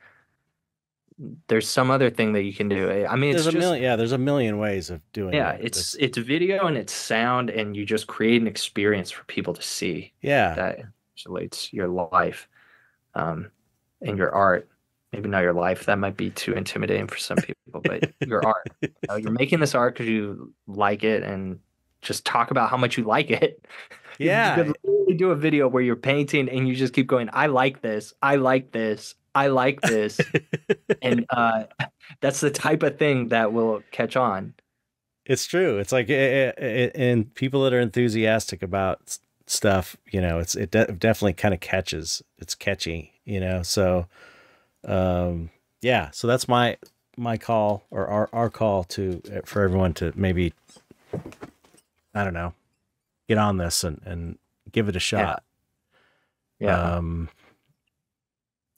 there's some other thing that you can do. I mean, it's just There's a million ways of doing yeah, it. it's video and it's sound, and you just create an experience for people to see Yeah. that encapsulates your life, um, and your art. Maybe not your life. That might be too intimidating for some people, but your art. You're making this art because you like it, and just talk about how much you like it. You Yeah. could literally do a video where you're painting and you just keep going, I like this, I like this, I like this. And that's the type of thing that will catch on. It's true. It's like, and people that are enthusiastic about stuff, definitely kind of catches. It's catchy, So, yeah. So that's my call, or our call for everyone to maybe, I don't know, get on this and give it a Yeah. shot. Yeah.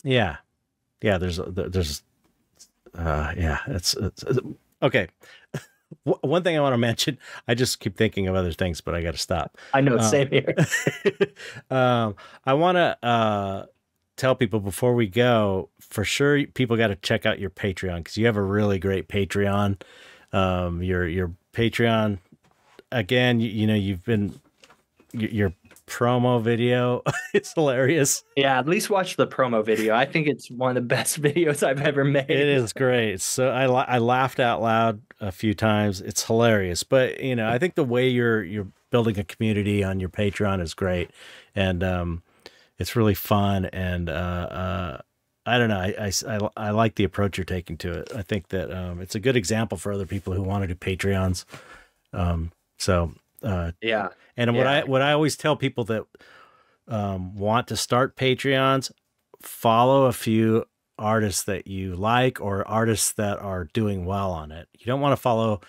Yeah. Yeah. Yeah. It's okay. One thing I want to mention, I just keep thinking of other things, but I got to stop. I know, same here. I want to tell people before we go, for sure, people got to check out your Patreon, because you have a really great Patreon. Your Patreon, again, you've been your promo video. It's hilarious. Yeah, at least watch the promo video. I think it's one of the best videos I've ever made. It is great. So I laughed out loud a few times. It's hilarious. But you know, I think the way you're building a community on your Patreon is great, and it's really fun. And I don't know. I like the approach you're taking to it. I think that it's a good example for other people who want to do Patreons. So Yeah. and what I always tell people that want to start Patreons, follow a few artists that you like or artists that are doing well on it. You don't want to follow,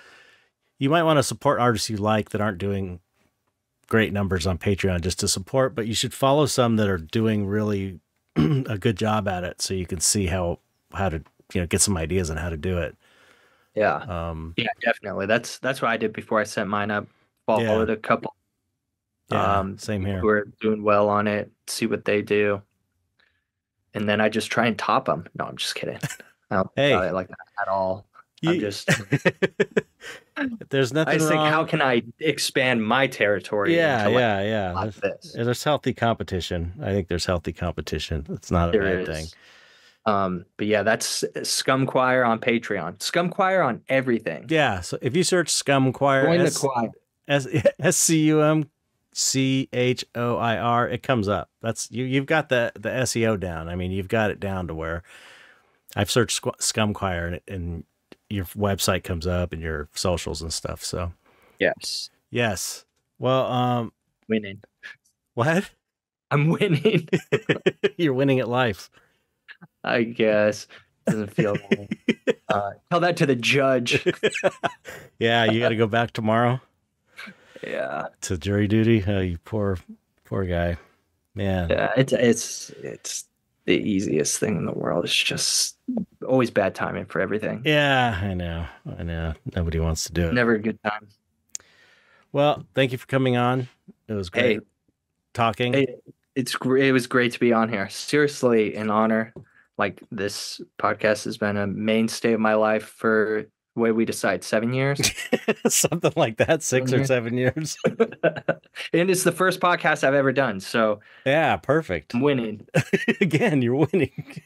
you might want to support artists you like that aren't doing great numbers on Patreon just to support, but you should follow some that are doing really a good job at it so you can see how to, you know, get some ideas on how to do it. Yeah. Yeah, definitely. That's what I did before I set mine up. Followed a couple same here. who are doing well on it, see what they do. And then I just try and top them. No, I'm just kidding. I don't think about it like that at all. I'm just there's nothing I just wrong. think, how can I expand my territory? Yeah. This? There's healthy competition. I think there's healthy competition. It's not a bad thing. But yeah, that's Scum Choir on Patreon. Scum Choir on everything. Yeah. So if you search Scum Choir, join the choir. SCUMCHOIR, it comes up. That's you've got the SEO down. I mean, you've got it down to where I've searched Scum Choir and your website comes up and your socials and stuff. So yes. Well, winning. What? I'm winning. You're winning at life, I guess. Doesn't feel right. Tell that to the judge. Yeah, you got to go back tomorrow. Yeah. To jury duty. Oh, you poor guy, man. Yeah, it's the easiest thing in the world. It's just always bad timing for everything. Yeah, I know. Nobody wants to do it. Never a good time. Well, thank you for coming on. It was great talking. It was great to be on here. Seriously, an honor. Like, this podcast has been a mainstay of my life for, what did we decide, 7 years? Something like that, 6 or 7 years. And it's the first podcast I've ever done. So yeah, perfect. I'm winning. Again, you're winning.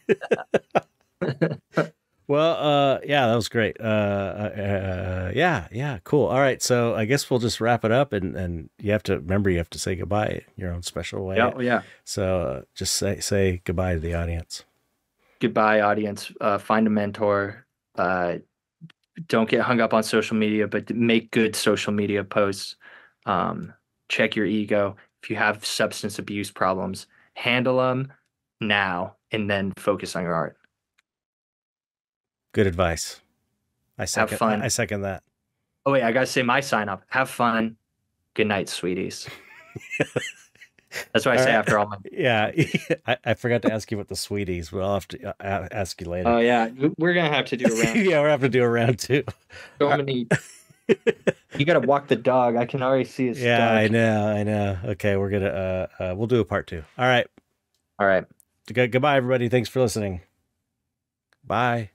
Well, yeah, that was great. Yeah, cool. All right, so I guess we'll just wrap it up, and you have to say goodbye in your own special way. Yeah. So just say goodbye to the audience. Goodbye, audience. Find a mentor. Don't get hung up on social media, but make good social media posts. Check your ego. If you have substance abuse problems, handle them now and then focus on your art. Good advice. Have fun. I second that. Oh, wait, I got to say my sign up. Have fun. Good night, sweeties. That's what I say after all my. Yeah, I forgot to ask you about the sweeties, but I'll have to ask you later. Oh, yeah. We're going to have to do a round. Yeah, we're going to have to do a round two. So many. You got to walk the dog. I can already see his Yeah, dog. I know. Okay, we're going to, we'll do a part 2. All right. All right. Goodbye, everybody. Thanks for listening. Bye.